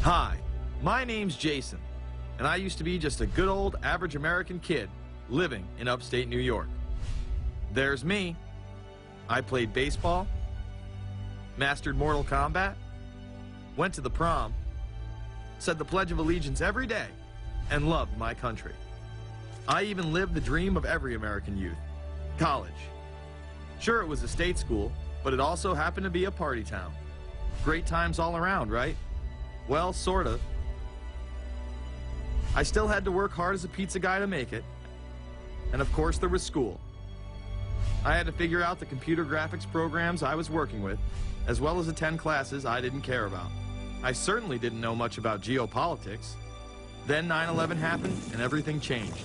Hi, my name's Jason, and I used to be just a good old average American kid living in upstate New York. There's me. I played baseball, mastered Mortal Kombat, went to the prom, said the Pledge of Allegiance every day, and loved my country. I even lived the dream of every American youth, college. Sure, it was a state school, but it also happened to be a party town. Great times all around, right? Well, sort of. I still had to work hard as a pizza guy to make it. And of course, there was school. I had to figure out the computer graphics programs I was working with, as well as attend classes I didn't care about. I certainly didn't know much about geopolitics. Then 9/11 happened and everything changed.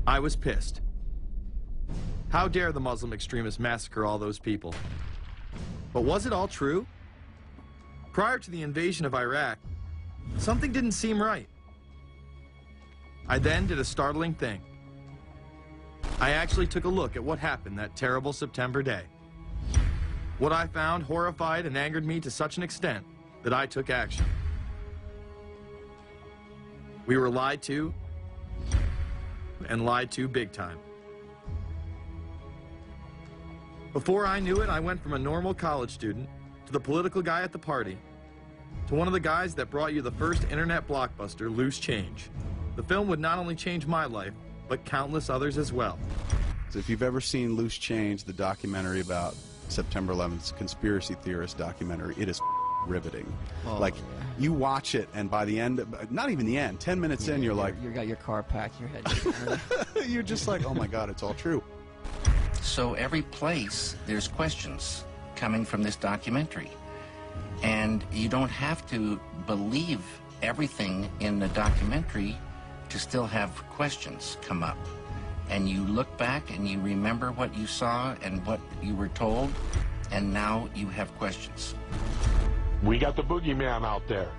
I was pissed. How dare the Muslim extremists massacre all those people? But was it all true? Prior to the invasion of Iraq, something didn't seem right. I then did a startling thing. I actually took a look at what happened that terrible September day. What I found horrified and angered me to such an extent that I took action. We were lied to, and lied to big time. Before I knew it, I went from a normal college student to the political guy at the party to one of the guys that brought you the first internet blockbuster, Loose Change. The film would not only change my life, but countless others as well. If you've ever seen Loose Change, the documentary about September 11th, conspiracy theorist documentary, it is riveting. Oh, like, yeah. you watch it, and by the end, not even the end, 10 minutes in, you're like... You got your car packed, your head... You're just like, oh my God, it's all true. So every place, there's questions coming from this documentary. And you don't have to believe everything in the documentary to still have questions come up. And you look back and you remember what you saw and what you were told, and now you have questions. We got the boogeyman out there.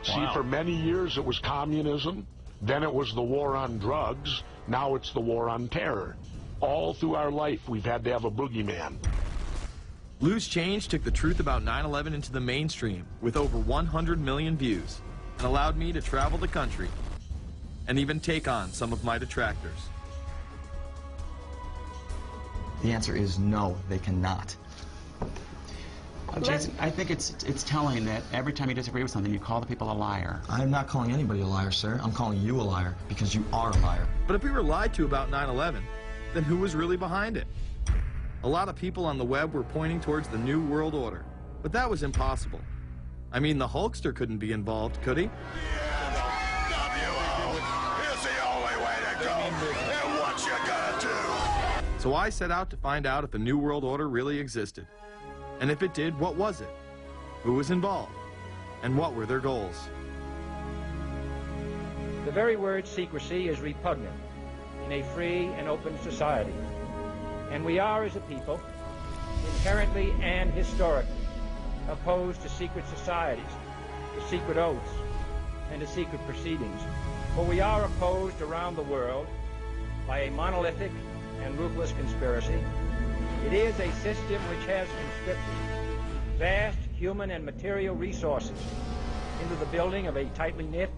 Wow. See, for many years it was communism, then it was the war on drugs, now it's the war on terror. All through our life, we've had to have a boogeyman. Loose Change took the truth about 9/11 into the mainstream with over 100 million views and allowed me to travel the country and even take on some of my detractors. The answer is no, they cannot. Jason, I think it's telling that every time you disagree with something, you call the people a liar. I'm not calling anybody a liar, sir. I'm calling you a liar because you are a liar. But if we were lied to about 9/11, then who was really behind it? A lot of people on the web were pointing towards the New World Order, but that was impossible. I mean, the Hulkster couldn't be involved, could he? Is the only way to go, and what you gonna do? So I set out to find out if the New World Order really existed. And if it did, what was it? Who was involved? And what were their goals? The very word secrecy is repugnant in a free and open society. And we are, as a people, inherently and historically opposed to secret societies, to secret oaths, and to secret proceedings. For we are opposed around the world by a monolithic and ruthless conspiracy. It is a system which has conscripted vast human and material resources into the building of a tightly knit,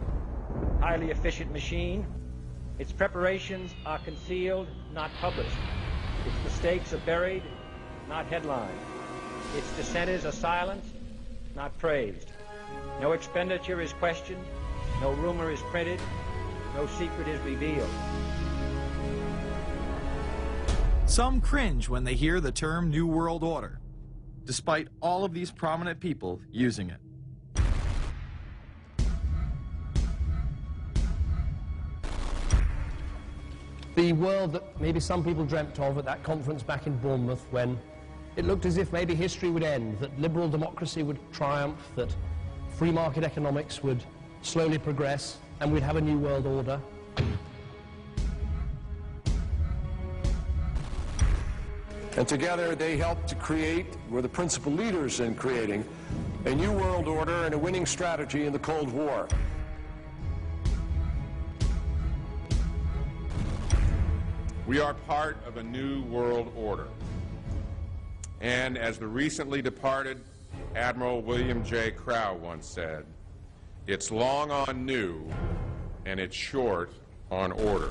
highly efficient machine. Its preparations are concealed, not published. Its mistakes are buried, not headlined. Its dissenters are silenced, not praised. No expenditure is questioned, no rumor is printed, no secret is revealed. Some cringe when they hear the term New World Order, despite all of these prominent people using it. The world that maybe some people dreamt of at that conference back in Bournemouth, when it looked as if maybe history would end, that liberal democracy would triumph, that free market economics would slowly progress, and we'd have a new world order. And together they helped to create, were the principal leaders in creating, a new world order and a winning strategy in the Cold War. heart of a new world order. And as the recently departed Admiral William J. Crowe once said, it's long on new and it's short on order.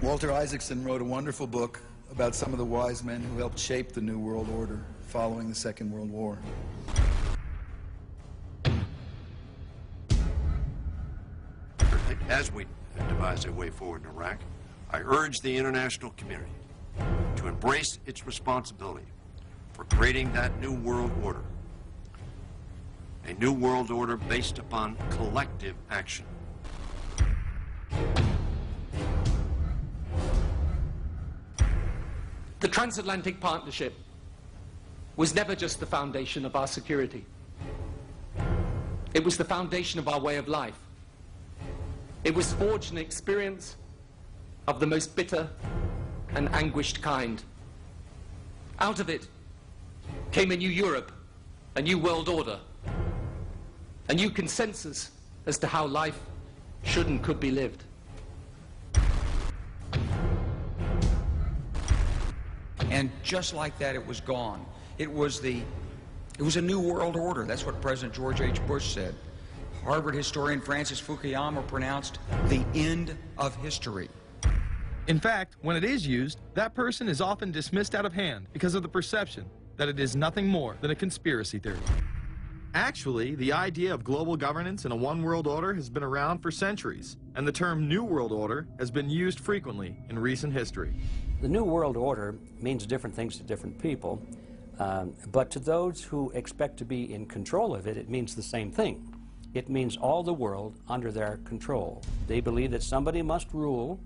Walter Isaacson wrote a wonderful book about some of the wise men who helped shape the New World Order following the Second World War. As we devise a way forward in Iraq, I urge the international community to embrace its responsibility for creating that new world order. A new world order based upon collective action. The transatlantic partnership was never just the foundation of our security. It was the foundation of our way of life. It was forged in experience of the most bitter and anguished kind. Out of it came a new Europe, a new world order, a new consensus as to how life should and could be lived. And just like that, it was gone. It was a new world order. That's what President George H. Bush said. Harvard historian Francis Fukuyama pronounced the end of history. In fact, when it is used, that person is often dismissed out of hand because of the perception that it is nothing more than a conspiracy theory. Actually, the idea of global governance and a one world order has been around for centuries, and the term New World Order has been used frequently in recent history. The New World Order means different things to different people, but to those who expect to be in control of it, it means the same thing. It means all the world under their control. They believe that somebody must rule.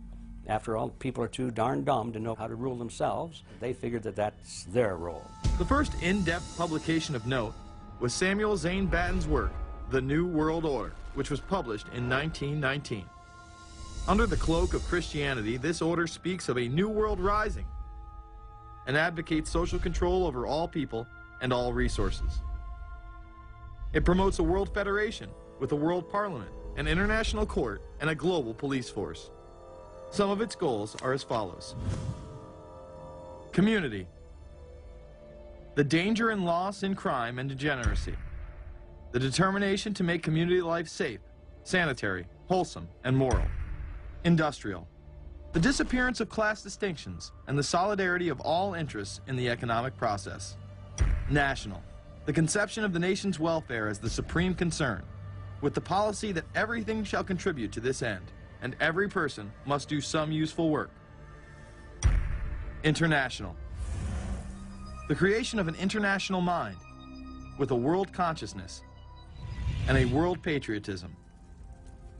After all, people are too darn dumb to know how to rule themselves. They figured that that's their role. The first in-depth publication of note was Samuel Zane Batten's work, The New World Order, which was published in 1919. Under the cloak of Christianity, this order speaks of a new world rising and advocates social control over all people and all resources. It promotes a world federation with a world parliament, an international court, and a global police force. Some of its goals are as follows. Community. The danger and loss in crime and degeneracy. The determination to make community life safe, sanitary, wholesome, and moral. Industrial. The disappearance of class distinctions and the solidarity of all interests in the economic process. National. The conception of the nation's welfare as the supreme concern, with the policy that everything shall contribute to this end, and every person must do some useful work. International. The creation of an international mind, with a world consciousness and a world patriotism.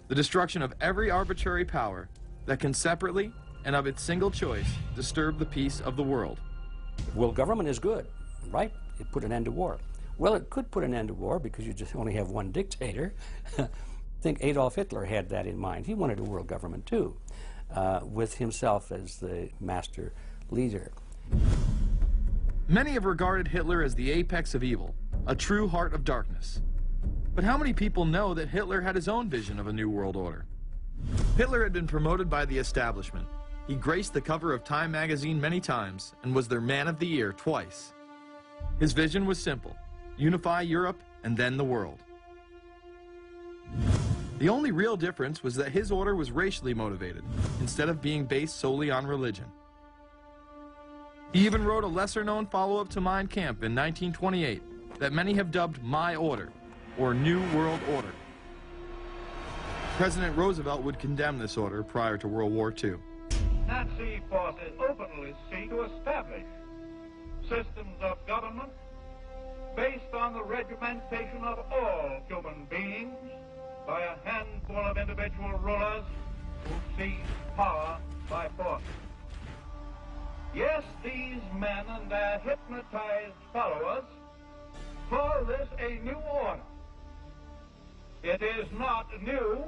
The destruction of every arbitrary power that can separately and of its single choice disturb the peace of the world. World government is good, right? It put an end to war. Well, it could put an end to war because you just only have one dictator. I think Adolf Hitler had that in mind. He wanted a world government too, with himself as the master leader. Many have regarded Hitler as the apex of evil, a true heart of darkness. But how many people know that Hitler had his own vision of a new world order? Hitler had been promoted by the establishment. He graced the cover of Time magazine many times and was their Man of the Year twice. His vision was simple: unify Europe and then the world. The only real difference was that his order was racially motivated, instead of being based solely on religion. He even wrote a lesser-known follow-up to Mein Kampf in 1928 that many have dubbed My Order, or New World Order. President Roosevelt would condemn this order prior to World War II. Nazi forces openly seek to establish systems of government based on the regimentation of all human beings by a handful of individual rulers who seize power by force. Yes, these men and their hypnotized followers call this a new order. It is not new,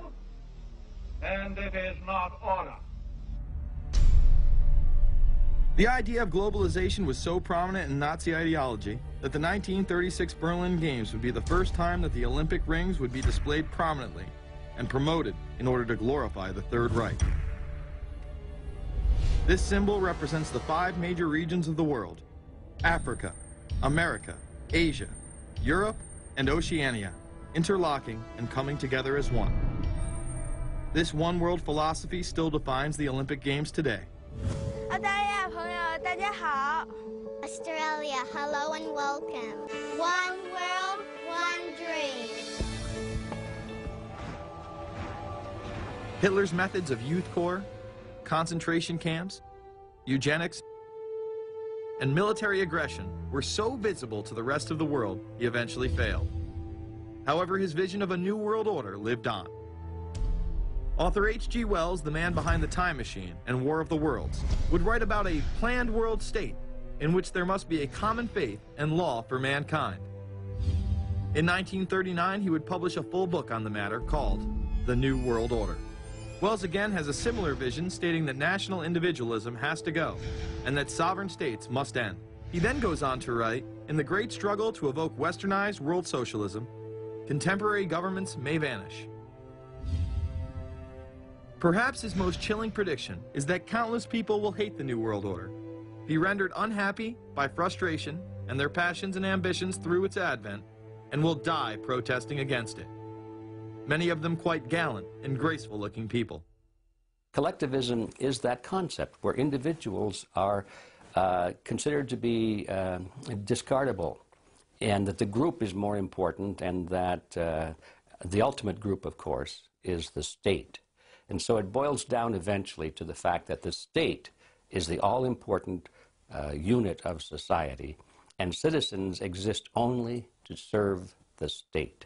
and it is not order. The idea of globalization was so prominent in Nazi ideology that the 1936 Berlin Games would be the first time that the Olympic rings would be displayed prominently and promoted in order to glorify the Third Reich. This symbol represents the 5 major regions of the world: Africa, America, Asia, Europe, and Oceania, interlocking and coming together as one. This one world philosophy still defines the Olympic Games today. Australia, hello and welcome. One world, one dream. Hitler's methods of youth corps, concentration camps, eugenics, and military aggression were so visible to the rest of the world, he eventually failed. However, his vision of a new world order lived on. Author H.G. Wells, the man behind The Time Machine and War of the Worlds, would write about a planned world state in which there must be a common faith and law for mankind. In 1939, he would publish a full book on the matter called The New World Order. Wells again has a similar vision, stating that national individualism has to go and that sovereign states must end. He then goes on to write, in the great struggle to evoke westernized world socialism, contemporary governments may vanish. Perhaps his most chilling prediction is that countless people will hate the New World Order, be rendered unhappy by frustration and their passions and ambitions through its advent, and will die protesting against it. Many of them quite gallant and graceful-looking people. Collectivism is that concept where individuals are considered to be discardable, and that the group is more important, and that the ultimate group, of course, is the state. And so it boils down eventually to the fact that the state is the all-important unit of society, and citizens exist only to serve the state.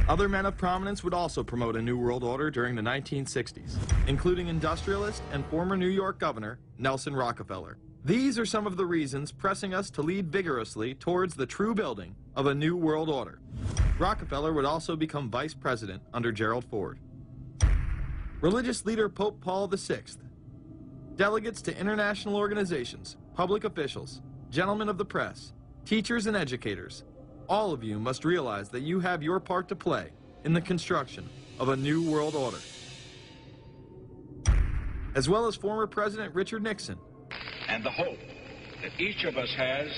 Other men of prominence would also promote a New World Order during the 1960s, including industrialist and former New York Governor Nelson Rockefeller. These are some of the reasons pressing us to lead vigorously towards the true building of a New World Order. Rockefeller would also become vice president under Gerald Ford. Religious leader Pope Paul VI, delegates to international organizations, public officials, gentlemen of the press, teachers and educators, all of you must realize that you have your part to play in the construction of a new world order. As well as former President Richard Nixon. And the hope that each of us has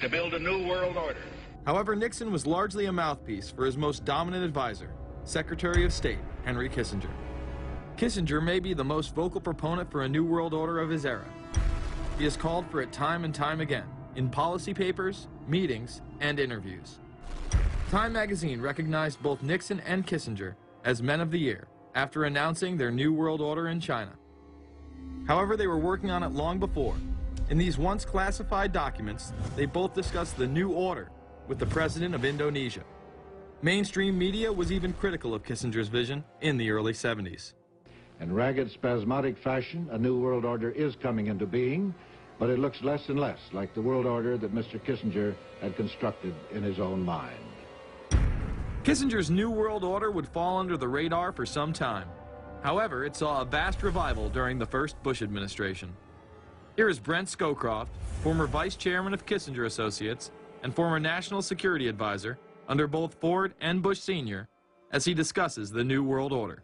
to build a new world order. However, Nixon was largely a mouthpiece for his most dominant advisor, Secretary of State Henry Kissinger. Kissinger may be the most vocal proponent for a new world order of his era. He has called for it time and time again, in policy papers, meetings, and interviews. Time magazine recognized both Nixon and Kissinger as Men of the Year after announcing their New World Order in China. However, they were working on it long before. In these once classified documents, they both discussed the new order with the president of Indonesia. Mainstream media was even critical of Kissinger's vision in the early 70s. In ragged, spasmodic fashion, a new world order is coming into being, but it looks less and less like the world order that Mr. Kissinger had constructed in his own mind. Kissinger's New World Order would fall under the radar for some time. However, it saw a vast revival during the first Bush administration. Here is Brent Scowcroft, former vice chairman of Kissinger Associates and former national security advisor under both Ford and Bush Sr., as he discusses the New World Order.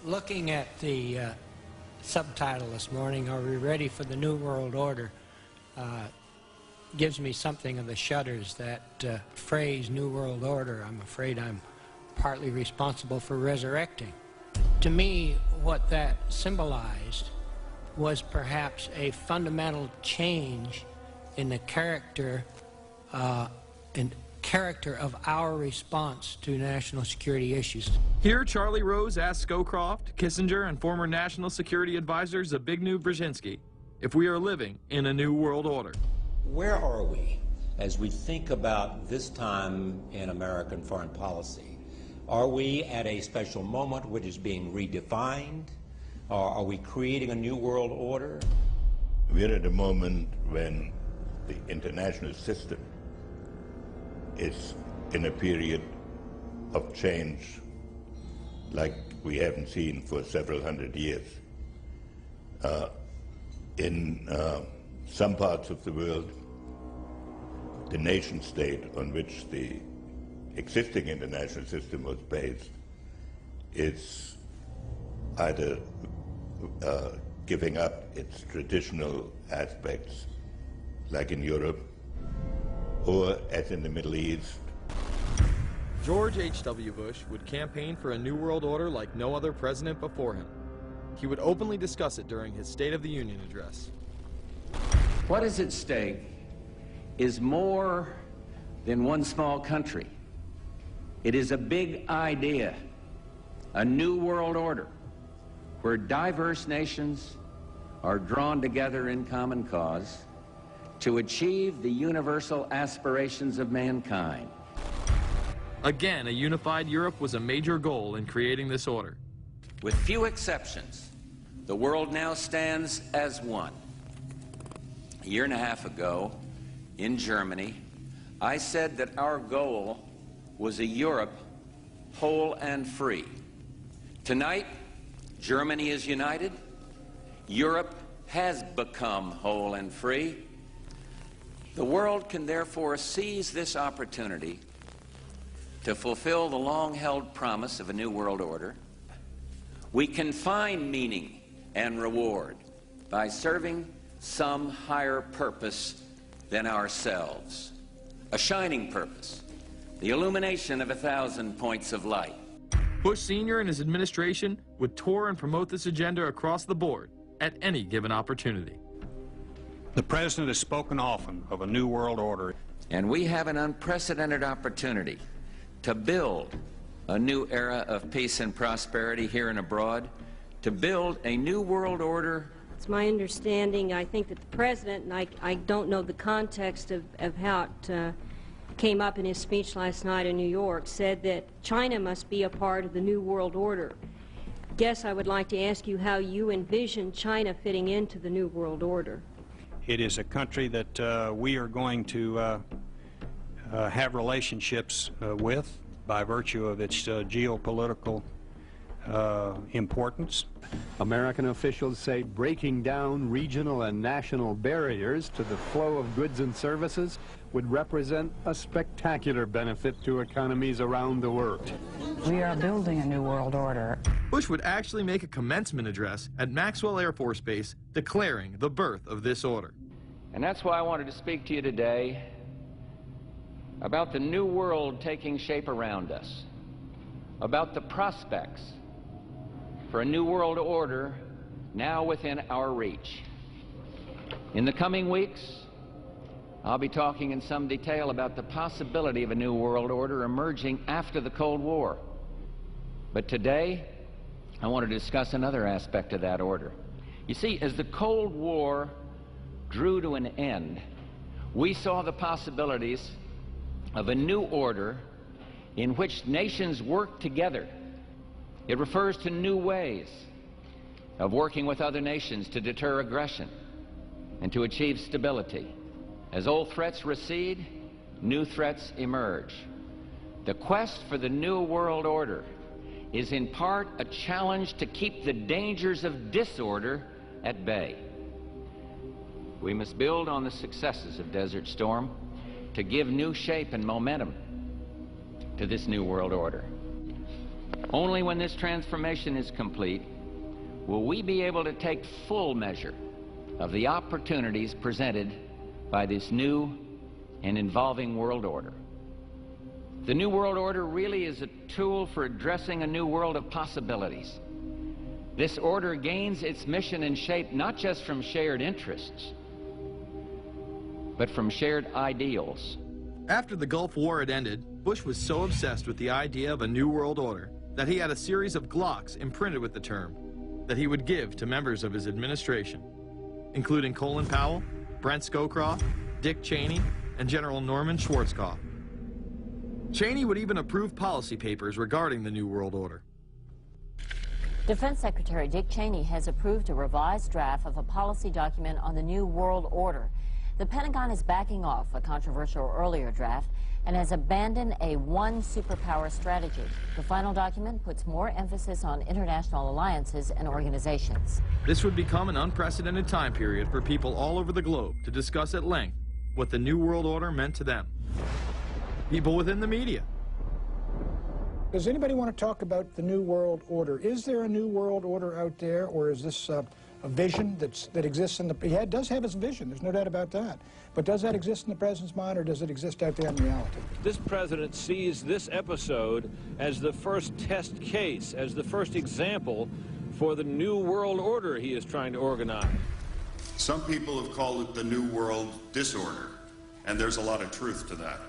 Looking at the subtitle this morning, Are We Ready for the New World Order, gives me something of the shudders. That phrase, New World Order, I'm afraid I'm partly responsible for resurrecting. To me, what that symbolized was perhaps a fundamental change in the character of our response to national security issues. Here, Charlie Rose asked Scowcroft, Kissinger, and former national security advisor Zbigniew Brzezinski if we are living in a new world order. Where are we as we think about this time in American foreign policy? Are we at a special moment which is being redefined? Or are we creating a new world order? We're at a moment when the international system is in a period of change like we haven't seen for several hundred years. In some parts of the world, the nation state on which the existing international system was based is either giving up its traditional aspects, like in Europe, or as in the Middle East. George H.W. Bush would campaign for a new world order like no other president before him. He would openly discuss it during his State of the Union address. What is at stake is more than one small country. It is a big idea, a new world order, where diverse nations are drawn together in common cause to achieve the universal aspirations of mankind. Again, a unified Europe was a major goal in creating this order. With few exceptions, the world now stands as one. A year and a half ago, in Germany, I said that our goal was a Europe whole and free. Tonight, Germany is united. Europe has become whole and free. The world can therefore seize this opportunity to fulfill the long-held promise of a new world order. We can find meaning and reward by serving some higher purpose than ourselves. A shining purpose, the illumination of 1,000 points of light. Bush Sr. and his administration would tour and promote this agenda across the board at any given opportunity. The President has spoken often of a new world order. And we have an unprecedented opportunity to build a new era of peace and prosperity here and abroad, to build a new world order. It's my understanding, I think, that the President, and I don't know the context of how it came up in his speech last night in New York, said that China must be a part of the new world order. Guess I would like to ask you how you envision China fitting into the new world order. It is a country that we are going to have relationships with by virtue of its geopolitical importance. American officials say breaking down regional and national barriers to the flow of goods and services would represent a spectacular benefit to economies around the world. We are building a new world order. Bush would actually make a commencement address at Maxwell Air Force Base declaring the birth of this order. And that's why I wanted to speak to you today about the new world taking shape around us, about the prospects for a new world order now within our reach. In the coming weeks, I'll be talking in some detail about the possibility of a new world order emerging after the Cold War. But today, I want to discuss another aspect of that order. You see, as the Cold War drew to an end, we saw the possibilities of a new order in which nations work together. It refers to new ways of working with other nations to deter aggression and to achieve stability. As old threats recede, new threats emerge. The quest for the new world order is in part a challenge to keep the dangers of disorder at bay. We must build on the successes of Desert Storm to give new shape and momentum to this new world order. Only when this transformation is complete will we be able to take full measure of the opportunities presented by this new and evolving world order. The new world order really is a tool for addressing a new world of possibilities. This order gains its mission and shape not just from shared interests, but from shared ideals. After the Gulf War had ended, Bush was so obsessed with the idea of a new world order that he had a series of Glocks imprinted with the term that he would give to members of his administration, including Colin Powell, Brent Scowcroft, Dick Cheney, and General Norman Schwarzkopf. Cheney would even approve policy papers regarding the new world order. Defense Secretary Dick Cheney has approved a revised draft of a policy document on the new world order. The Pentagon is backing off a controversial earlier draft and has abandoned a one superpower strategy. The final document puts more emphasis on international alliances and organizations. This would become an unprecedented time period for people all over the globe to discuss at length what the new world order meant to them. People within the media, Does anybody want to talk about the New World Order? Is there a New World Order out there, or is this a vision that exists in the... He does have his vision, there's no doubt about that. But does that exist in the president's mind, or does it exist out there in reality? This president sees this episode as the first test case, as the first example for the New World Order he is trying to organize. Some people have called it the New World Disorder, and there's a lot of truth to that.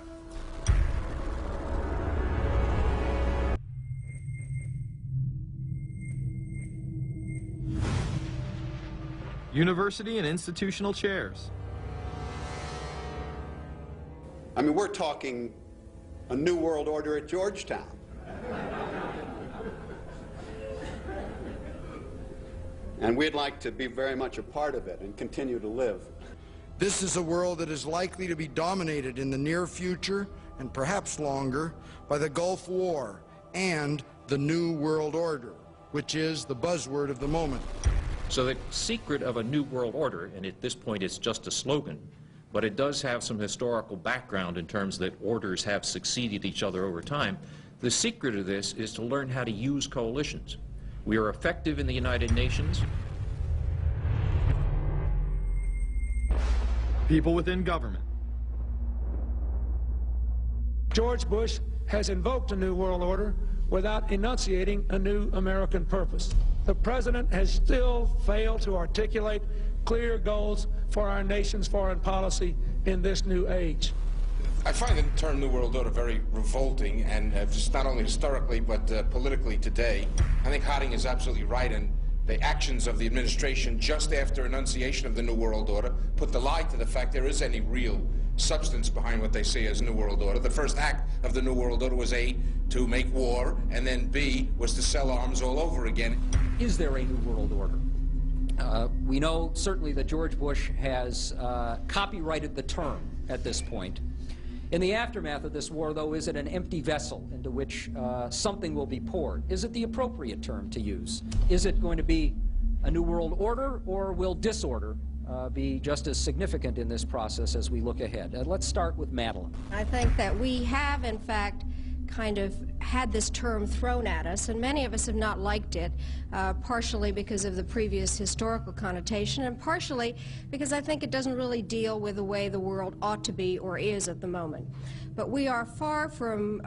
University and institutional chairs. I mean, we're talking a New World Order at Georgetown. And we'd like to be very much a part of it and continue to live. This is a world that is likely to be dominated in the near future, and perhaps longer, by the Gulf War and the New World Order, which is the buzzword of the moment. So the secret of a New World Order, and at this point it's just a slogan, but it does have some historical background in terms that orders have succeeded each other over time. The secret of this is to learn how to use coalitions. We are effective in the United Nations. People within government. George Bush has invoked a New World Order without enunciating a new American purpose. The president has still failed to articulate clear goals for our nation's foreign policy in this new age. I find the term New World Order very revolting, and just not only historically but politically today. I think Harding is absolutely right, and the actions of the administration just after enunciation of the New World Order put the lie to the fact there is any real substance behind what they say as New World Order. The first act of the New World Order was A, to make war, and then B, was to sell arms all over again. Is there a New World Order? We know certainly that George Bush has copyrighted the term at this point. In the aftermath of this war, though, is it an empty vessel into which something will be poured? Is it the appropriate term to use? Is it going to be a New World Order, or will disorder be just as significant in this process as we look ahead? Let's start with Madeline. I think that we have, in fact, kind of had this term thrown at us, and many of us have not liked it, partially because of the previous historical connotation, and partially because I think it doesn't really deal with the way the world ought to be or is at the moment. But we are far from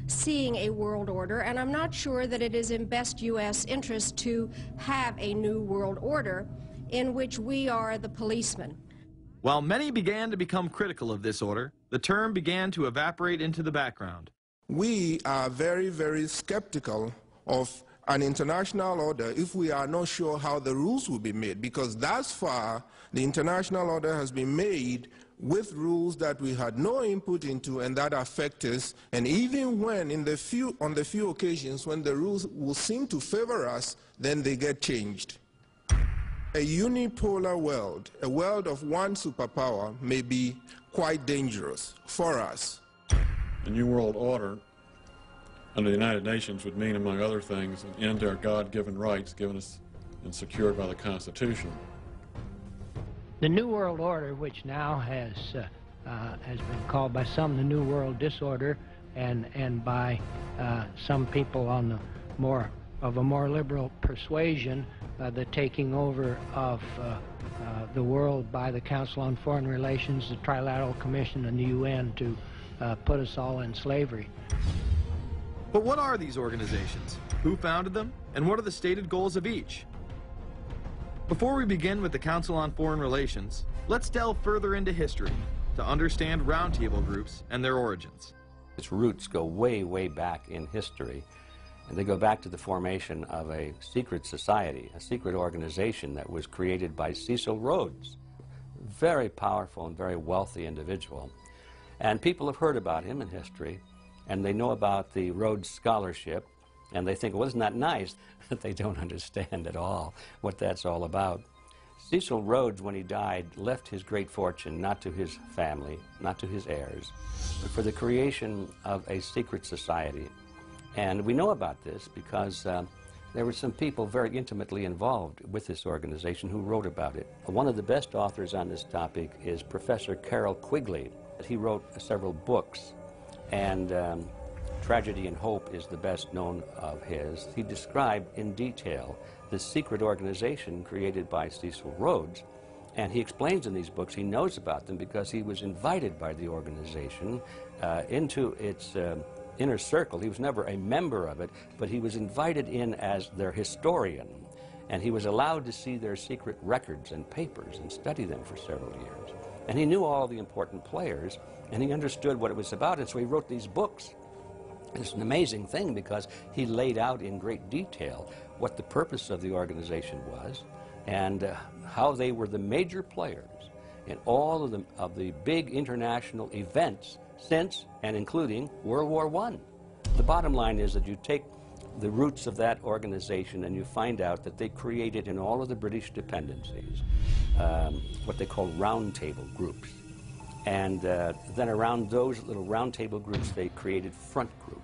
seeing a world order, and I'm not sure that it is in best U.S. interest to have a new world order in which we are the policeman. While many began to become critical of this order, the term began to evaporate into the background. We are very, very skeptical of an international order if we are not sure how the rules will be made, because thus far the international order has been made with rules that we had no input into and that affect us, and even when on the few occasions when the rules will seem to favor us, then they get changed. A unipolar world, a world of one superpower, may be quite dangerous for us. The New World Order under the United Nations would mean, among other things, an end to our God-given rights given us and secured by the Constitution. The New World Order, which now has been called by some the New World Disorder, and by some people on the of a more liberal persuasion, the taking over of the world by the Council on Foreign Relations, the Trilateral Commission, and the UN to put us all in slavery. But what are these organizations? Who founded them? And what are the stated goals of each? Before we begin with the Council on Foreign Relations, let's delve further into history to understand roundtable groups and their origins. Its roots go way, way back in history, and they go back to the formation of a secret society, a secret organization that was created by Cecil Rhodes, a very powerful and very wealthy individual. And people have heard about him in history, and they know about the Rhodes Scholarship, and they think, well, isn't that nice? That they don't understand at all what that's all about. Cecil Rhodes, when he died, left his great fortune not to his family, not to his heirs, but for the creation of a secret society. And we know about this because there were some people very intimately involved with this organization who wrote about it. One of the best authors on this topic is Professor Carroll Quigley. He wrote several books, and Tragedy and Hope is the best known of his. He described in detail the secret organization created by Cecil Rhodes, and he explains in these books he knows about them because he was invited by the organization into its inner circle. He was never a member of it, but he was invited in as their historian, and he was allowed to see their secret records and papers and study them for several years. And he knew all the important players, and he understood what it was about, and so he wrote these books. It's an amazing thing because he laid out in great detail what the purpose of the organization was and how they were the major players in all of the big international events since and including World War I. The bottom line is that you take the roots of that organization and you find out that they created in all of the British dependencies what they call roundtable groups. And then around those little roundtable groups, they created front groups.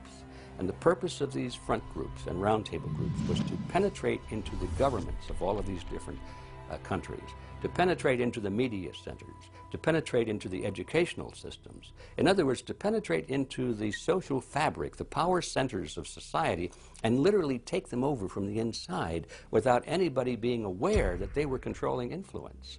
And the purpose of these front groups and roundtable groups was to penetrate into the governments of all of these different countries, to penetrate into the media centers, to penetrate into the educational systems. In other words, to penetrate into the social fabric, the power centers of society, and literally take them over from the inside without anybody being aware that they were controlling influence.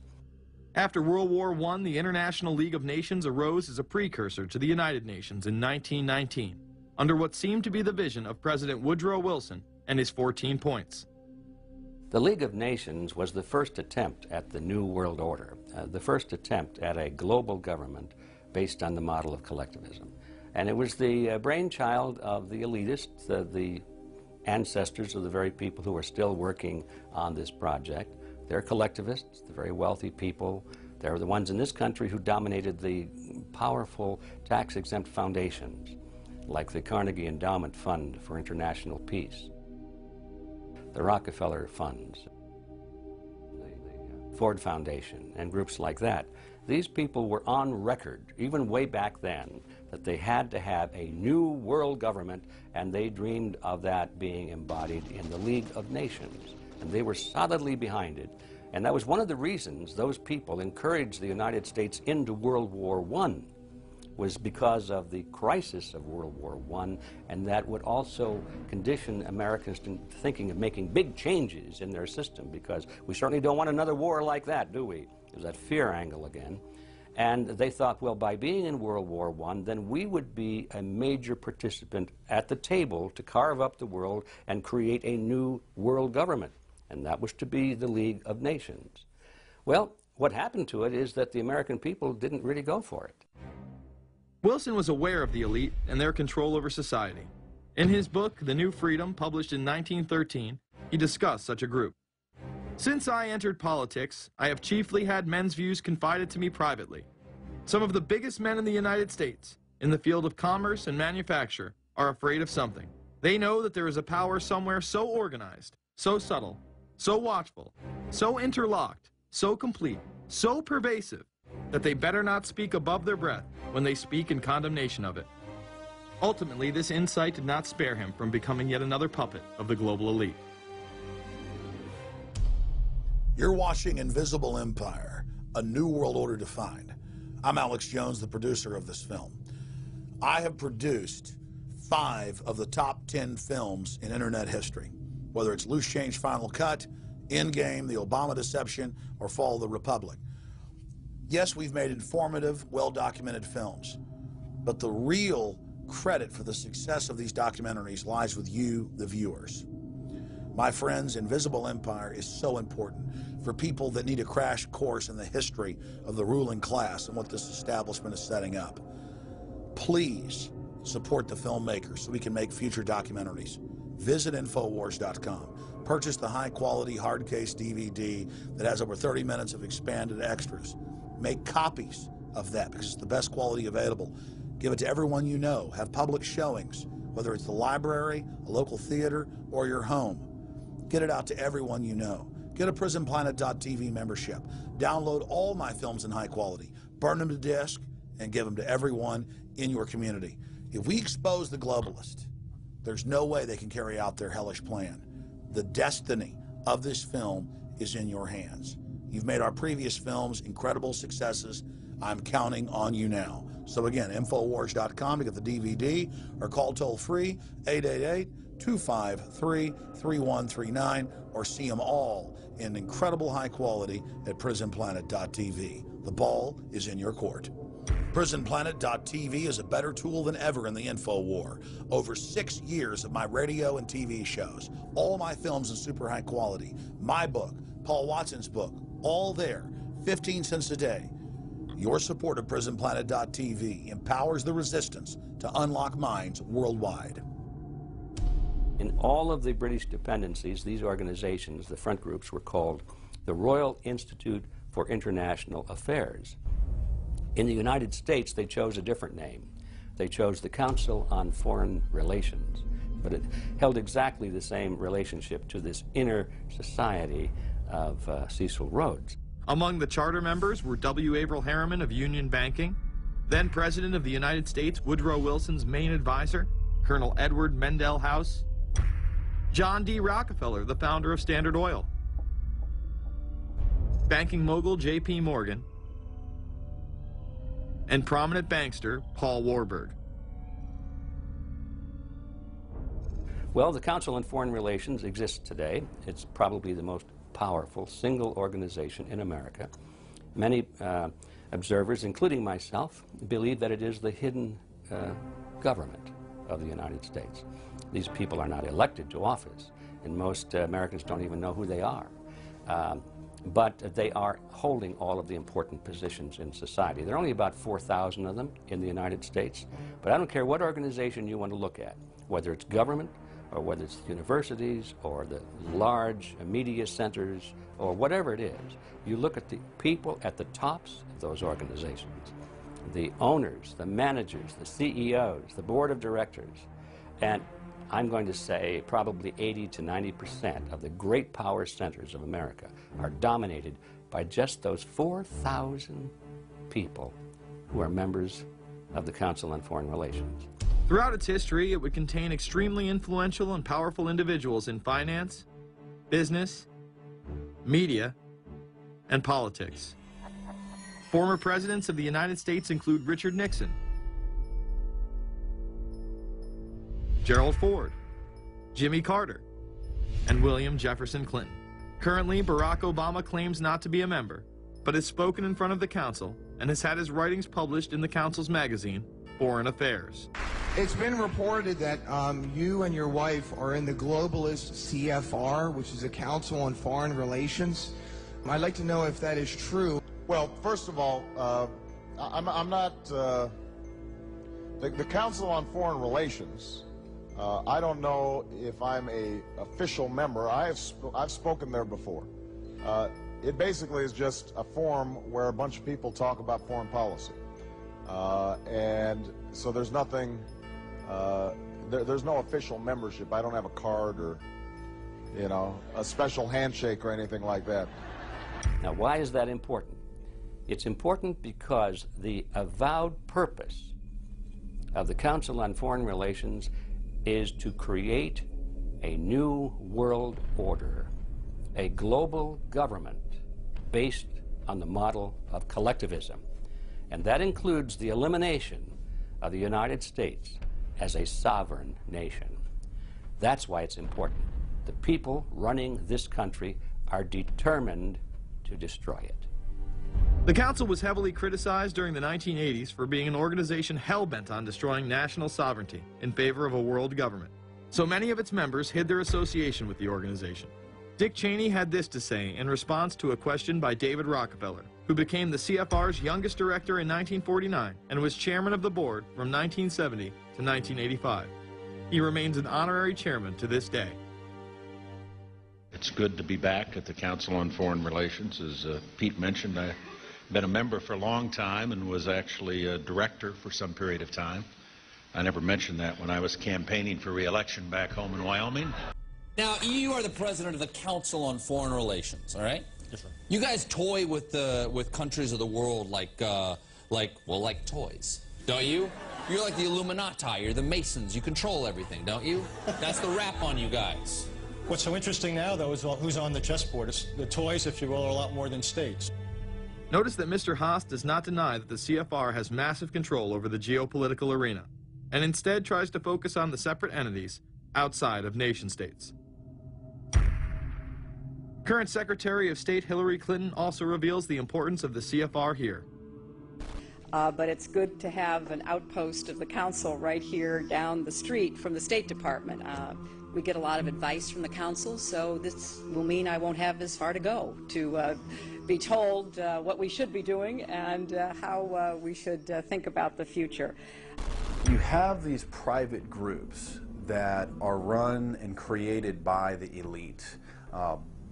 After World War I, the International League of Nations arose as a precursor to the United Nations in 1919, under what seemed to be the vision of President Woodrow Wilson and his 14 points. The League of Nations was the first attempt at the New World Order, the first attempt at a global government based on the model of collectivism. And it was the brainchild of the elitists, the ancestors of the very people who are still working on this project. They're collectivists, the very wealthy people. They're the ones in this country who dominated the powerful tax-exempt foundations, like the Carnegie Endowment Fund for International Peace, the Rockefeller Funds, the Ford Foundation, and groups like that. These people were on record, even way back then, that they had to have a new world government, and they dreamed of that being embodied in the League of Nations. And they were solidly behind it. And that was one of the reasons those people encouraged the United States into World War I, was because of the crisis of World War I, and that would also condition Americans to thinking of making big changes in their system, because we certainly don't want another war like that, do we? There's that fear angle again. And they thought, well, by being in World War I, then we would be a major participant at the table to carve up the world and create a new world government. And that was to be the League of Nations. Well, what happened to it is that the American people didn't really go for it. Wilson was aware of the elite and their control over society. In his book, The New Freedom, published in 1913, he discussed such a group. Since I entered politics, I have chiefly had men's views confided to me privately. Some of the biggest men in the United States, in the field of commerce and manufacture, are afraid of something. They know that there is a power somewhere so organized, so subtle, so watchful, so interlocked, so complete, so pervasive, that they better not speak above their breath when they speak in condemnation of it. Ultimately, this insight did not spare him from becoming yet another puppet of the global elite. You're watching Invisible Empire, A New World Order Defined. I'm Alex Jones, the producer of this film. I have produced 5 of the top 10 films in internet history, whether it's Loose Change Final Cut, Endgame, The Obama Deception, or Fall of the Republic. Yes, we've made informative, well-documented films, but the real credit for the success of these documentaries lies with you, the viewers. My friends, Invisible Empire is so important for people that need a crash course in the history of the ruling class and what this establishment is setting up. Please support the filmmakers so we can make future documentaries. Visit Infowars.com. Purchase the high-quality hard case DVD that has over 30 minutes of expanded extras. Make copies of that because it's the best quality available. Give it to everyone you know. Have public showings, whether it's the library, a local theater, or your home. Get it out to everyone you know. Get a PrisonPlanet.tv membership. Download all my films in high quality. Burn them to disk and give them to everyone in your community. If we expose the globalist, there's no way they can carry out their hellish plan. The destiny of this film is in your hands. You've made our previous films incredible successes. I'm counting on you now. So again, Infowars.com to get the DVD, or call toll-free 888-253-3139, or see them all in incredible high quality at prisonplanet.tv. The ball is in your court. PrisonPlanet.tv is a better tool than ever in the info war. Over 6 years of my radio and TV shows, all my films in super high quality, my book, Paul Watson's book, all there, 15 cents a day. Your support of PrisonPlanet.tv empowers the resistance to unlock minds worldwide. In all of the British dependencies, these organizations, the front groups, were called the Royal Institute for International Affairs. In the United States, they chose a different name. They chose the Council on Foreign Relations, but it held exactly the same relationship to this inner society of Cecil Rhodes. Among the charter members were W. Averill Harriman of Union Banking, then President of the United States Woodrow Wilson's main advisor, Colonel Edward Mendell House, John D. Rockefeller, the founder of Standard Oil, banking mogul J.P. Morgan, and prominent bankster Paul Warburg. Well, the Council on Foreign Relations exists today. It's probably the most powerful single organization in America. Many observers, including myself, believe that it is the hidden government of the United States. These people are not elected to office, and most Americans don't even know who they are. But they are holding all of the important positions in society. There are only about 4,000 of them in the United States, but I don't care what organization you want to look at, whether it's government, or whether it's the universities, or the large media centers, or whatever it is. You look at the people at the tops of those organizations, the owners, the managers, the CEOs, the board of directors, and I'm going to say probably 80 to 90% of the great power centers of America are dominated by just those 4,000 people who are members of the Council on Foreign Relations. Throughout its history, it would contain extremely influential and powerful individuals in finance, business, media, and politics. Former presidents of the United States include Richard Nixon, Gerald Ford, Jimmy Carter, and William Jefferson Clinton. Currently, Barack Obama claims not to be a member, but has spoken in front of the Council and has had his writings published in the Council's magazine, Foreign Affairs. It's been reported that you and your wife are in the globalist CFR, which is a Council on Foreign Relations. I'd like to know if that is true. Well, first of all, I'm not... the Council on Foreign Relations, I don't know if I'm a official member. I've spoken there before. It basically is just a forum where a bunch of people talk about foreign policy. And so there's nothing, there's no official membership. I don't have a card or, you know, a special handshake or anything like that. Now, why is that important? It's important because the avowed purpose of the Council on Foreign Relations is to create a new world order, a global government based on the model of collectivism. And that includes the elimination of the United States as a sovereign nation. That's why it's important. The people running this country are determined to destroy it. The Council was heavily criticized during the 1980s for being an organization hell-bent on destroying national sovereignty in favor of a world government. So many of its members hid their association with the organization. Dick Cheney had this to say in response to a question by David Rockefeller, who became the CFR's youngest director in 1949 and was chairman of the board from 1970 to 1985. He remains an honorary chairman to this day. It's good to be back at the Council on Foreign Relations. As Pete mentioned, I've been a member for a long time and was actually a director for some period of time. I never mentioned that when I was campaigning for re-election back home in Wyoming. Now, you are the president of the Council on Foreign Relations, all right? Yes, sir. You guys toy with countries of the world like toys, don't you? You're like the Illuminati, you're the Masons, you control everything, don't you? That's the rap on you guys. What's so interesting now, though, is who's on the chessboard. The toys, if you will, are a lot more than states. Notice that Mr. Haas does not deny that the CFR has massive control over the geopolitical arena, and instead tries to focus on the separate entities outside of nation-states. Current Secretary of State Hillary Clinton also reveals the importance of the CFR here. But it's good to have an outpost of the council right here down the street from the State Department. We get a lot of advice from the council, so this will mean I won't have as far to go to be told what we should be doing and how we should think about the future. You have these private groups that are run and created by the elite,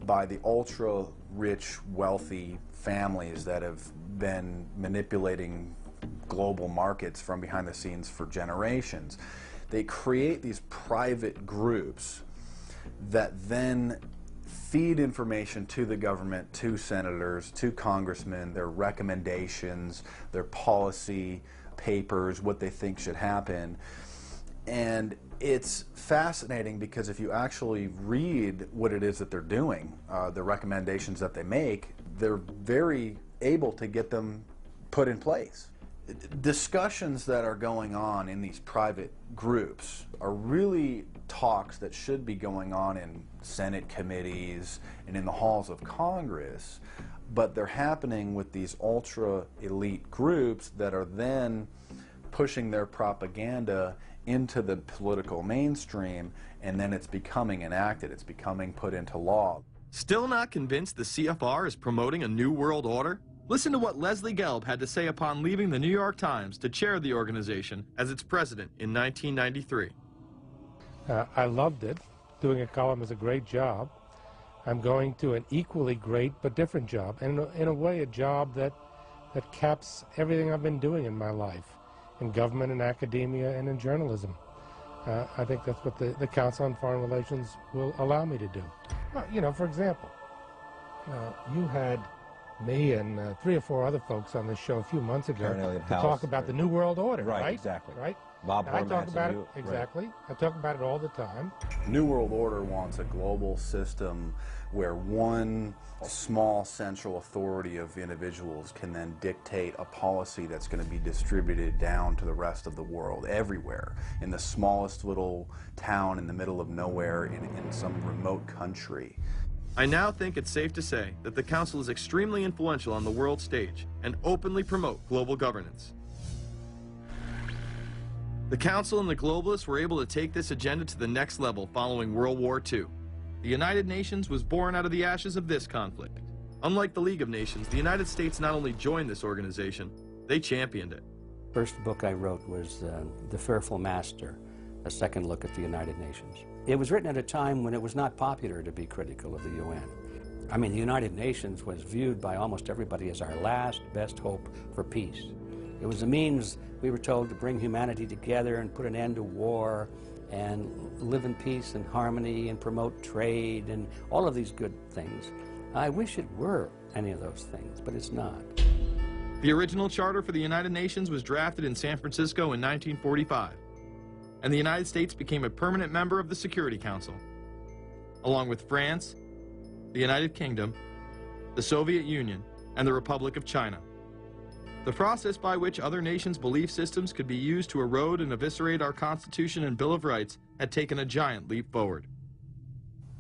by the ultra-rich, wealthy families that have been manipulating global markets from behind the scenes for generations. They create these private groups that then feed information to the government, to senators, to congressmen, their recommendations, their policy papers, what they think should happen. And it's fascinating because if you actually read what it is that they're doing, the recommendations that they make, they're very able to get them put in place. Discussions that are going on in these private groups are really talks that should be going on in Senate committees and in the halls of Congress, but they're happening with these ultra-elite groups that are then pushing their propaganda into the political mainstream, and then it's becoming enacted, it's becoming put into law. Still not convinced the CFR is promoting a new world order? Listen to what Leslie Gelb had to say upon leaving the New York Times to chair the organization as its president in 1993. I loved it. Doing a column is a great job. I'm going to an equally great but different job, and in a way a job that caps everything I've been doing in my life, in government and academia and in journalism. I think that's what the Council on Foreign Relations will allow me to do. Well, you know, for example, you had me and 3 or 4 other folks on this show a few months ago to talk about the New World Order, right? Exactly. Right? Bob I talk Bermas about it, you, exactly. Right. I talk about it all the time. New World Order wants a global system where one small central authority of individuals can then dictate a policy that's going to be distributed down to the rest of the world, everywhere, in the smallest little town in the middle of nowhere in some remote country. I now think it's safe to say that the Council is extremely influential on the world stage and openly promote global governance. The Council and the globalists were able to take this agenda to the next level following World War II. The United Nations was born out of the ashes of this conflict. Unlike the League of Nations, the United States not only joined this organization, they championed it. First book I wrote was The Fearful Master, a second look at the United Nations. It was written at a time when it was not popular to be critical of the UN. I mean, the United Nations was viewed by almost everybody as our last best hope for peace. It was a means, we were told, to bring humanity together and put an end to war and live in peace and harmony and promote trade and all of these good things. I wish it were any of those things, but it's not. The original charter for the United Nations was drafted in San Francisco in 1945, and the United States became a permanent member of the Security Council, along with France, the United Kingdom, the Soviet Union, and the Republic of China. The process by which other nations' belief systems could be used to erode and eviscerate our Constitution and Bill of Rights had taken a giant leap forward.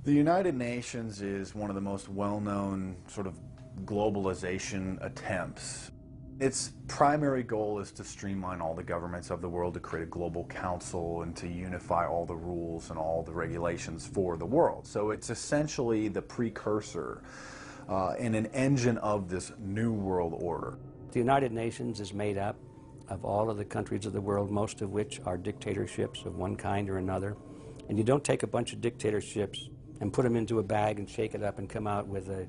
The United Nations is one of the most well-known sort of globalization attempts. Its primary goal is to streamline all the governments of the world, to create a global council and to unify all the rules and all the regulations for the world. So it's essentially the precursor and an engine of this new world order. The United Nations is made up of all of the countries of the world, most of which are dictatorships of one kind or another. And you don't take a bunch of dictatorships and put them into a bag and shake it up and come out with a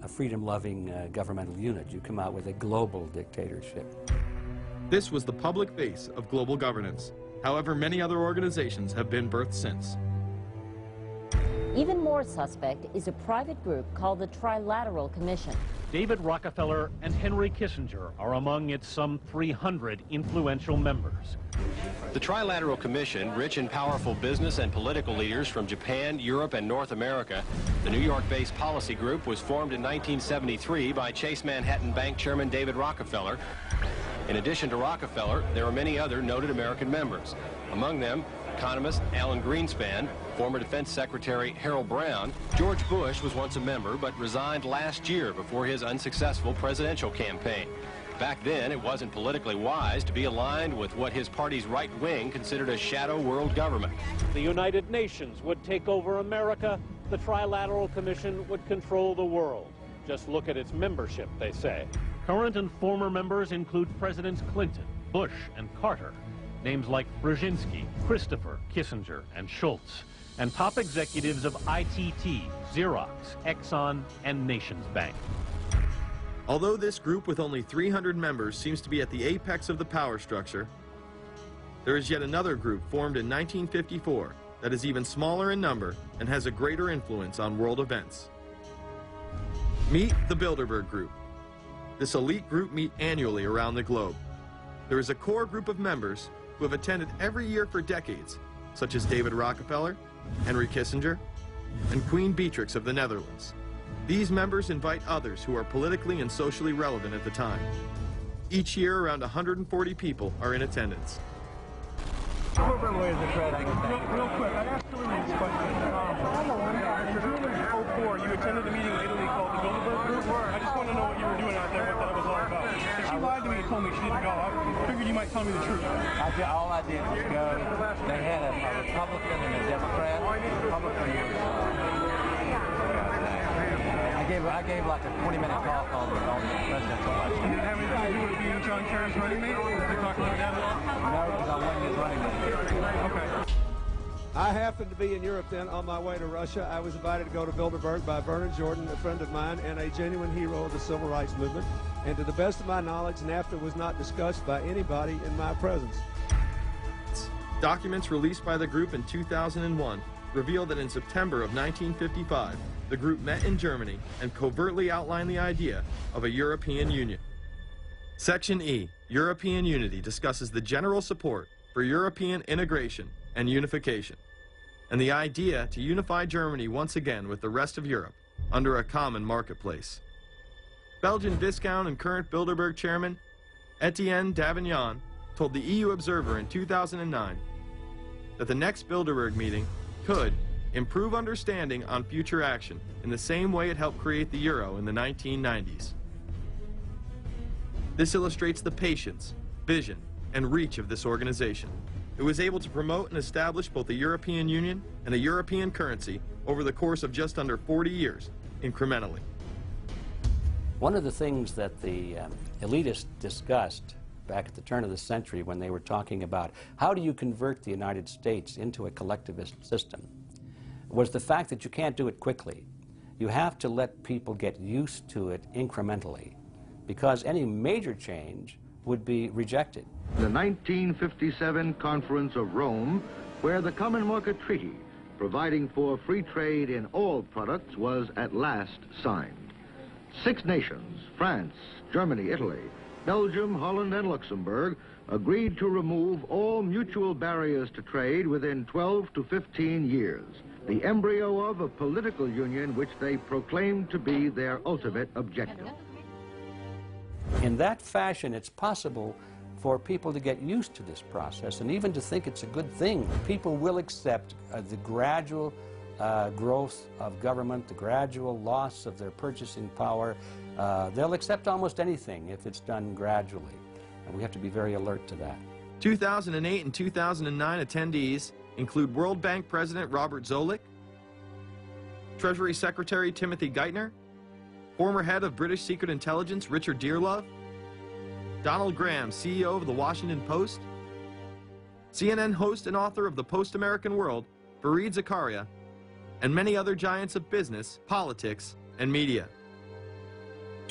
freedom-loving governmental unit. You come out with a global dictatorship. This was the public face of global governance. However, many other organizations have been birthed since. Even more suspect is a private group called the Trilateral Commission. David Rockefeller and Henry Kissinger are among its some 300 influential members. The Trilateral Commission, rich and powerful business and political leaders from Japan, Europe, and North America. The New York-based policy group was formed in 1973 by Chase Manhattan Bank Chairman David Rockefeller. In addition to Rockefeller, there are many other noted American members. Among them, economist Alan Greenspan, former Defense Secretary Harold Brown. George Bush was once a member but resigned last year before his unsuccessful presidential campaign. Back then, it wasn't politically wise to be aligned with what his party's right wing considered a shadow world government. The United Nations would take over America. The Trilateral Commission would control the world. Just look at its membership, they say. Current and former members include Presidents Clinton, Bush, and Carter. Names like Brzezinski, Christopher, Kissinger, and Schultz. And top executives of ITT, Xerox, Exxon, and Nations Bank. Although this group with only 300 members seems to be at the apex of the power structure, there is yet another group formed in 1954 that is even smaller in number and has a greater influence on world events. Meet the Bilderberg Group. This elite group meet annually around the globe. There is a core group of members who have attended every year for decades, such as David Rockefeller, Henry Kissinger, and Queen Beatrix of the Netherlands. These members invite others who are politically and socially relevant at the time. Each year, around 140 people are in attendance. Real quick, I asked Hillary this question. In 2004, you attended a meeting in Italy called the Bilderberg Group. I just want to know what you were doing out there, what that was all about. If she lied to me and told me she didn't go, I figured you might tell me the truth. All I did was go. They had a Republican and a Democrat. I gave like a 20-minute talk on the presidential election. Did it have anything to do with being John Kerry's running mate? Did you talk about that at all? No, because I wasn't his running mate. Okay. I happened to be in Europe then on my way to Russia. I was invited to go to Bilderberg by Vernon Jordan, a friend of mine and a genuine hero of the civil rights movement. And to the best of my knowledge, NAFTA was not discussed by anybody in my presence. Documents released by the group in 2001 reveal that in September of 1955, the group met in Germany and covertly outlined the idea of a European Union. Section E, European Unity, discusses the general support for European integration and unification, and the idea to unify Germany once again with the rest of Europe under a common marketplace. Belgian Viscount and current Bilderberg chairman Etienne Davignon told the EU Observer in 2009 that the next Bilderberg meeting could improve understanding on future action in the same way it helped create the euro in the 1990s. This illustrates the patience, vision, and reach of this organization. It was able to promote and establish both a European Union and a European currency over the course of just under 40 years, incrementally. One of the things that the elitists discussed back at the turn of the century when they were talking about how do you convert the United States into a collectivist system was the fact that you can't do it quickly. You have to let people get used to it incrementally, because any major change would be rejected. The 1957 Conference of Rome, where the Common Market Treaty, providing for free trade in all products, was at last signed. 6 nations, France, Germany, Italy, Belgium, Holland, and Luxembourg, agreed to remove all mutual barriers to trade within 12 to 15 years, the embryo of a political union which they proclaimed to be their ultimate objective. In that fashion, it's possible for people to get used to this process and even to think it's a good thing. People will accept the gradual growth of government, the gradual loss of their purchasing power. They'll accept almost anything if it's done gradually, and we have to be very alert to that. 2008 and 2009 attendees include World Bank President Robert Zoellick, Treasury Secretary Timothy Geithner, former head of British Secret Intelligence Richard Dearlove, Donald Graham, CEO of the Washington Post, CNN host and author of The Post-American World, Fareed Zakaria, and many other giants of business, politics, and media.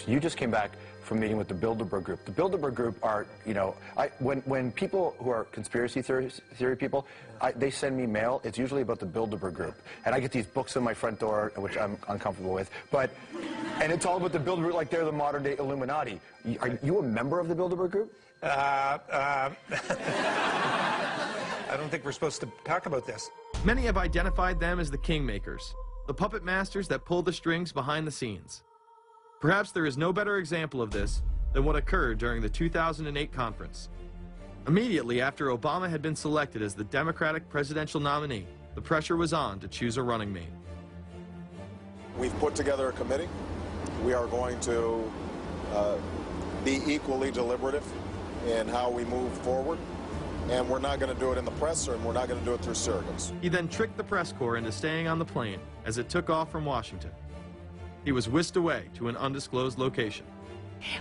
You just came back from meeting with the Bilderberg Group. The Bilderberg Group are, you know, when people who are conspiracy theory people, they send me mail, it's usually about the Bilderberg Group. And I get these books on my front door, which I'm uncomfortable with, and it's all about the Bilderberg, like they're the modern day Illuminati. Are you a member of the Bilderberg Group? I don't think we're supposed to talk about this. Many have identified them as the kingmakers, the puppet masters that pull the strings behind the scenes. Perhaps there is no better example of this than what occurred during the 2008 conference. Immediately after Obama had been selected as the Democratic presidential nominee, the pressure was on to choose a running mate. We've put together a committee. We are going to be equally deliberative in how we move forward, and we're not going to do it in the press, and we're not going to do it through surrogates. He then tricked the press corps into staying on the plane as it took off from Washington. He was whisked away to an undisclosed location.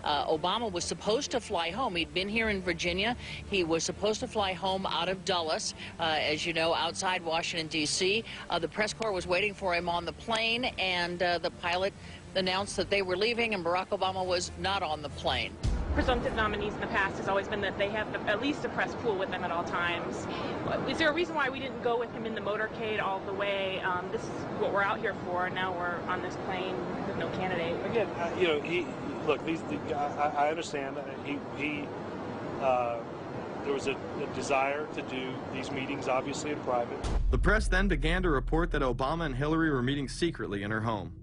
Obama was supposed to fly home. He'd been here in Virginia. He was supposed to fly home out of Dulles, as you know, outside Washington, D.C. The press corps was waiting for him on the plane, and the pilot announced that they were leaving, and Barack Obama was not on the plane. Presumptive nominees in the past has always been that they have at least a press pool with them at all times. Is there a reason why we didn't go with him in the motorcade all the way? This is what we're out here for. Now we're on this plane with no candidate. Again, you know, look, I understand. There was a desire to do these meetings, obviously, in private. The press then began to report that Obama and Hillary were meeting secretly in her home.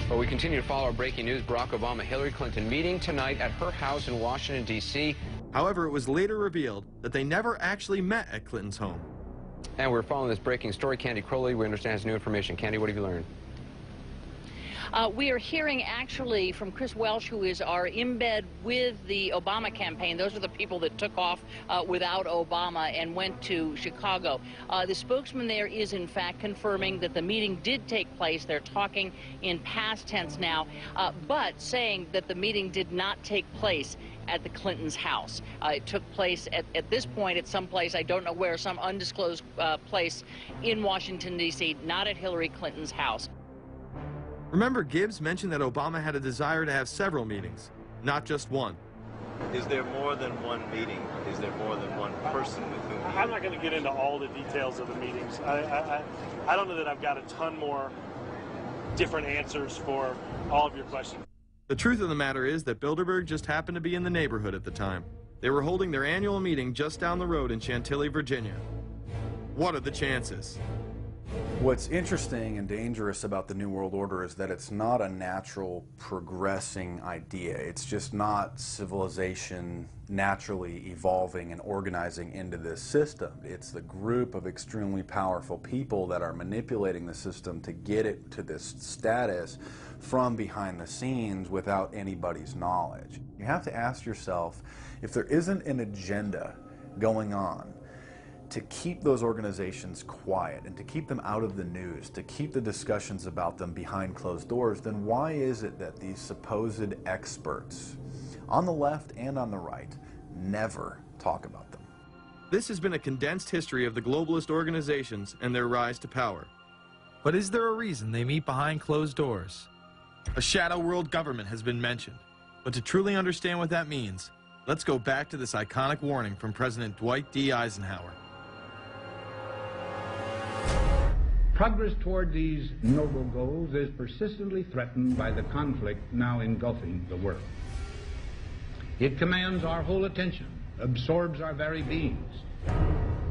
Well, we continue to follow our breaking news. Barack Obama, Hillary Clinton meeting tonight at her house in Washington, D.C. However, it was later revealed that they never actually met at Clinton's home. And we're following this breaking story. Candy Crowley, we understand, has new information. Candy, what have you learned? We are hearing actually from Chris Welch, who is our embed with the Obama campaign. Those are the people that took off without Obama and went to Chicago. The spokesman there is in fact confirming that the meeting did take place. They're talking in past tense now, but saying that the meeting did not take place at the Clintons' house. It took place at this point at some place, I don't know where, some undisclosed place in Washington, D.C., not at Hillary Clinton's house. Remember, Gibbs mentioned that Obama had a desire to have several meetings, not just one. Is there more than one meeting? Is there more than one person with whom you... I'm not going to get into all the details of the meetings. I don't know that I've got a ton more different answers for all of your questions. The truth of the matter is that Bilderberg just happened to be in the neighborhood at the time. They were holding their annual meeting just down the road in Chantilly, Virginia. What are the chances? What's interesting and dangerous about the New World Order is that it's not a natural progressing idea. It's just not civilization naturally evolving and organizing into this system. It's the group of extremely powerful people that are manipulating the system to get it to this status from behind the scenes without anybody's knowledge. You have to ask yourself, if there isn't an agenda going on to keep those organizations quiet and to keep them out of the news, to keep the discussions about them behind closed doors, then why is it that these supposed experts on the left and on the right never talk about them? This has been a condensed history of the globalist organizations and their rise to power. But is there a reason they meet behind closed doors? A shadow world government has been mentioned, but to truly understand what that means, let's go back to this iconic warning from President Dwight D. Eisenhower. Progress toward these noble goals is persistently threatened by the conflict now engulfing the world. It commands our whole attention, absorbs our very beings.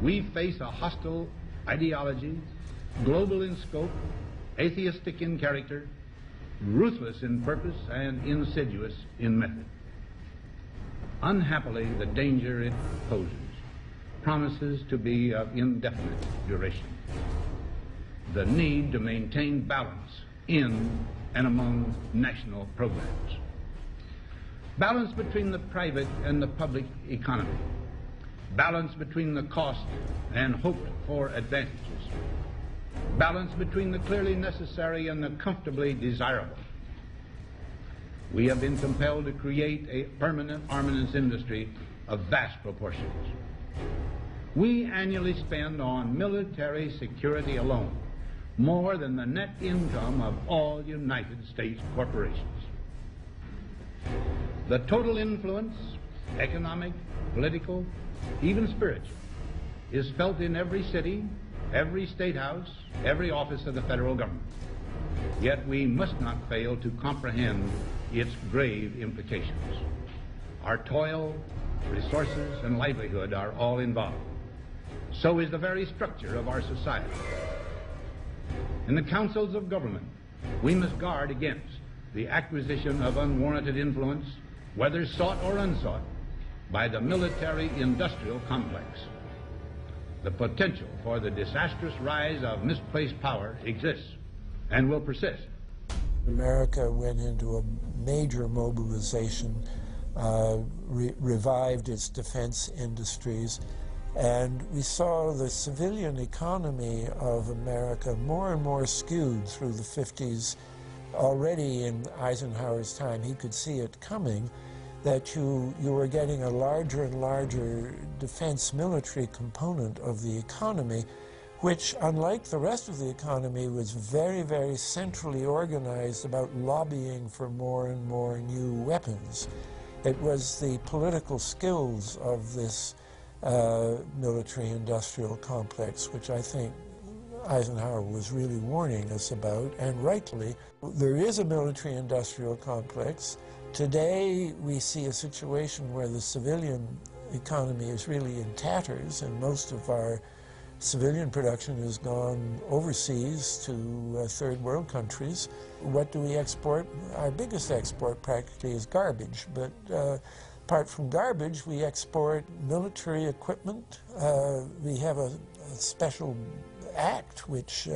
We face a hostile ideology, global in scope, atheistic in character, ruthless in purpose, and insidious in method. Unhappily, the danger it poses promises to be of indefinite duration. The need to maintain balance in and among national programs. Balance between the private and the public economy. Balance between the cost and hoped for advantages. Balance between the clearly necessary and the comfortably desirable. We have been compelled to create a permanent armaments industry of vast proportions. We annually spend on military security alone more than the net income of all United States corporations. The total influence, economic, political, even spiritual, is felt in every city, every state house, every office of the federal government. Yet we must not fail to comprehend its grave implications. Our toil, resources, and livelihood are all involved. so is the very structure of our society. In the councils of government, we must guard against the acquisition of unwarranted influence, whether sought or unsought, by the military-industrial complex. The potential for the disastrous rise of misplaced power exists and will persist. America went into a major mobilization, revived its defense industries, and we saw the civilian economy of America more and more skewed through the 50s. Already in Eisenhower's time, he could see it coming, that you were getting a larger and larger defense military component of the economy, which, unlike the rest of the economy, was very, very centrally organized about lobbying for more and more new weapons. It was the political skills of this military-industrial complex, which I think Eisenhower was really warning us about, and rightly. There is a military-industrial complex. Today, we see a situation where the civilian economy is really in tatters, and most of our civilian production has gone overseas to third world countries. What do we export? Our biggest export practically is garbage, but apart from garbage, we export military equipment. We have a special act which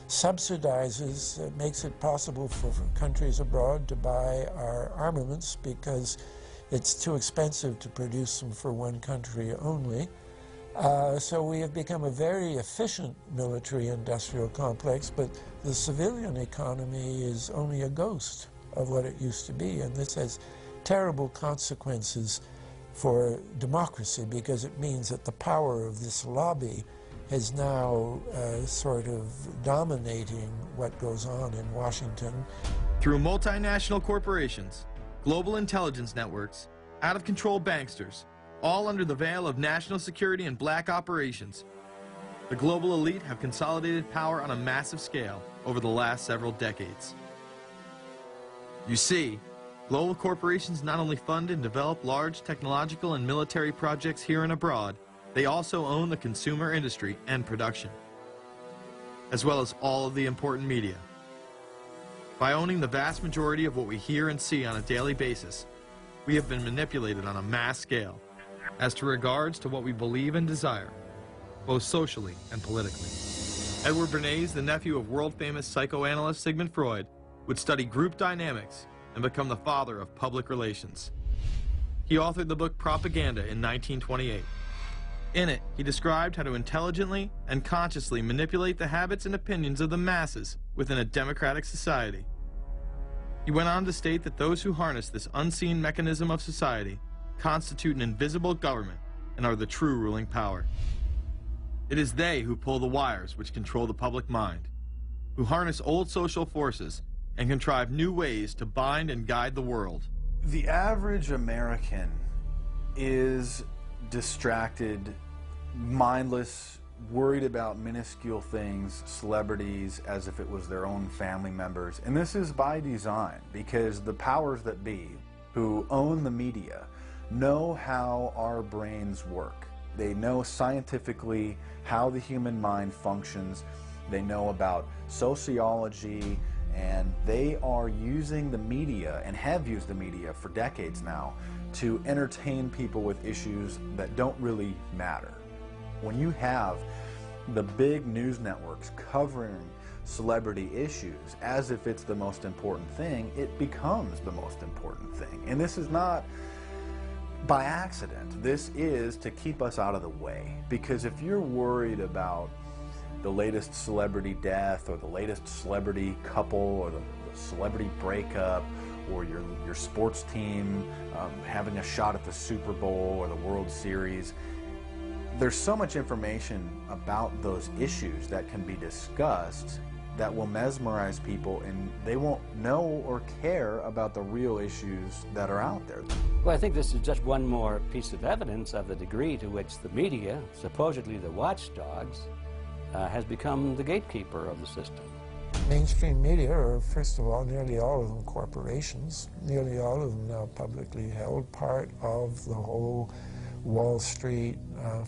subsidizes, makes it possible for countries abroad to buy our armaments because it's too expensive to produce them for one country only. So we have become a very efficient military-industrial complex, but the civilian economy is only a ghost of what it used to be, and this has terrible consequences for democracy because it means that the power of this lobby is now sort of dominating what goes on in Washington. Through multinational corporations, global intelligence networks, out-of-control banksters, all under the veil of national security and black operations, the global elite have consolidated power on a massive scale over the last several decades. You see, global corporations not only fund and develop large technological and military projects here and abroad, they also own the consumer industry and production, as well as all of the important media. By owning the vast majority of what we hear and see on a daily basis, we have been manipulated on a mass scale as to regards to what we believe and desire, both socially and politically. Edward Bernays, the nephew of world-famous psychoanalyst Sigmund Freud, would study group dynamics and become the father of public relations. He authored the book Propaganda in 1928. In it, he described how to intelligently and consciously manipulate the habits and opinions of the masses within a democratic society. He went on to state that those who harness this unseen mechanism of society constitute an invisible government and are the true ruling power. It is they who pull the wires which control the public mind, who harness old social forces and contrive new ways to bind and guide the world. The average American is distracted, mindless, worried about minuscule things, celebrities, as if it was their own family members. And this is by design, because the powers that be, who own the media, know how our brains work. They know scientifically how the human mind functions. They know about sociology, and they are using the media, and have used the media for decades now, to entertain people with issues that don't really matter. When you have the big news networks covering celebrity issues as if it's the most important thing, it becomes the most important thing. And this is not by accident. This is to keep us out of the way. Because if you're worried about the latest celebrity death, or the latest celebrity couple, or the celebrity breakup, or your sports team having a shot at the Super Bowl or the World Series, there's so much information about those issues that can be discussed that will mesmerize people, and they won't know or care about the real issues that are out there. Well, I think this is just one more piece of evidence of the degree to which the media, supposedly the watchdogs, has become the gatekeeper of the system. Mainstream media are, first of all, nearly all of them corporations, nearly all of them now publicly held, part of the whole Wall Street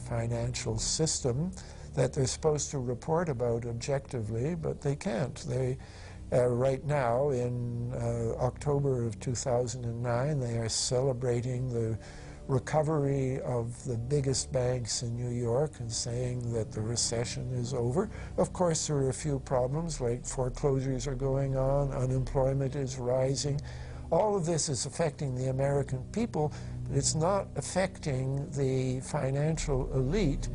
financial system that they're supposed to report about objectively, but they can't. They, right now, in October of 2009, they are celebrating the recovery of the biggest banks in New York and saying that the recession is over. Of course, there are a few problems, like foreclosures are going on, unemployment is rising. All of this is affecting the American people, but it's not affecting the financial elite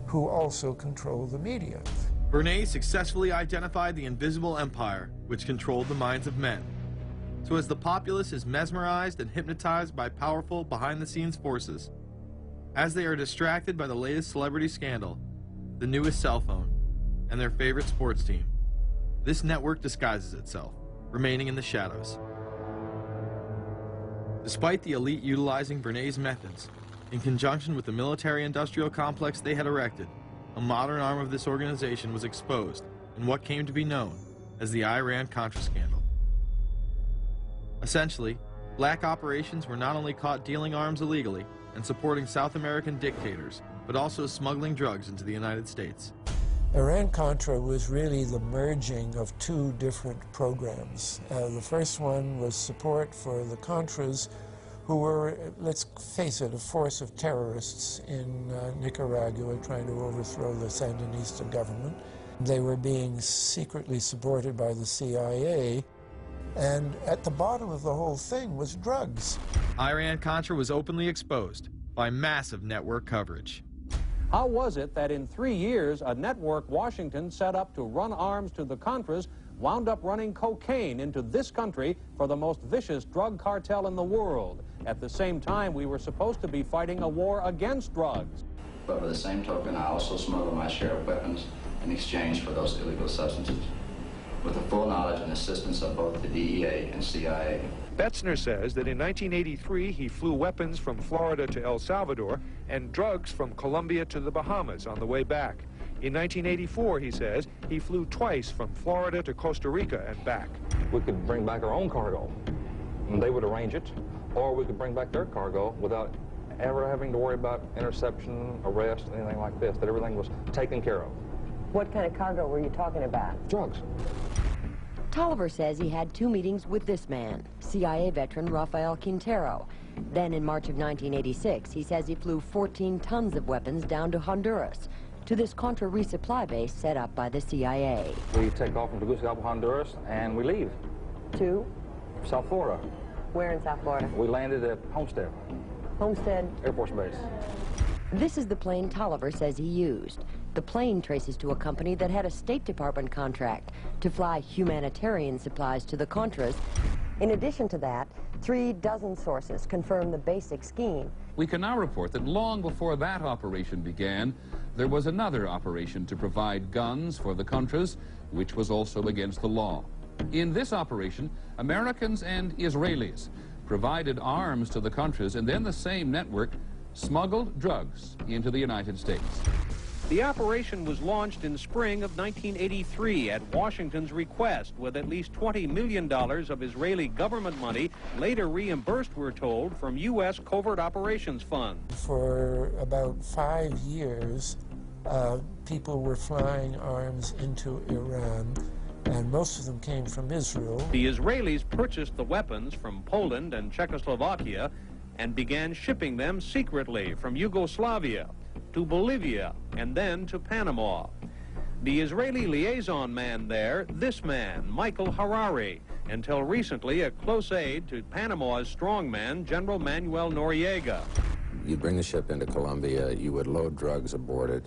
who also control the media. Bernays successfully identified the invisible empire which controlled the minds of men. So as the populace is mesmerized and hypnotized by powerful behind-the-scenes forces, as they are distracted by the latest celebrity scandal, the newest cell phone, and their favorite sports team, this network disguises itself, remaining in the shadows. Despite the elite utilizing Bernays' methods, in conjunction with the military-industrial complex they had erected, a modern arm of this organization was exposed in what came to be known as the Iran-Contra scandal. Essentially, black operations were not only caught dealing arms illegally and supporting South American dictators, but also smuggling drugs into the United States. Iran-Contra was really the merging of two different programs. The first one was support for the Contras, who were, let's face it, a force of terrorists in Nicaragua trying to overthrow the Sandinista government. They were being secretly supported by the CIA, and at the bottom of the whole thing was drugs. Iran-Contra was openly exposed by massive network coverage. How was it that in 3 years, a network Washington set up to run arms to the Contras wound up running cocaine into this country for the most vicious drug cartel in the world? At the same time, we were supposed to be fighting a war against drugs. But by the same token, I also smuggled my share of weapons in exchange for those illegal substances, with the full knowledge and assistance of both the DEA and CIA. Betzner says that in 1983 he flew weapons from Florida to El Salvador and drugs from Colombia to the Bahamas on the way back. In 1984, he says, he flew twice from Florida to Costa Rica and back. We could bring back our own cargo, and they would arrange it, or we could bring back their cargo without ever having to worry about interception, arrest, anything like this, that everything was taken care of. What kind of cargo were you talking about? Drugs. Tolliver says he had 2 meetings with this man, CIA veteran Rafael Quintero. Then in March of 1986, he says he flew 14 tons of weapons down to Honduras, to this Contra resupply base set up by the CIA. We take off from Tegucigalpa, Honduras, and we leave. To? South Florida. Where in South Florida? We landed at Homestead. Homestead? Air Force Base. This is the plane Tolliver says he used. The plane traces to a company that had a State Department contract to fly humanitarian supplies to the Contras. In addition to that, 3 dozen sources confirm the basic scheme. We can now report that long before that operation began, there was another operation to provide guns for the Contras, which was also against the law. In this operation, Americans and Israelis provided arms to the Contras, and then the same network smuggled drugs into the United States. The operation was launched in spring of 1983 at Washington's request, with at least $20 million of Israeli government money later reimbursed, we're told, from U.S. Covert Operations Fund. For about 5 years, people were flying arms into Iran, and most of them came from Israel. The Israelis purchased the weapons from Poland and Czechoslovakia and began shipping them secretly from Yugoslavia to Bolivia, and then to Panama. The Israeli liaison man there, this man, Michael Harari, until recently a close aide to Panama's strongman, General Manuel Noriega. You'd bring the ship into Colombia, you would load drugs aboard it,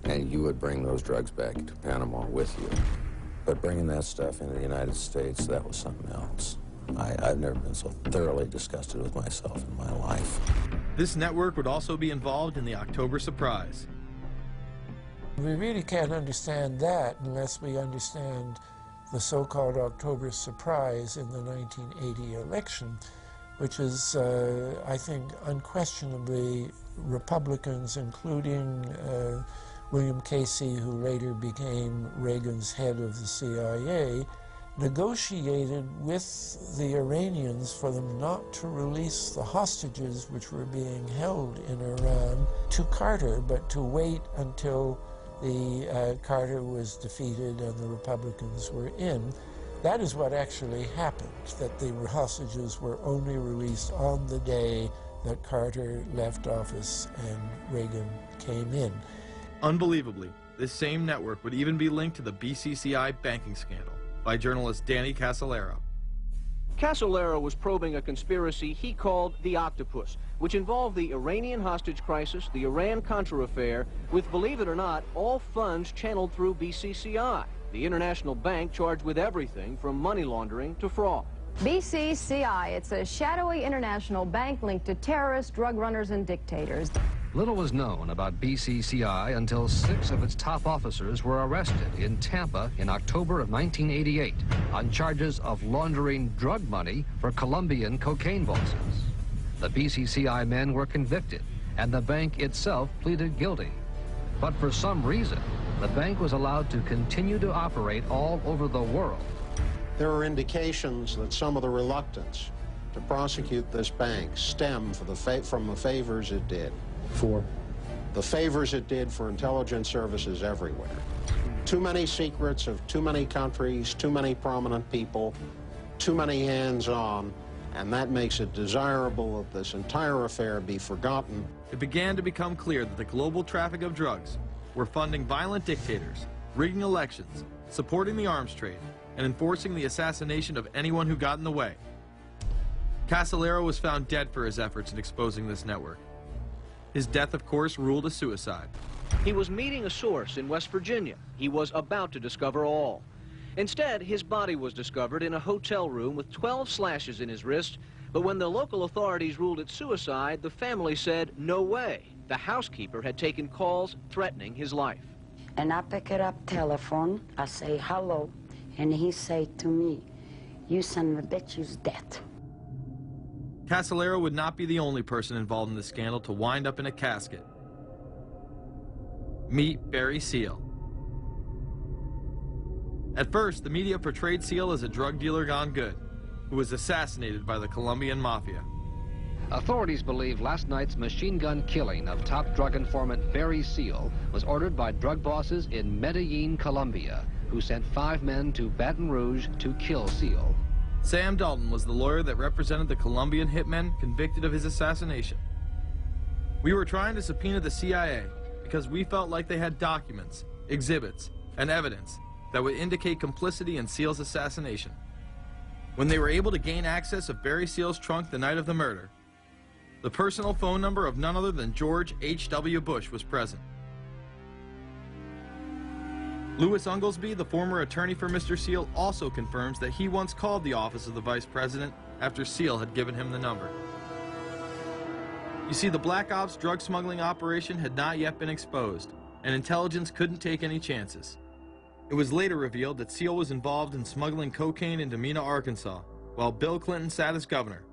and you would bring those drugs back to Panama with you. But bringing that stuff into the United States, that was something else. I've never been so thoroughly disgusted with myself in my life. This network would also be involved in the October surprise. We really can't understand that unless we understand the so-called October surprise in the 1980 election, which is, I think, unquestionably Republicans, including William Casey, who later became Reagan's head of the CIA, negotiated with the Iranians for them not to release the hostages which were being held in Iran to Carter, but to wait until Carter was defeated and the Republicans were in. That is what actually happened, that the hostages were only released on the day that Carter left office and Reagan came in. Unbelievably, this same network would even be linked to the BCCI banking scandal by journalist Danny Casolaro. Casolaro was probing a conspiracy he called the Octopus, which involved the Iranian hostage crisis, the Iran-Contra affair, with, believe it or not, all funds channeled through BCCI, the international bank charged with everything from money laundering to fraud. BCCI, it's a shadowy international bank linked to terrorists, drug runners, and dictators. Little was known about BCCI until 6 of its top officers were arrested in Tampa in October of 1988 on charges of laundering drug money for Colombian cocaine bosses. The BCCI men were convicted, and the bank itself pleaded guilty. But for some reason, the bank was allowed to continue to operate all over the world. There are indications that some of the reluctance to prosecute this bank stemmed from the favors it did. For? The favors it did for intelligence services everywhere. Too many secrets of too many countries, too many prominent people, too many hands-on, and that makes it desirable that this entire affair be forgotten. It began to become clear that the global traffic of drugs were funding violent dictators, rigging elections, supporting the arms trade, and enforcing the assassination of anyone who got in the way. Casolaro was found dead for his efforts in exposing this network. His death, of course, ruled a suicide. He was meeting a source in West Virginia. He was about to discover all. Instead, his body was discovered in a hotel room with 12 slashes in his wrist, but when the local authorities ruled it suicide, the family said, no way. The housekeeper had taken calls threatening his life. And I pick it up telephone, I say hello, and he say to me, you son of a bitch, you's dead. Casolaro would not be the only person involved in the scandal to wind up in a casket. Meet Barry Seal. At first, the media portrayed Seal as a drug dealer gone good, who was assassinated by the Colombian mafia. Authorities believe last night's machine gun killing of top drug informant Barry Seal was ordered by drug bosses in Medellin, Colombia, who sent 5 men to Baton Rouge to kill Seal. Sam Dalton was the lawyer that represented the Colombian hitmen convicted of his assassination. We were trying to subpoena the CIA because we felt like they had documents, exhibits, and evidence that would indicate complicity in Seal's assassination. When they were able to gain access of Barry Seal's trunk the night of the murder, the personal phone number of none other than George H.W. Bush was present. Louis Unglesby, the former attorney for Mr. Seal, also confirms that he once called the office of the vice president after Seal had given him the number. You see, the Black Ops drug smuggling operation had not yet been exposed, and intelligence couldn't take any chances. It was later revealed that Seal was involved in smuggling cocaine into Mena, Arkansas, while Bill Clinton sat as governor.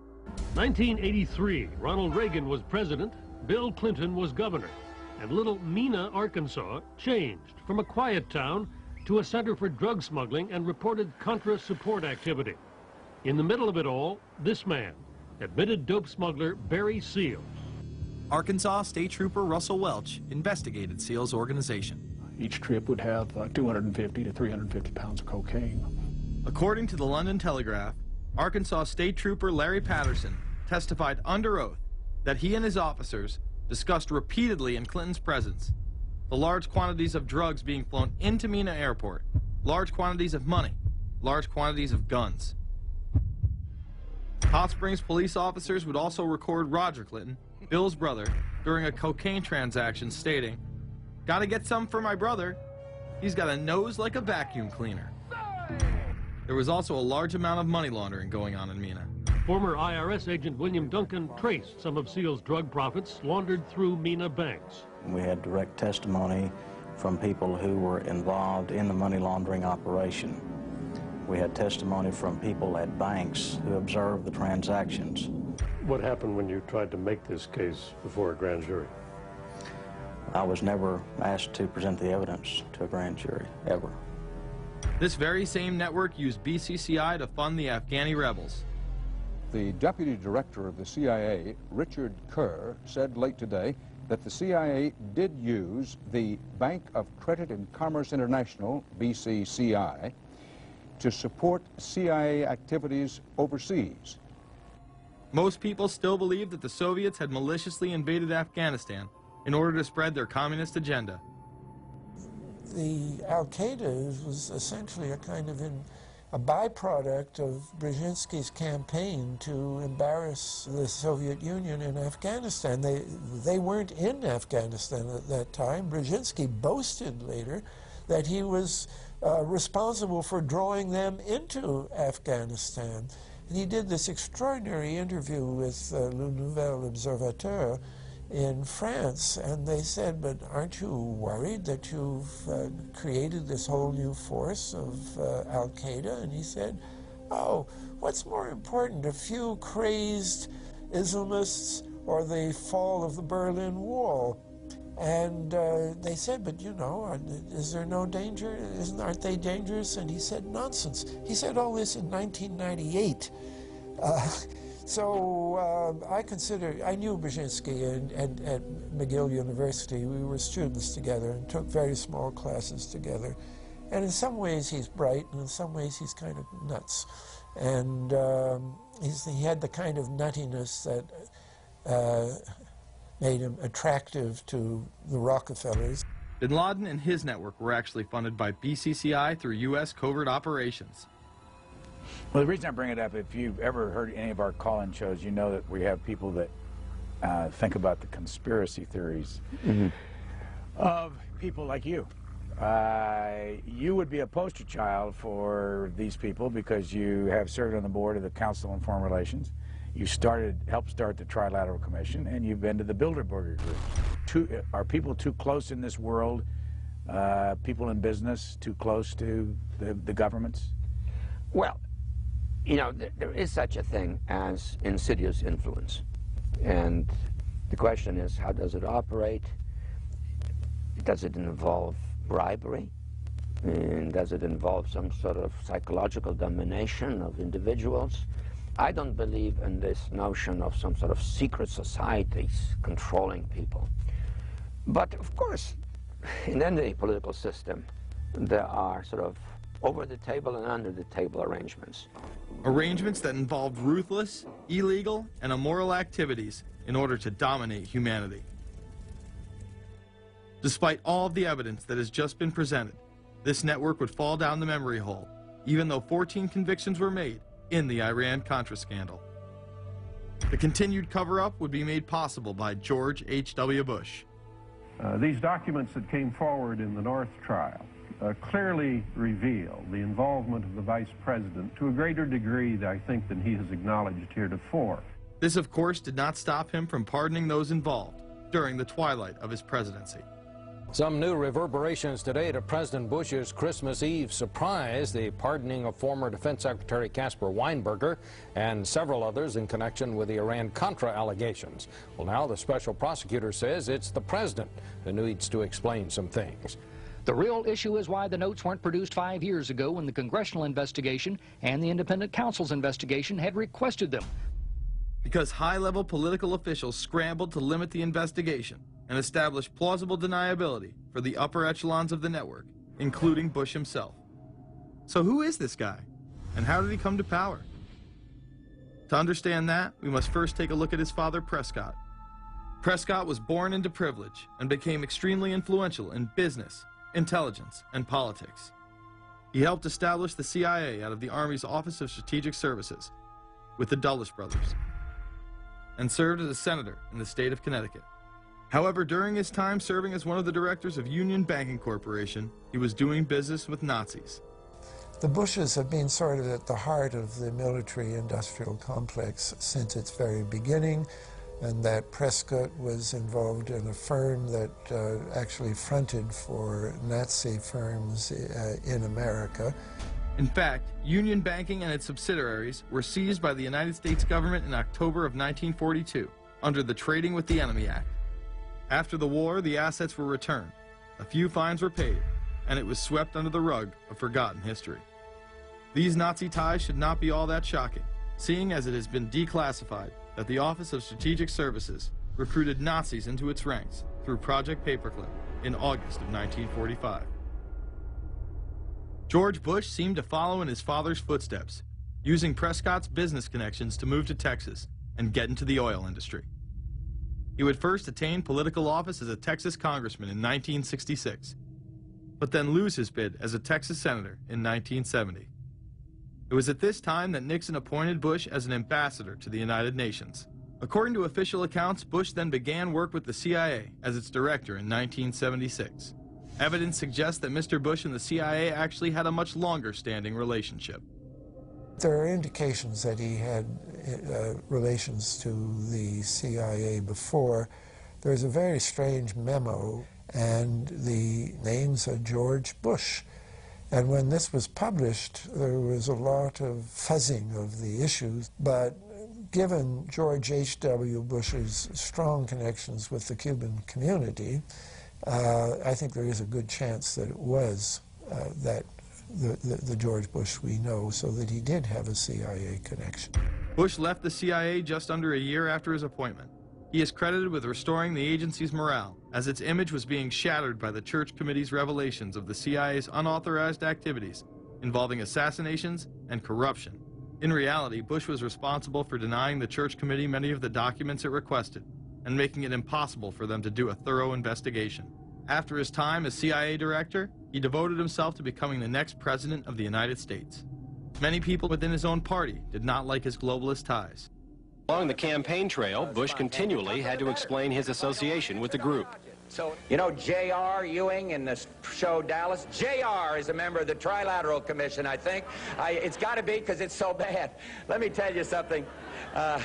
1983, Ronald Reagan was president, Bill Clinton was governor. And little Mena, Arkansas, changed from a quiet town to a center for drug smuggling and reported Contra support activity. In the middle of it all, this man, admitted dope smuggler Barry Seal. Arkansas State Trooper Russell Welch investigated Seal's organization. Each trip would have 250 to 350 pounds of cocaine. According to the London Telegraph, Arkansas State Trooper Larry Patterson testified under oath that he and his officers discussed repeatedly in Clinton's presence the large quantities of drugs being flown into Mena Airport, large quantities of money, large quantities of guns. Hot Springs police officers would also record Roger Clinton, Bill's brother, during a cocaine transaction stating, "Gotta get some for my brother. He's got a nose like a vacuum cleaner." There was also a large amount of money laundering going on in Mena. Former IRS agent William Duncan traced some of Seal's drug profits laundered through Mena banks. We had direct testimony from people who were involved in the money laundering operation. We had testimony from people at banks who observed the transactions. What happened when you tried to make this case before a grand jury? I was never asked to present the evidence to a grand jury, ever. This very same network used BCCI to fund the Afghani rebels. The deputy director of the CIA, Richard Kerr, said late today that the CIA did use the Bank of Credit and Commerce International, BCCI, to support CIA activities overseas. Most people still believe that the Soviets had maliciously invaded Afghanistan in order to spread their communist agenda. The Al-Qaeda was essentially a kind of a byproduct of Brzezinski's campaign to embarrass the Soviet Union in Afghanistan. They weren't in Afghanistan at that time. Brzezinski boasted later that he was responsible for drawing them into Afghanistan. And he did this extraordinary interview with Le Nouvel Observateur in France, and they said, but aren't you worried that you've created this whole new force of Al-Qaeda? And he said, oh, what's more important, a few crazed Islamists or the fall of the Berlin Wall? And they said, but you know, is there no danger? Aren't they dangerous? And he said, nonsense. He said all this in 1998. So I knew Brzezinski at McGill University. We were students together and took very small classes together. And in some ways he's bright, and in some ways he's kind of nuts. And he had the kind of nuttiness that made him attractive to the Rockefellers. Bin Laden and his network were actually funded by BCCI through U.S. covert operations. Well, the reason I bring it up, if you've ever heard any of our call-in shows, you know that we have people that think about the conspiracy theories of people like you. You would be a poster child for these people because you have served on the board of the Council on Foreign Relations. You helped start the Trilateral Commission, and you've been to the Bilderberger group. Are people too close in this world, people in business, too close to the governments? Well, you know, there is such a thing as insidious influence. And the question is, how does it operate? Does it involve bribery? And does it involve some sort of psychological domination of individuals? I don't believe in this notion of some sort of secret societies controlling people. But of course, in any political system, there are sort of over-the-table and under-the-table arrangements. Arrangements that involved ruthless, illegal, and immoral activities in order to dominate humanity. Despite all of the evidence that has just been presented, this network would fall down the memory hole, even though 14 convictions were made in the Iran-Contra scandal. The continued cover-up would be made possible by George H.W. Bush. These documents that came forward in the North trial clearly reveal the involvement of the Vice President to a greater degree, I think, than he has acknowledged heretofore. This, of course, did not stop him from pardoning those involved during the twilight of his presidency. Some new reverberations today to President Bush's Christmas Eve surprise, the pardoning of former Defense Secretary Caspar Weinberger and several others in connection with the Iran-Contra allegations. Well, now the special prosecutor says it's the president who needs to explain some things. The real issue is why the notes weren't produced 5 years ago when the congressional investigation and the independent counsel's investigation had requested them. Because high-level political officials scrambled to limit the investigation and establish plausible deniability for the upper echelons of the network, including Bush himself. So who is this guy, and how did he come to power? To understand that, we must first take a look at his father, Prescott. Prescott was born into privilege and became extremely influential in business, intelligence, and politics. He helped establish the CIA out of the Army's Office of Strategic Services with the Dulles brothers, and served as a senator in the state of Connecticut. However, during his time serving as one of the directors of Union Banking Corporation, he was doing business with Nazis. The Bushes have been sort of at the heart of the military-industrial complex since its very beginning, and that Prescott was involved in a firm that actually fronted for Nazi firms in America. In fact, Union Banking and its subsidiaries were seized by the United States government in October of 1942 under the Trading with the Enemy Act. After the war, the assets were returned, a few fines were paid, and it was swept under the rug of forgotten history. These Nazi ties should not be all that shocking, seeing as it has been declassified that the Office of Strategic Services recruited Nazis into its ranks through Project Paperclip in August of 1945. George Bush seemed to follow in his father's footsteps, using Prescott's business connections to move to Texas and get into the oil industry. He would first attain political office as a Texas congressman in 1966, but then lose his bid as a Texas senator in 1970. It was at this time that Nixon appointed Bush as an ambassador to the United Nations. According to official accounts, Bush then began work with the CIA as its director in 1976. Evidence suggests that Mr. Bush and the CIA actually had a much longer-standing relationship. There are indications that he had relations to the CIA before. There's a very strange memo, and the names are George Bush. And when this was published, there was a lot of fuzzing of the issues, but given George H.W. Bush's strong connections with the Cuban community, I think there is a good chance that it was the George Bush we know, so that he did have a CIA connection. Bush left the CIA just under a year after his appointment. He is credited with restoring the agency's morale, as its image was being shattered by the Church Committee's revelations of the CIA's unauthorized activities involving assassinations and corruption. In reality, Bush was responsible for denying the Church Committee many of the documents it requested and making it impossible for them to do a thorough investigation. After his time as CIA director, he devoted himself to becoming the next president of the United States. Many people within his own party did not like his globalist ties. Along the campaign trail, Bush continually had to explain his association with the group. You know J.R. Ewing in the show Dallas? J.R. is a member of the Trilateral Commission, I think. It's got to be because it's so bad. Let me tell you something. I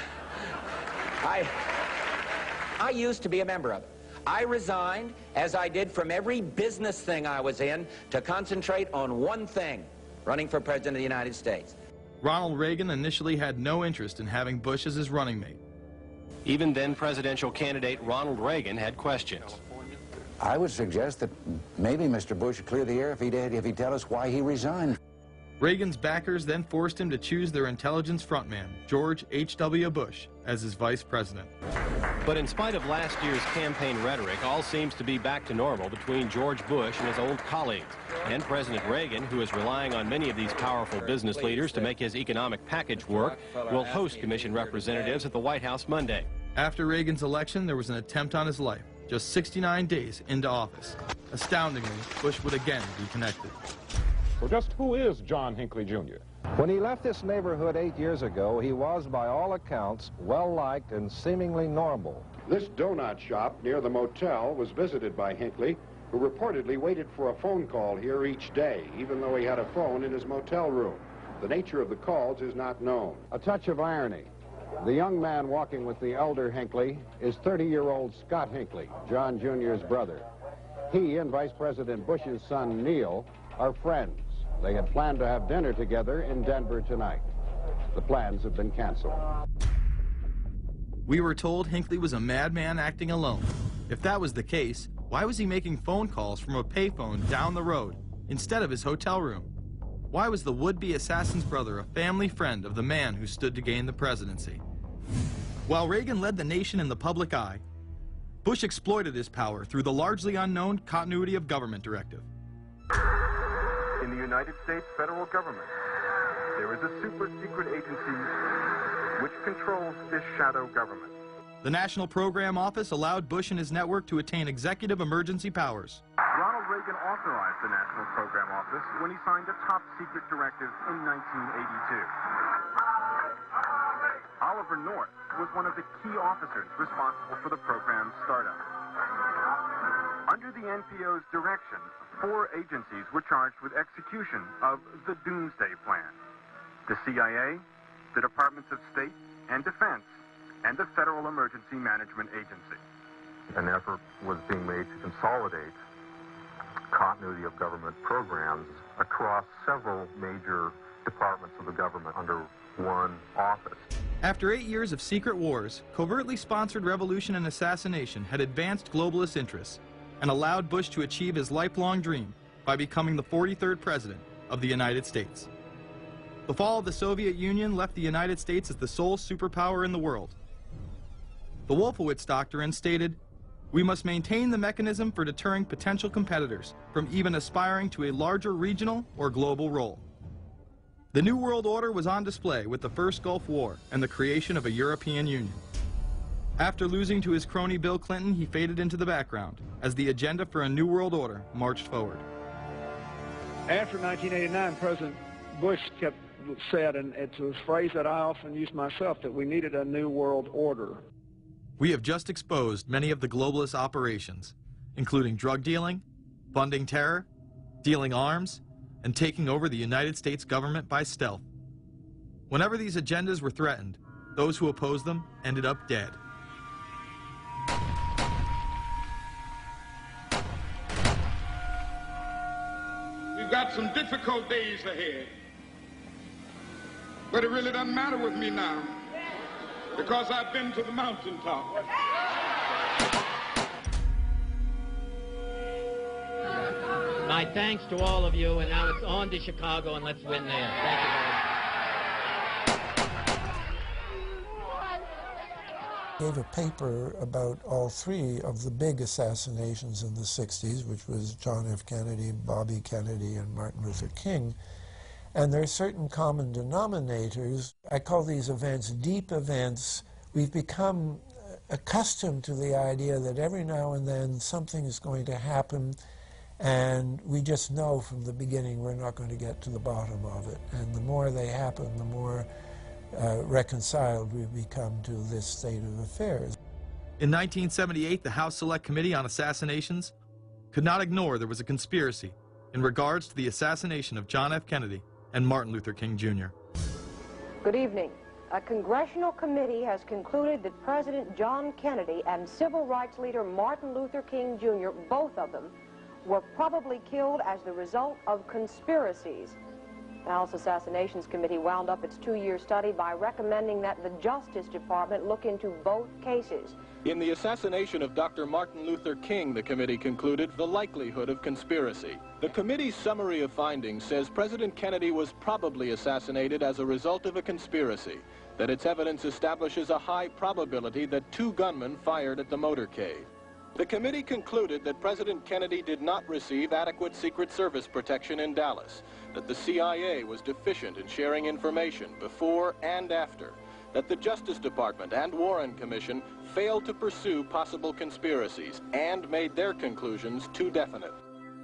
used to be a member of it. I resigned, as I did from every business thing I was in, to concentrate on one thing, running for President of the United States. Ronald Reagan initially had no interest in having Bush as his running mate. Even then presidential candidate Ronald Reagan had questions. I would suggest that maybe Mr. Bush would clear the air if he'd tell us why he resigned. Reagan's backers then forced him to choose their intelligence frontman, George H.W. Bush, as his vice president. But in spite of last year's campaign rhetoric, all seems to be back to normal between George Bush and his old colleagues. And President Reagan, who is relying on many of these powerful business leaders to make his economic package work, will host commission representatives at the White House Monday. After Reagan's election, there was an attempt on his life, just 69 days into office. Astoundingly, Bush would again be connected. Well, just who is John Hinckley, Jr.? When he left this neighborhood 8 years ago, he was, by all accounts, well-liked and seemingly normal. This donut shop near the motel was visited by Hinckley, who reportedly waited for a phone call here each day, even though he had a phone in his motel room. The nature of the calls is not known. A touch of irony. The young man walking with the elder Hinckley is 30-year-old Scott Hinckley, John Jr.'s brother. He and Vice President Bush's son, Neil, are friends. They had planned to have dinner together in Denver tonight. The plans have been canceled. We were told Hinckley was a madman acting alone. If that was the case, why was he making phone calls from a payphone down the road instead of his hotel room? Why was the would-be assassin's brother a family friend of the man who stood to gain the presidency? While Reagan led the nation in the public eye, Bush exploited his power through the largely unknown Continuity of Government Directive. In the United States federal government, there is a super-secret agency which controls this shadow government. The National Program Office allowed Bush and his network to attain executive emergency powers. Ronald Reagan authorized the National Program Office when he signed a top-secret directive in 1982. Oliver North was one of the key officers responsible for the program's startup. Under the NPO's direction, 4 agencies were charged with execution of the Doomsday Plan: the CIA, the Departments of State and Defense, and the Federal Emergency Management Agency. An effort was being made to consolidate continuity of government programs across several major departments of the government under one office. After 8 years of secret wars, covertly sponsored revolution and assassination had advanced globalist interests and allowed Bush to achieve his lifelong dream by becoming the 43rd President of the United States. The fall of the Soviet Union left the United States as the sole superpower in the world. The Wolfowitz Doctrine stated, "We must maintain the mechanism for deterring potential competitors from even aspiring to a larger regional or global role." The New World Order was on display with the first Gulf War and the creation of a European Union. After losing to his crony Bill Clinton, he faded into the background as the agenda for a New World Order marched forward. After 1989, President Bush said, and it's a phrase that I often use myself, that we needed a New World Order. We have just exposed many of the globalist operations, including drug dealing, funding terror, dealing arms, and taking over the United States government by stealth. Whenever these agendas were threatened, those who opposed them ended up dead. We've got some difficult days ahead, but it really doesn't matter with me now, because I've been to the mountaintop. My thanks to all of you, and now it's on to Chicago, and let's win there. Thank you very much. Gave a paper about all three of the big assassinations in the 60s, which was John F. Kennedy, Bobby Kennedy, and Martin Luther King. And there are certain common denominators. I call these events deep events. We've become accustomed to the idea that every now and then something is going to happen, and we just know from the beginning we're not going to get to the bottom of it. And the more they happen, the more reconciled we've become to this state of affairs. In 1978, the House Select Committee on Assassinations could not ignore there was a conspiracy in regards to the assassination of John F. Kennedy and Martin Luther King Jr. Good evening. A congressional committee has concluded that President John Kennedy and civil rights leader Martin Luther King Jr., both of them, were probably killed as the result of conspiracies. The House Assassinations Committee wound up its 2-year study by recommending that the Justice Department look into both cases. In the assassination of Dr. Martin Luther King, the committee concluded the likelihood of conspiracy. The committee's summary of findings says President Kennedy was probably assassinated as a result of a conspiracy, that its evidence establishes a high probability that 2 gunmen fired at the motorcade. The committee concluded that President Kennedy did not receive adequate Secret Service protection in Dallas, that the CIA was deficient in sharing information before and after, that the Justice Department and Warren Commission failed to pursue possible conspiracies and made their conclusions too definite.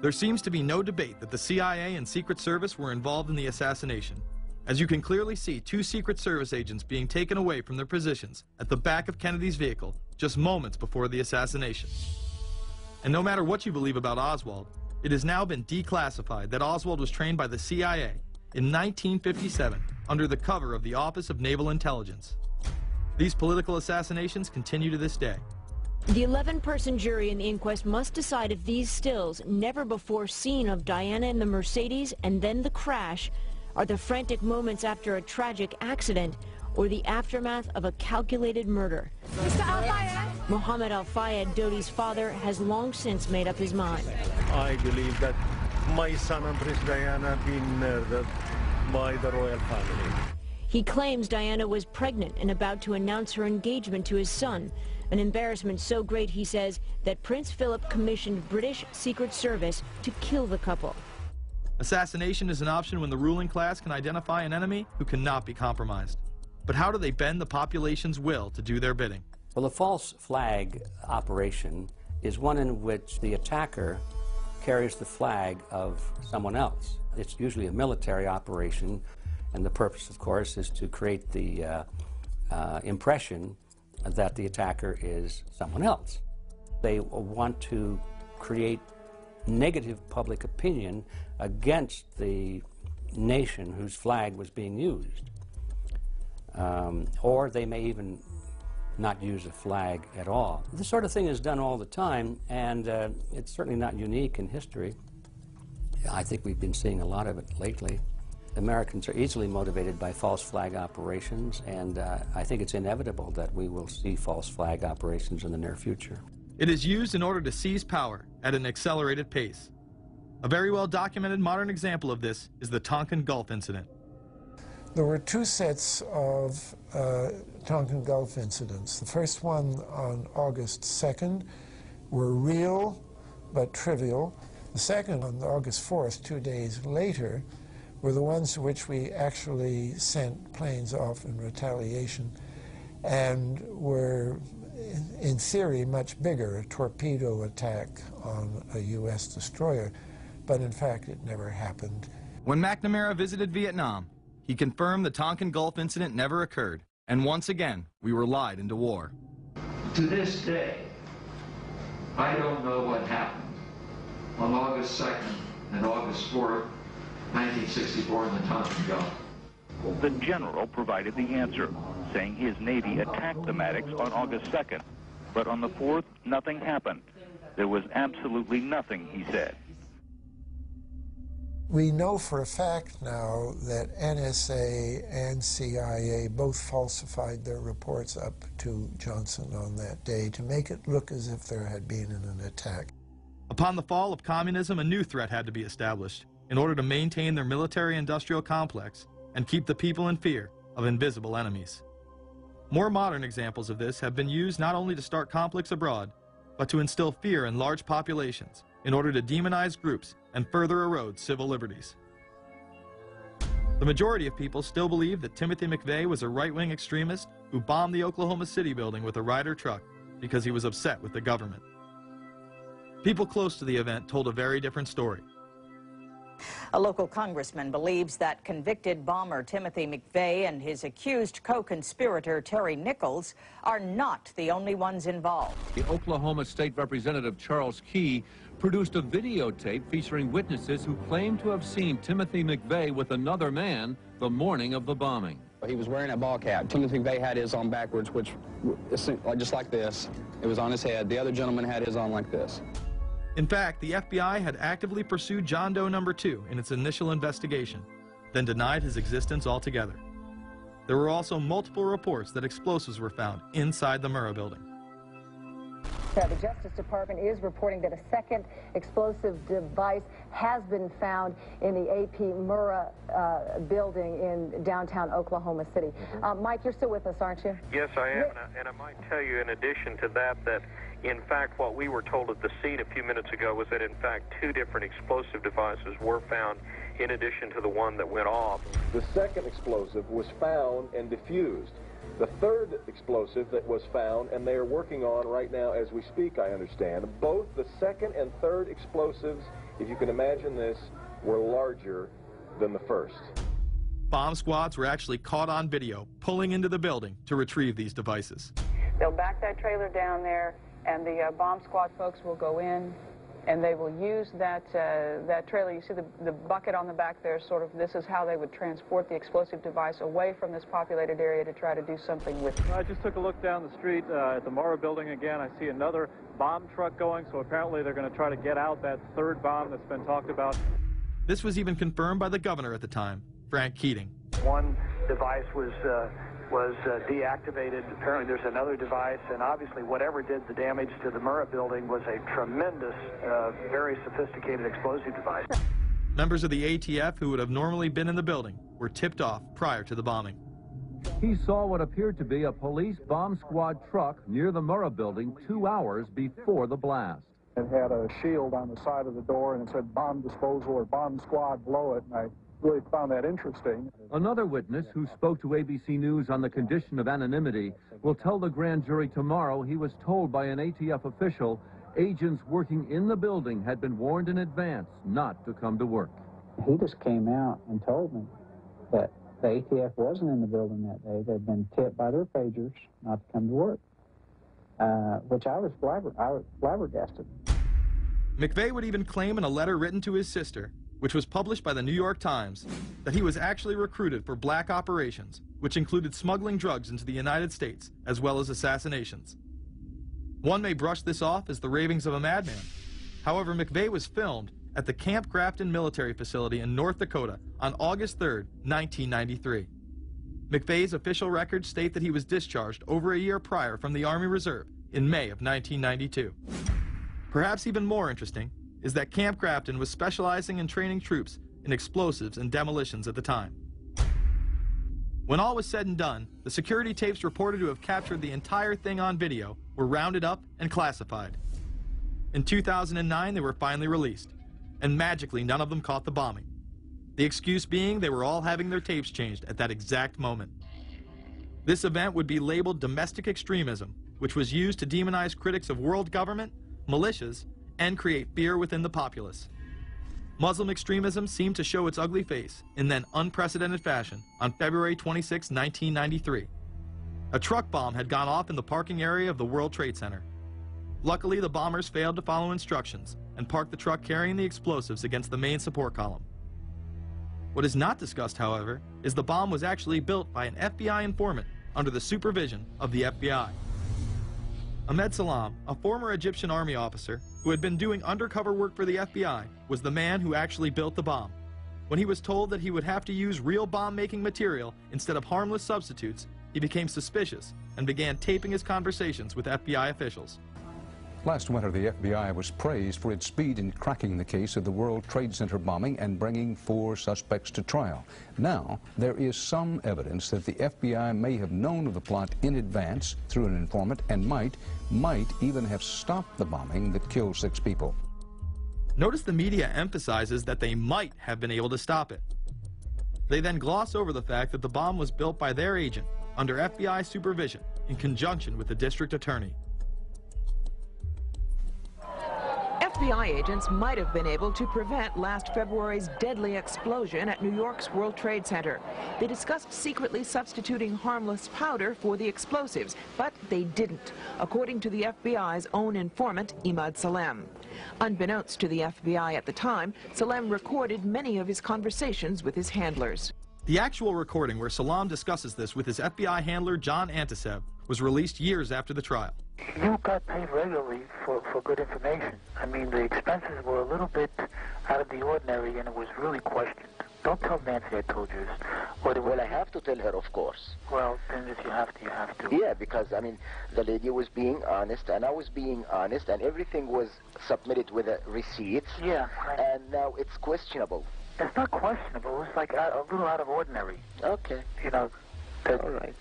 There seems to be no debate that the CIA and Secret Service were involved in the assassination, as you can clearly see 2 Secret Service agents being taken away from their positions at the back of Kennedy's vehicle just moments before the assassination. And no matter what you believe about Oswald, it has now been declassified that Oswald was trained by the CIA in 1957 under the cover of the Office of Naval Intelligence. These political assassinations continue to this day. The 11-person jury in the inquest must decide if these stills, never before seen of Diana in the Mercedes and then the crash, are the frantic moments after a tragic accident or the aftermath of a calculated murder. Mr. Al-Fayed? Mohammed Al-Fayed, Dodi's father, has long since made up his mind. I believe that my son and Princess Diana have been murdered by the royal family. He claims Diana was pregnant and about to announce her engagement to his son, an embarrassment so great, he says, that Prince Philip commissioned British Secret Service to kill the couple. Assassination is an option when the ruling class can identify an enemy who cannot be compromised. But how do they bend the population's will to do their bidding? Well, the false flag operation is one in which the attacker carries the flag of someone else. It's usually a military operation, and the purpose, of course, is to create the impression that the attacker is someone else. They want to create negative public opinion against the nation whose flag was being used. Or they may even not use a flag at all. This sort of thing is done all the time, and it's certainly not unique in history. I think we've been seeing a lot of it lately. Americans are easily motivated by false flag operations, and I think it's inevitable that we will see false flag operations in the near future. It is used in order to seize power at an accelerated pace. A very well documented modern example of this is the Tonkin Gulf incident. There were two sets of Tonkin Gulf incidents. The first one on August 2nd were real but trivial. The second on August 4th, 2 days later, were the ones to which we actually sent planes off in retaliation and were, in theory, much bigger, a torpedo attack on a U.S. destroyer. But in fact, it never happened. When McNamara visited Vietnam, he confirmed the Tonkin Gulf incident never occurred, and once again, we were lied into war. To this day, I don't know what happened on August 2nd and August 4th, 1964 in the Tonkin Gulf. The general provided the answer, saying his Navy attacked the Maddox on August 2nd. But on the 4th, nothing happened. There was absolutely nothing, he said. We know for a fact now that NSA and CIA both falsified their reports up to Johnson on that day to make it look as if there had been an attack. Upon the fall of communism, a new threat had to be established in order to maintain their military-industrial complex and keep the people in fear of invisible enemies. More modern examples of this have been used not only to start conflicts abroad, but to instill fear in large populations in order to demonize groups and further erode civil liberties. The majority of people still believe that Timothy McVeigh was a right-wing extremist who bombed the Oklahoma City building with a Ryder truck because he was upset with the government. People close to the event told a very different story. A local congressman believes that convicted bomber Timothy McVeigh and his accused co-conspirator Terry Nichols are not the only ones involved. The Oklahoma State Representative Charles Key produced a videotape featuring witnesses who claim to have seen Timothy McVeigh with another man the morning of the bombing. He was wearing a ball cap. Timothy McVeigh had his on backwards, which just like this. It was on his head. The other gentleman had his on like this. In fact, the FBI had actively pursued John Doe No. 2 in its initial investigation, then denied his existence altogether. There were also multiple reports that explosives were found inside the Murrah building. The Justice Department is reporting that a second explosive device has been found in the AP Murrah building in downtown Oklahoma City. Mike, you're still with us, aren't you? Yes, I am, and I might tell you in addition to that that in fact what we were told at the scene a few minutes ago was that in fact 2 different explosive devices were found in addition to the one that went off. The second explosive was found and defused. The third explosive that was found, and they are working on right now as we speak, I understand, both the second and third explosives, if you can imagine this, were larger than the first. Bomb squads were actually caught on video pulling into the building to retrieve these devices. They'll back that trailer down there, and the bomb squad folks will go in, and they will use that trailer. You see the bucket on the back there, sort of, this is how they would transport the explosive device away from this populated area to try to do something with it. I just took a look down the street at the Murrah building again. I see another bomb truck going, so apparently they're going to try to get out that third bomb that's been talked about. This was even confirmed by the governor at the time, Frank Keating. One device was deactivated. Apparently there's another device, and obviously whatever did the damage to the Murrah building was a tremendous, very sophisticated explosive device. Members of the ATF who would have normally been in the building were tipped off prior to the bombing. He saw what appeared to be a police bomb squad truck near the Murrah building 2 hours before the blast. It had a shield on the side of the door, and it said bomb disposal or bomb squad below it, and I really found that interesting. Another witness who spoke to ABC News on the condition of anonymity will tell the grand jury tomorrow he was told by an ATF official agents working in the building had been warned in advance not to come to work. He just came out and told me that the ATF wasn't in the building that day. They'd been tipped by their pagers not to come to work, which I was flabbergasted. McVeigh would even claim in a letter written to his sister, which was published by the New York Times, that he was actually recruited for black operations, which included smuggling drugs into the United States, as well as assassinations. One may brush this off as the ravings of a madman. However, McVeigh was filmed at the Camp Grafton military facility in North Dakota on August 3, 1993. McVeigh's official records state that he was discharged over a year prior from the Army Reserve in May of 1992. Perhaps even more interesting, is that Camp Grafton was specializing in training troops in explosives and demolitions at the time. When all was said and done, the security tapes reported to have captured the entire thing on video were rounded up and classified. In 2009, they were finally released, and magically none of them caught the bombing. The excuse being they were all having their tapes changed at that exact moment. This event would be labeled domestic extremism, which was used to demonize critics of world government, militias, and create fear within the populace. Muslim extremism seemed to show its ugly face in then unprecedented fashion on February 26, 1993. A truck bomb had gone off in the parking area of the World Trade Center. Luckily, the bombers failed to follow instructions and parked the truck carrying the explosives against the main support column. What is not discussed, however, is the bomb was actually built by an FBI informant under the supervision of the FBI. Ahmed Salam, a former Egyptian army officer who had been doing undercover work for the FBI, was the man who actually built the bomb. When he was told that he would have to use real bomb-making material instead of harmless substitutes, he became suspicious and began taping his conversations with FBI officials. Last winter, the FBI was praised for its speed in cracking the case of the World Trade Center bombing and bringing 4 suspects to trial. Now, there is some evidence that the FBI may have known of the plot in advance through an informant and might even have stopped the bombing that killed 6 people. Notice the media emphasizes that they might have been able to stop it. They then gloss over the fact that the bomb was built by their agent under FBI supervision in conjunction with the district attorney. FBI agents might have been able to prevent last February's deadly explosion at New York's World Trade Center. They discussed secretly substituting harmless powder for the explosives, but they didn't, according to the FBI's own informant, Imad Salem. Unbeknownst to the FBI at the time, Salem recorded many of his conversations with his handlers. The actual recording where Salam discusses this with his FBI handler, John Antisev, was released years after the trial. You got paid regularly for good information. I mean, the expenses were a little bit out of the ordinary, and it was really questioned. Don't tell Nancy I told you this. Well, I have to tell her, of course. Well, then if you have to, you have to. Yeah, because, I mean, the lady was being honest, and I was being honest, and everything was submitted with a receipt. Yeah. And now it's questionable. It's not questionable. It's like a little out of ordinary. Okay. You know. All right.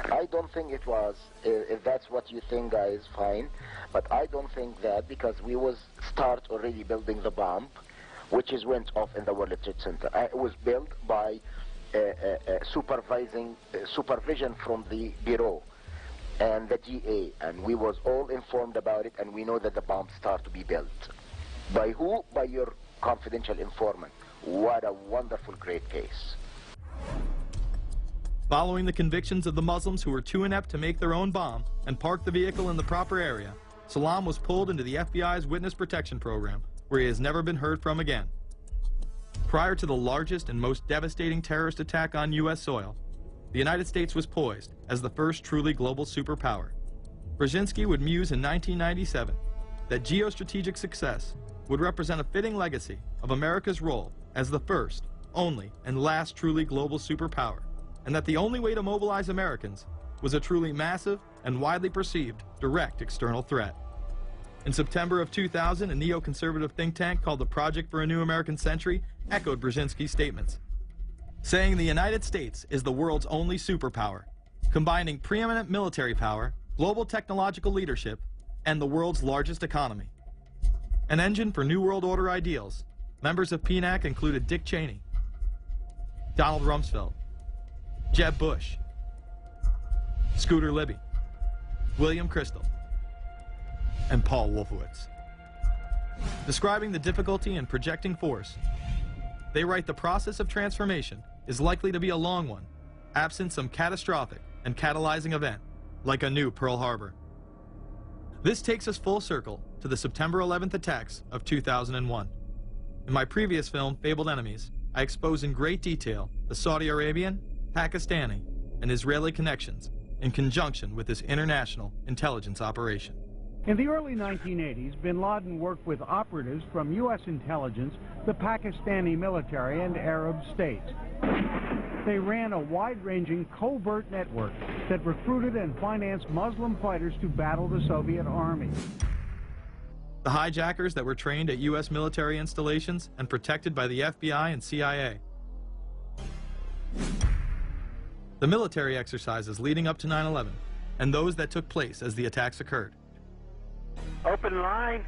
I don't think it was. If that's what you think, guys, fine. But I don't think that, because we was start already building the bomb, which is went off in the World Trade Center. It was built by supervision from the Bureau and the GA, and we was all informed about it, and we know that the bomb start to be built. By who? By your confidential informant. What a wonderful, great case. Following the convictions of the Muslims who were too inept to make their own bomb and park the vehicle in the proper area, Salam was pulled into the FBI's witness protection program, where he has never been heard from again. Prior to the largest and most devastating terrorist attack on U.S. soil, the United States was poised as the first truly global superpower. Brzezinski would muse in 1997 that geostrategic success would represent a fitting legacy of America's role as the first, only, and last truly global superpower, and that the only way to mobilize Americans was a truly massive and widely perceived direct external threat. In September of 2000, a neoconservative think tank called the Project for a New American Century echoed Brzezinski's statements, saying the United States is the world's only superpower, combining preeminent military power, global technological leadership, and the world's largest economy. An engine for New World Order ideals, members of PNAC included Dick Cheney, Donald Rumsfeld, Jeb Bush, Scooter Libby, William Kristol, and Paul Wolfowitz. Describing the difficulty in projecting force, they write the process of transformation is likely to be a long one, absent some catastrophic and catalyzing event, like a new Pearl Harbor. This takes us full circle to the September 11th attacks of 2001. In my previous film, Fabled Enemies, I expose in great detail the Saudi Arabian, Pakistani, and Israeli connections in conjunction with this international intelligence operation. In the early 1980s, bin Laden worked with operatives from U.S. intelligence, the Pakistani military, and Arab states. They ran a wide-ranging covert network that recruited and financed Muslim fighters to battle the Soviet army. The hijackers that were trained at U.S. military installations and protected by the FBI and CIA. The military exercises leading up to 9/11, and those that took place as the attacks occurred. Open line.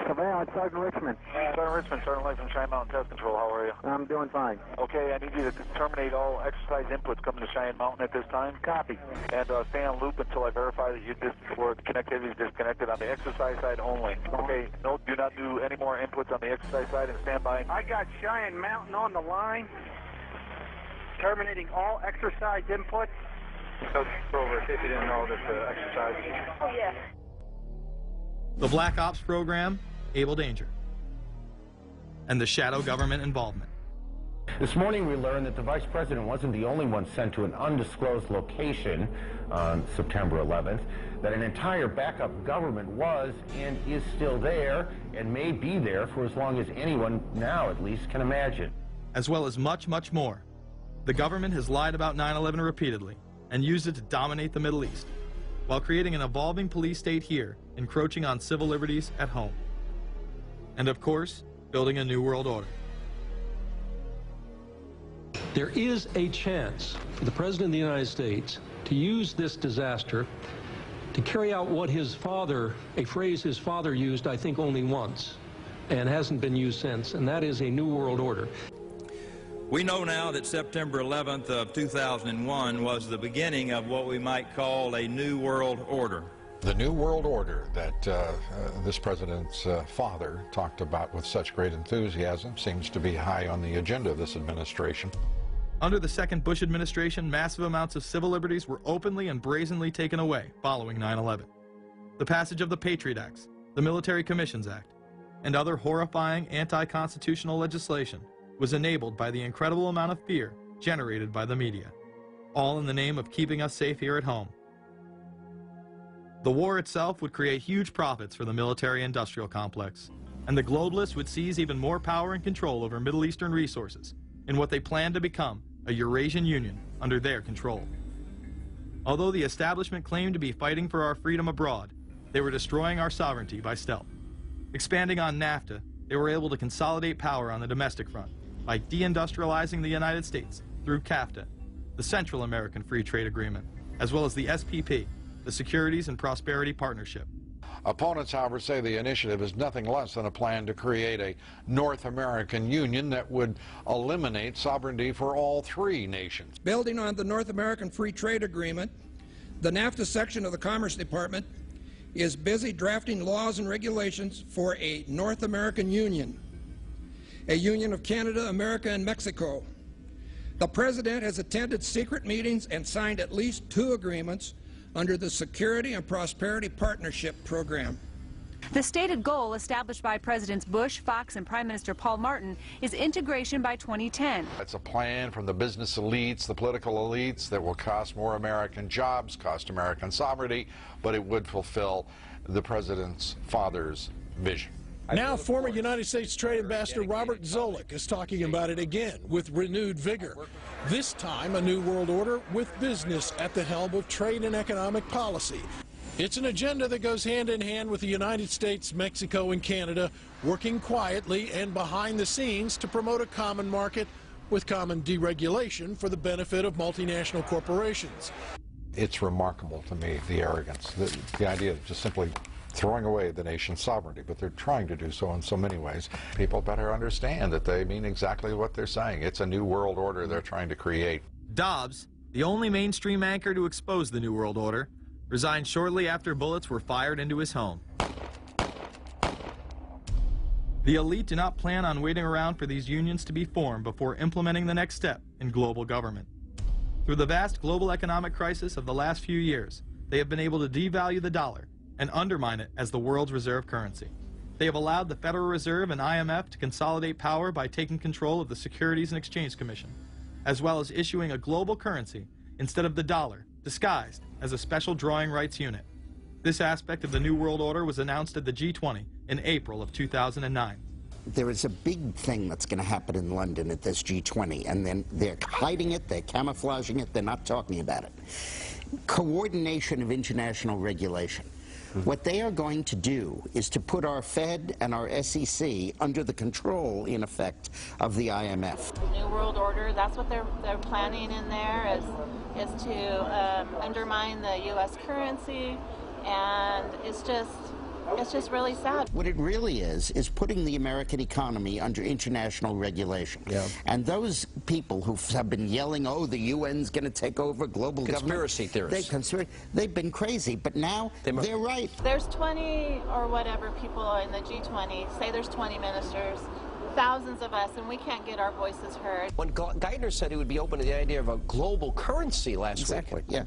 Surveillance, Sergeant Richmond. Sergeant Richmond, Sergeant Light from Cheyenne Mountain Test Control. How are you? I'm doing fine. Okay, I need you to terminate all exercise inputs coming to Cheyenne Mountain at this time. Copy. And stay on loop until I verify that the connectivity is disconnected on the exercise side only. Okay, no, do not do any more inputs on the exercise side and stand by. I got Cheyenne Mountain on the line. Terminating all exercise inputs. So, over, if you didn't know that exercise. Oh, yeah. The Black Ops program, Able Danger, and the shadow government involvement. This morning we learned that the Vice President wasn't the only one sent to an undisclosed location on September 11th, that an entire backup government was and is still there and may be there for as long as anyone now at least can imagine. As well as much, much more. The government has lied about 9/11 repeatedly and used it to dominate the Middle East, while creating an evolving police state here, encroaching on civil liberties at home. And of course, building a new world order. There is a chance for the President of the United States to use this disaster to carry out what his father, a phrase his father used, I think, only once, and hasn't been used since, and that is a new world order. We know now that September 11th of 2001 was the beginning of what we might call a new world order. The new world order that this president's father talked about with such great enthusiasm seems to be high on the agenda of this administration. Under the second Bush administration, massive amounts of civil liberties were openly and brazenly taken away following 9/11. The passage of the Patriot Acts, the Military Commissions Act, and other horrifying anti-constitutional legislation was enabled by the incredible amount of fear generated by the media, all in the name of keeping us safe here at home. The war itself would create huge profits for the military-industrial complex, and the globalists would seize even more power and control over Middle Eastern resources in what they planned to become a Eurasian Union under their control. Although the establishment claimed to be fighting for our freedom abroad, they were destroying our sovereignty by stealth. Expanding on NAFTA, they were able to consolidate power on the domestic front by deindustrializing the United States through CAFTA, the Central American Free Trade Agreement, as well as the SPP, the Securities and Prosperity Partnership. Opponents, however, say the initiative is nothing less than a plan to create a North American Union that would eliminate sovereignty for all three nations. Building on the North American Free Trade Agreement, the NAFTA section of the Commerce Department is busy drafting laws and regulations for a North American Union, a union of Canada, America, and Mexico. The President has attended secret meetings and signed at least 2 agreements under the Security and Prosperity Partnership Program. The stated goal established by Presidents Bush, Fox, and Prime Minister Paul Martin is integration by 2010. It's a plan from the business elites, the political elites, that will cost more American jobs, cost American sovereignty, but it would fulfill the President's father's vision. Now, former United States Trade Ambassador Robert Zoellick is talking about it again with renewed vigor. This time, a new world order with business at the helm of trade and economic policy. It's an agenda that goes hand in hand with the United States, Mexico, and Canada, working quietly and behind the scenes to promote a common market with common deregulation for the benefit of multinational corporations. It's remarkable to me, the arrogance, the idea of just simply throwing away the nation's sovereignty, but they're trying to do so in so many ways. People better understand that they mean exactly what they're saying. It's a new world order they're trying to create. Dobbs, the only mainstream anchor to expose the new world order, resigned shortly after bullets were fired into his home. The elite do not plan on waiting around for these unions to be formed before implementing the next step in global government. Through the vast global economic crisis of the last few years, they have been able to devalue the dollar and undermine it as the world's reserve currency. They have allowed the Federal Reserve and IMF to consolidate power by taking control of the Securities and Exchange Commission, as well as issuing a global currency instead of the dollar, disguised as a special drawing rights unit. This aspect of the New World Order was announced at the G20 in April of 2009. There is a big thing that's going to happen in London at this G20, and then they're hiding it, they're camouflaging it, they're not talking about it. coordination of international regulation. What they are going to do is to put our Fed and our SEC under the control, in effect, of the IMF. New World Order, that's what they're planning in there, is to undermine the U.S. currency, and it's just really sad. What it really is putting the American economy under international regulation. Yeah. And those people who have been yelling, oh, the UN's going to take over global conspiracy government. Theorists. They've been crazy, but now they're right. There's 20 or whatever people in the G20, say there's 20 ministers, thousands of us, and we can't get our voices heard. When Geithner said he would be open to the idea of a global currency last week, yeah.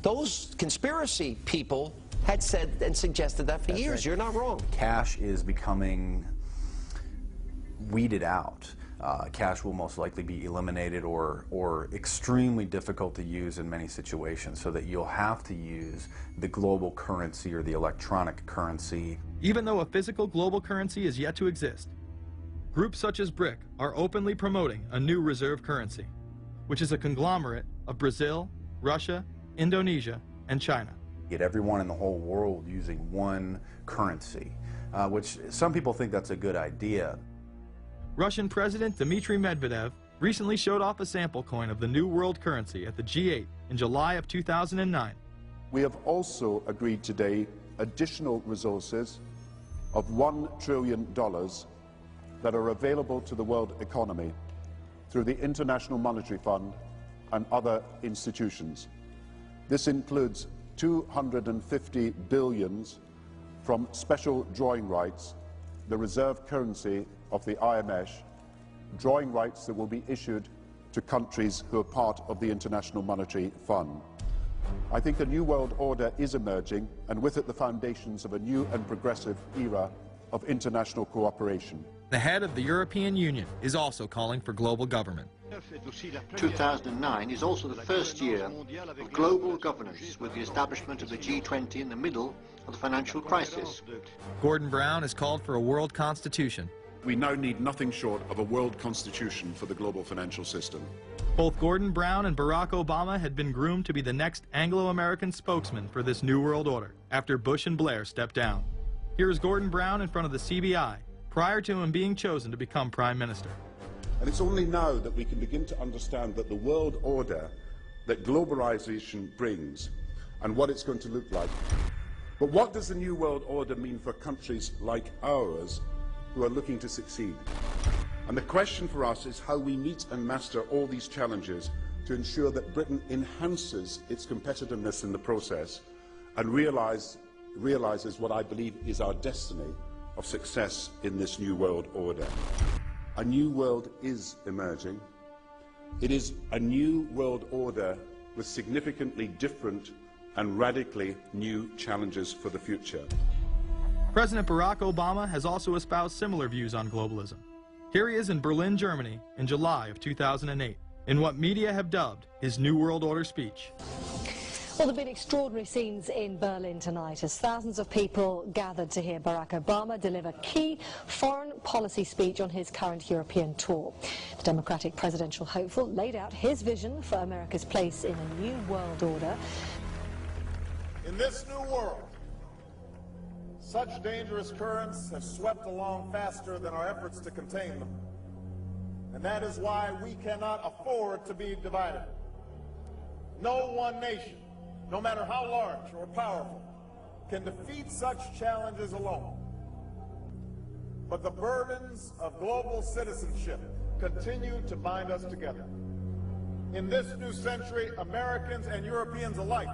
Those conspiracy people had said and suggested that for years. Right. You're not wrong. Cash is becoming weeded out. Cash will most likely be eliminated or extremely difficult to use in many situations, so that you'll have to use the global currency or the electronic currency. Even though a physical global currency is yet to exist, groups such as BRIC are openly promoting a new reserve currency, which is a conglomerate of Brazil, Russia, Indonesia, and China. Get everyone in the whole world using one currency, which some people think that's a good idea. Russian President Dmitry Medvedev recently showed off a sample coin of the new world currency at the G8 in July of 2009. We have also agreed today additional resources of $1 trillion that are available to the world economy through the International Monetary Fund and other institutions. This includes 250 billion from special drawing rights, the reserve currency of the IMF, drawing rights that will be issued to countries who are part of the International Monetary Fund. I think a new world order is emerging, and with it the foundations of a new and progressive era of international cooperation. The head of the European Union is also calling for global government. 2009 is also the first year of global governance, with the establishment of the G20 in the middle of the financial crisis. Gordon Brown has called for a world constitution. We now need nothing short of a world constitution for the global financial system. Both Gordon Brown and Barack Obama had been groomed to be the next Anglo-American spokesman for this new world order after Bush and Blair stepped down. Here is Gordon Brown in front of the CBI prior to him being chosen to become Prime Minister. And it's only now that we can begin to understand that the world order that globalization brings and what it's going to look like. But what does the new world order mean for countries like ours who are looking to succeed? And the question for us is how we meet and master all these challenges to ensure that Britain enhances its competitiveness in the process and realizes what I believe is our destiny of success in this new world order. A new world is emerging. It is a new world order with significantly different and radically new challenges for the future. President Barack Obama has also espoused similar views on globalism. Here he is in Berlin, Germany, in July of 2008, in what media have dubbed his New World Order speech. Well, there have been extraordinary scenes in Berlin tonight as thousands of people gathered to hear Barack Obama deliver key foreign policy speech on his current European tour. The Democratic presidential hopeful laid out his vision for America's place in a new world order. In this new world, such dangerous currents have swept along faster than our efforts to contain them. And that is why we cannot afford to be divided. No one nation, no matter how large or powerful, can defeat such challenges alone. But the burdens of global citizenship continue to bind us together. In this new century, Americans and Europeans alike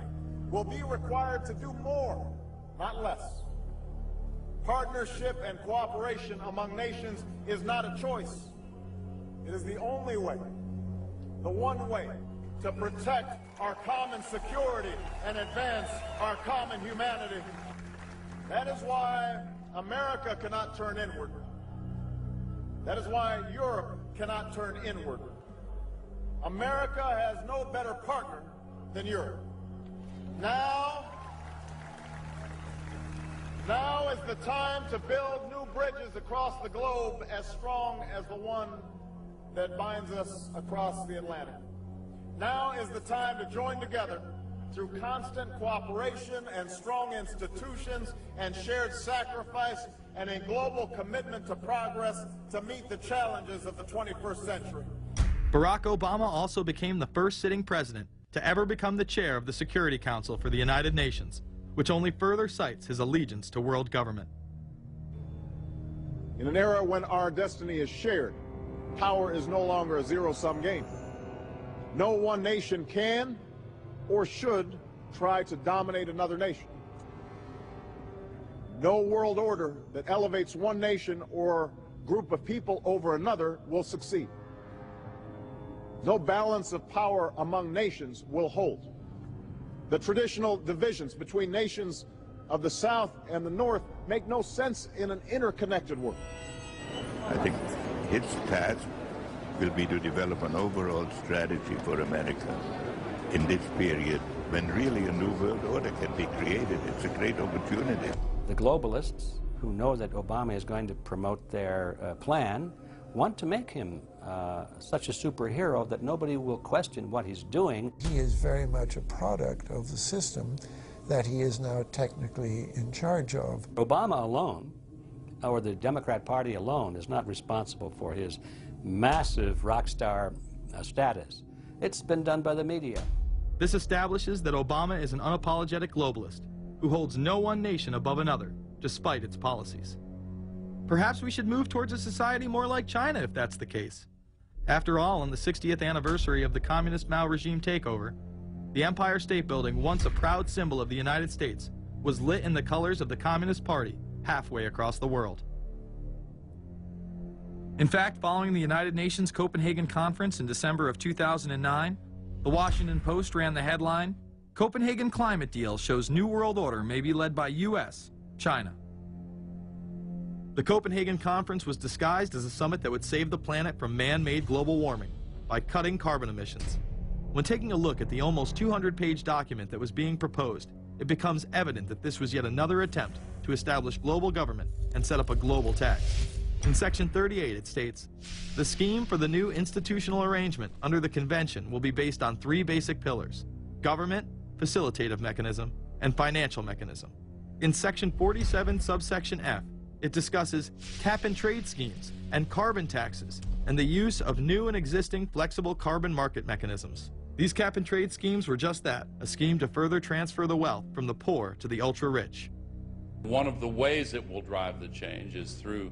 will be required to do more, not less. Partnership and cooperation among nations is not a choice. It is the only way, the one way, to protect our common security and advance our common humanity. That is why America cannot turn inward. That is why Europe cannot turn inward. America has no better partner than Europe. Now is the time to build new bridges across the globe as strong as the one that binds us across the Atlantic. Now is the time to join together through constant cooperation and strong institutions and shared sacrifice and a global commitment to progress to meet the challenges of the 21st century. Barack Obama also became the first sitting president to ever become the chair of the Security Council for the United Nations, which only further cites his allegiance to world government. In an era when our destiny is shared, power is no longer a zero-sum game. No one nation can or should try to dominate another nation. No world order that elevates one nation or group of people over another will succeed. No balance of power among nations will hold. The traditional divisions between nations of the South and the North make no sense in an interconnected world. I think its task will be to develop an overall strategy for America in this period when really a new world order can be created. It's a great opportunity. The globalists, who know that Obama is going to promote their plan, want to make him such a superhero that nobody will question what he's doing. He is very much a product of the system that he is now technically in charge of. Obama alone, or the Democrat Party alone, is not responsible for his massive rock star status. It's been done by the media. This establishes that Obama is an unapologetic globalist who holds no one nation above another, despite its policies. Perhaps we should move towards a society more like China if that's the case. After all, on the 60th anniversary of the communist Mao regime takeover, the Empire State Building, once a proud symbol of the United States, was lit in the colors of the Communist Party halfway across the world. In fact, following the United Nations Copenhagen Conference in December of 2009, the Washington Post ran the headline, "Copenhagen Climate Deal Shows New World Order May Be Led by U.S., China." The Copenhagen Conference was disguised as a summit that would save the planet from man-made global warming by cutting carbon emissions. When taking a look at the almost 200-page document that was being proposed, it becomes evident that this was yet another attempt to establish global government and set up a global tax. In Section 38, it states, "The scheme for the new institutional arrangement under the Convention will be based on three basic pillars: government, facilitative mechanism, and financial mechanism." In Section 47, subsection F, it discusses cap-and-trade schemes and carbon taxes and the use of new and existing flexible carbon market mechanisms. These cap-and-trade schemes were just that, a scheme to further transfer the wealth from the poor to the ultra-rich. One of the ways it will drive the change is through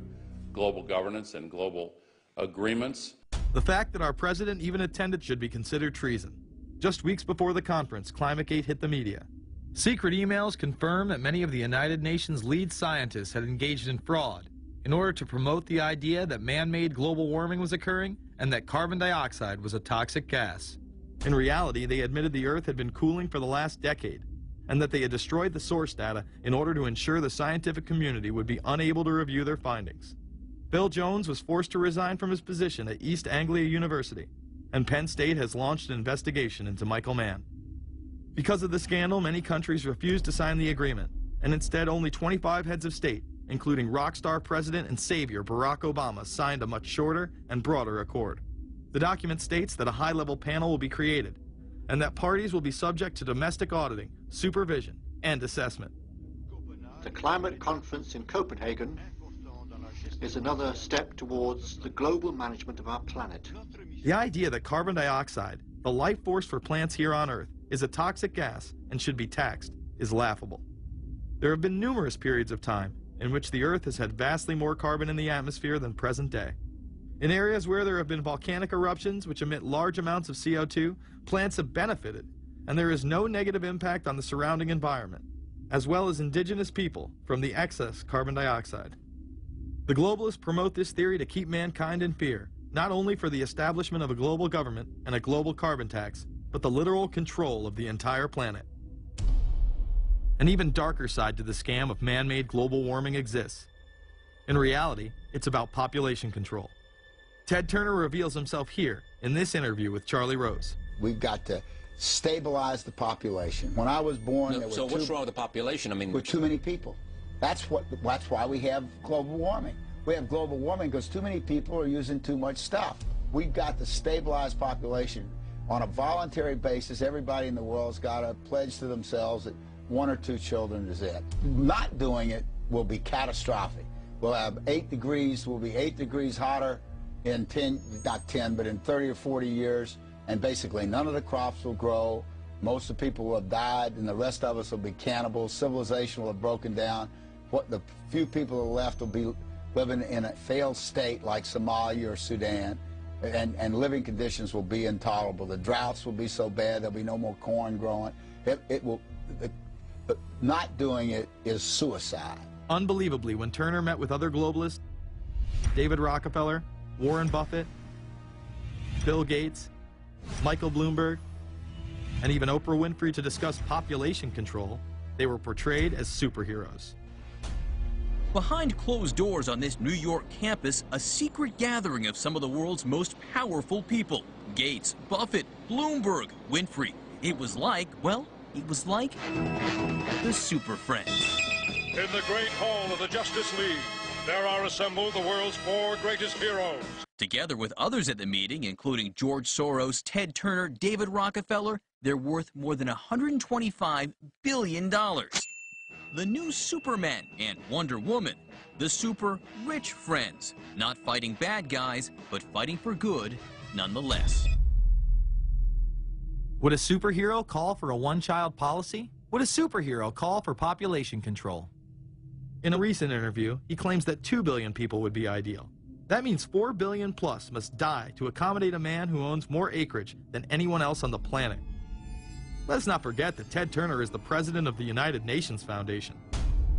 global governance and global agreements. The fact that our president even attended should be considered treason. Just weeks before the conference, ClimateGate hit the media. Secret emails confirm that many of the United Nations lead scientists had engaged in fraud in order to promote the idea that man-made global warming was occurring and that carbon dioxide was a toxic gas. In reality, they admitted the Earth had been cooling for the last decade and that they had destroyed the source data in order to ensure the scientific community would be unable to review their findings. Bill Jones was forced to resign from his position at East Anglia University, and Penn State has launched an investigation into Michael Mann. Because of the scandal, many countries refused to sign the agreement, and instead only 25 heads of state, including rock star President and Savior Barack Obama, signed a much shorter and broader accord. The document states that a high-level panel will be created, and that parties will be subject to domestic auditing, supervision, and assessment. The climate conference in Copenhagen is another step towards the global management of our planet. The idea that carbon dioxide, the life force for plants here on Earth, is a toxic gas and should be taxed is laughable. There have been numerous periods of time in which the Earth has had vastly more carbon in the atmosphere than present day. In areas where there have been volcanic eruptions which emit large amounts of CO2, plants have benefited, and there is no negative impact on the surrounding environment, as well as indigenous people, from the excess carbon dioxide. The globalists promote this theory to keep mankind in fear, not only for the establishment of a global government and a global carbon tax, but the literal control of the entire planet. An even darker side to the scam of man-made global warming exists. In reality, it's about population control. Ted Turner reveals himself here in this interview with Charlie Rose. We've got to stabilize the population. When I was born, there were so what's wrong with the population? I mean, with too many people. That's why we have global warming. We have global warming because too many people are using too much stuff. We've got to stabilize population On a voluntary basis, everybody in the world's got to pledge to themselves that 1 or 2 children is it. Not doing it will be catastrophic. We'll have 8 degrees, we'll be 8 degrees hotter in 30 or 40 years, and basically none of the crops will grow. Most of the people will have died, and the rest of us will be cannibals. Civilization will have broken down. What the few people who are left will be living in a failed state like Somalia or Sudan, and living conditions will be intolerable. The droughts will be so bad there'll be no more corn growing. Not doing it is suicide. Unbelievably, when Turner met with other globalists, David Rockefeller, Warren Buffett, Bill Gates, Michael Bloomberg, and even Oprah Winfrey to discuss population control, they were portrayed as superheroes. Behind closed doors on this New York campus, a secret gathering of some of the world's most powerful people. Gates, Buffett, Bloomberg, Winfrey. It was like, well, it was like the Super Friends. In the great hall of the Justice League, there are assembled the world's 4 greatest heroes. Together with others at the meeting, including George Soros, Ted Turner, David Rockefeller, they're worth more than $125 billion. The new Superman and Wonder Woman, the super rich friends, not fighting bad guys, but fighting for good nonetheless. Would a superhero call for a one-child policy? Would a superhero call for population control? In a recent interview, he claims that 2 billion people would be ideal. That means 4 billion plus must die to accommodate a man who owns more acreage than anyone else on the planet. Let's not forget that Ted Turner is the president of the United Nations Foundation.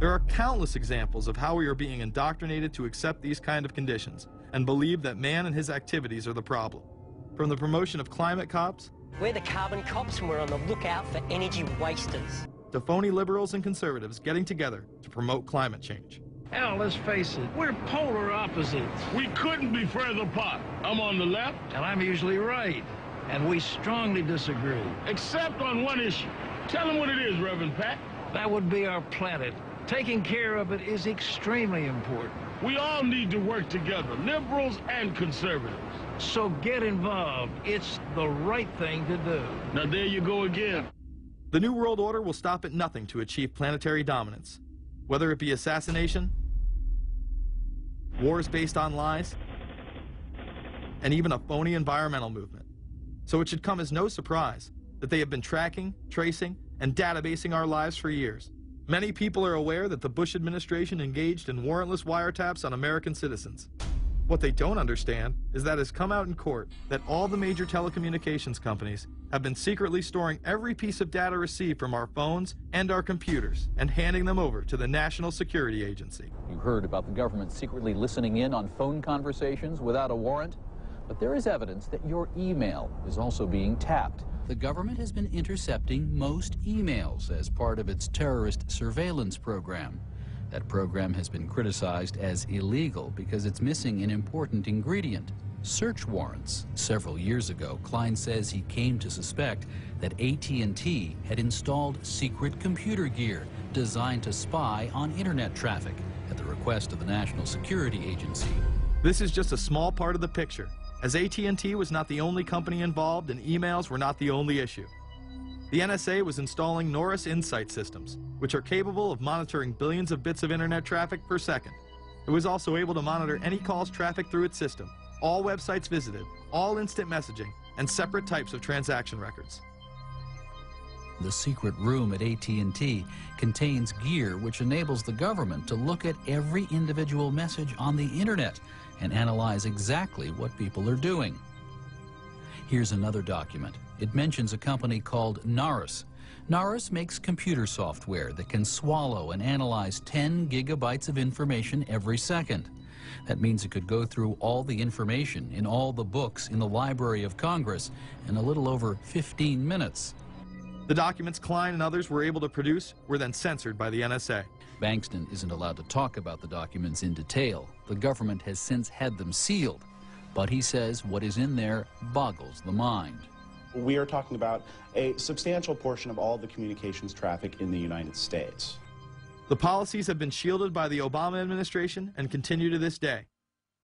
There are countless examples of how we are being indoctrinated to accept these kind of conditions and believe that man and his activities are the problem. From the promotion of climate cops, we're the carbon cops and we're on the lookout for energy wasters, to phony liberals and conservatives getting together to promote climate change. Hell, let's face it, we're polar opposites. We couldn't be further apart. I'm on the left, and I'm usually right. And we strongly disagree. Except on one issue. Tell them what it is, Reverend Pat. That would be our planet. Taking care of it is extremely important. We all need to work together, liberals and conservatives. So get involved. It's the right thing to do. Now there you go again. The New World Order will stop at nothing to achieve planetary dominance. Whether it be assassination, wars based on lies, and even a phony environmental movement. So it should come as no surprise that they have been tracking, tracing, and databasing our lives for years. Many people are aware that the Bush administration engaged in warrantless wiretaps on American citizens. What they don't understand is that it's come out in court that all the major telecommunications companies have been secretly storing every piece of data received from our phones and our computers and handing them over to the National Security Agency. You heard about the government secretly listening in on phone conversations without a warrant, but there is evidence that your email is also being tapped. The government has been intercepting most emails as part of its terrorist surveillance program. That program has been criticized as illegal because it's missing an important ingredient: search warrants. Several years ago, Klein says he came to suspect that AT&T had installed secret computer gear designed to spy on internet traffic at the request of the National Security Agency. This is just a small part of the picture, as AT&T was not the only company involved and emails were not the only issue. The NSA was installing Norris Insight systems, which are capable of monitoring billions of bits of internet traffic per second. It was also able to monitor any calls trafficked through its system, all websites visited, all instant messaging, and separate types of transaction records. The secret room at AT&T contains gear which enables the government to look at every individual message on the internet and analyze exactly what people are doing. Here's another document. It mentions a company called Norris. Norris makes computer software that can swallow and analyze 10 gigabytes of information every second. That means it could go through all the information in all the books in the Library of Congress in a little over 15 minutes. The documents Klein and others were able to produce were then censored by the NSA. Bankston isn't allowed to talk about the documents in detail. The government has since had them sealed. But he says what is in there boggles the mind. We are talking about a substantial portion of all the communications traffic in the United States. The policies have been shielded by the Obama administration and continue to this day.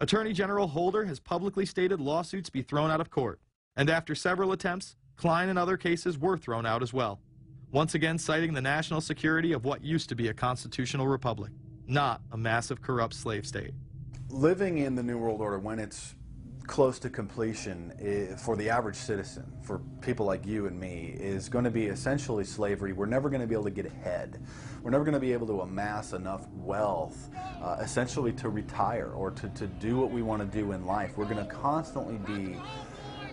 Attorney General Holder has publicly stated lawsuits be thrown out of court. And after several attempts, Klein and other cases were thrown out as well, once again citing the national security of what used to be a constitutional republic, not a massive corrupt slave state. Living in the New World Order, when it's close to completion, for the average citizen, for people like you and me, is going to be essentially slavery. We're never going to be able to get ahead. We're never going to be able to amass enough wealth, essentially to retire or to do what we want to do in life. We're going to constantly be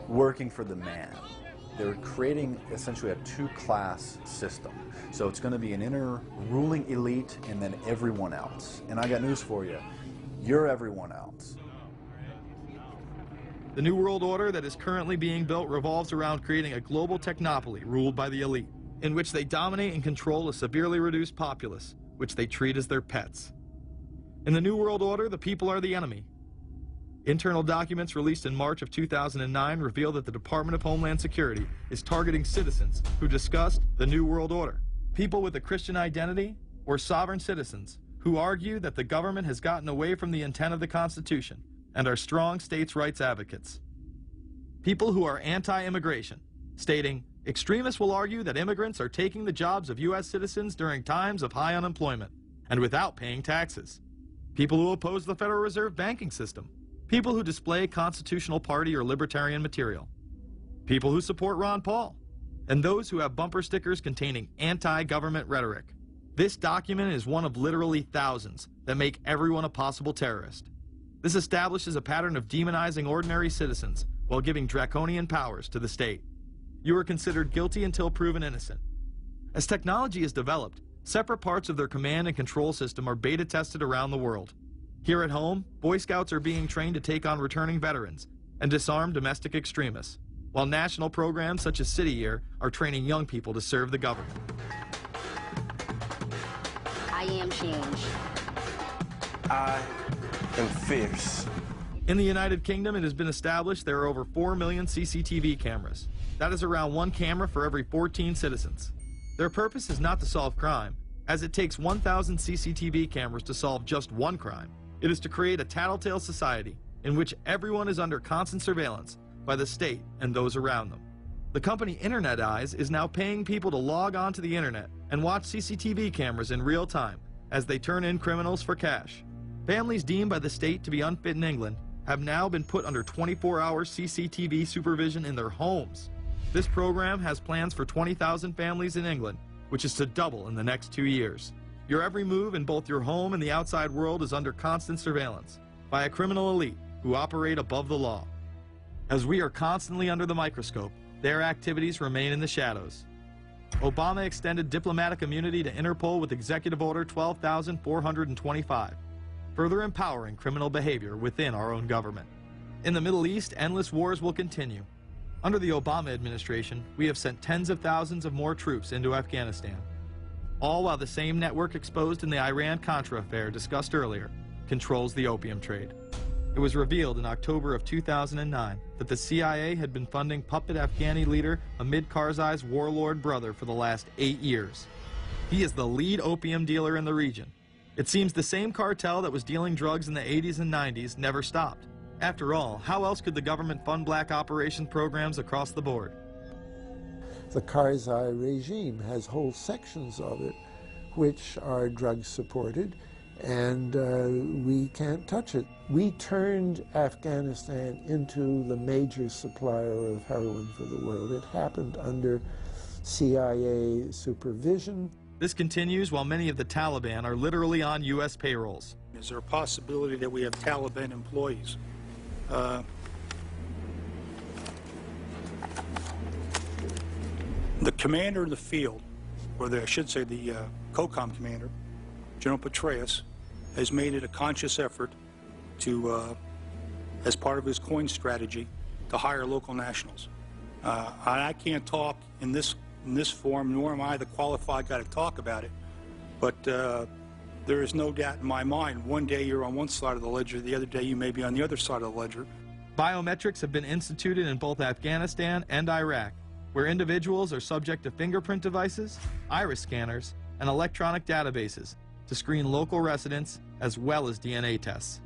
working for the man. They're creating essentially a two-class system. So it's going to be an inner ruling elite and then everyone else. And I got news for you. You're everyone else. The New World Order that is currently being built revolves around creating a global technopoly ruled by the elite, in which they dominate and control a severely reduced populace, which they treat as their pets. In the New World Order, the people are the enemy. Internal documents released in March of 2009 reveal that the Department of Homeland Security is targeting citizens who discussed the New World Order, people with a Christian identity or sovereign citizens who argue that the government has gotten away from the intent of the Constitution and are strong states' rights advocates. People who are anti-immigration, stating, extremists will argue that immigrants are taking the jobs of U.S. citizens during times of high unemployment and without paying taxes. People who oppose the Federal Reserve banking system. People who display constitutional party or libertarian material. People who support Ron Paul. And those who have bumper stickers containing anti-government rhetoric. This document is one of literally thousands that make everyone a possible terrorist. This establishes a pattern of demonizing ordinary citizens while giving draconian powers to the state. You are considered guilty until proven innocent. As technology is developed, separate parts of their command and control system are beta tested around the world. Here at home, Boy Scouts are being trained to take on returning veterans and disarm domestic extremists, while national programs such as City Year are training young people to serve the government. I am change. I am fierce. In the United Kingdom, it has been established there are over 4 million CCTV cameras. That is around 1 camera for every 14 citizens. Their purpose is not to solve crime, as it takes 1,000 CCTV cameras to solve just one crime. It is to create a tattletale society in which everyone is under constant surveillance by the state and those around them. The company Internet Eyes is now paying people to log on to the internet and watch CCTV cameras in real time as they turn in criminals for cash. Families deemed by the state to be unfit in England have now been put under 24-hour CCTV supervision in their homes. This program has plans for 20,000 families in England, which is to double in the next 2 years. Your every move in both your home and the outside world is under constant surveillance by a criminal elite who operate above the law. As we are constantly under the microscope, their activities remain in the shadows. Obama extended diplomatic immunity to Interpol with Executive Order 12,425, further empowering criminal behavior within our own government. In the Middle East, endless wars will continue. Under the Obama administration, we have sent tens of thousands of more troops into Afghanistan, all while the same network exposed in the Iran-Contra affair discussed earlier controls the opium trade. It was revealed in October of 2009 that the CIA had been funding puppet Afghani leader Hamid Karzai's warlord brother for the last 8 years. He is the lead opium dealer in the region. It seems the same cartel that was dealing drugs in the 80s and 90s never stopped. After all, how else could the government fund black operation programs across the board? The Karzai regime has whole sections of it which are drug supported, and we can't touch it. We turned Afghanistan into the major supplier of heroin for the world. It happened under CIA supervision. This continues while many of the Taliban are literally on U.S. payrolls. Is there a possibility that we have Taliban employees? The commander in the field, or I should say the COCOM commander, General Petraeus, has made it a conscious effort to, as part of his coin strategy, to hire local nationals. I can't talk in this form, nor am I the qualified guy to talk about it, but there is no doubt in my mind, one day you're on one side of the ledger, the other day you may be on the other side of the ledger. Biometrics have been instituted in both Afghanistan and Iraq, where individuals are subject to fingerprint devices, iris scanners, and electronic databases to screen local residents as well as DNA tests.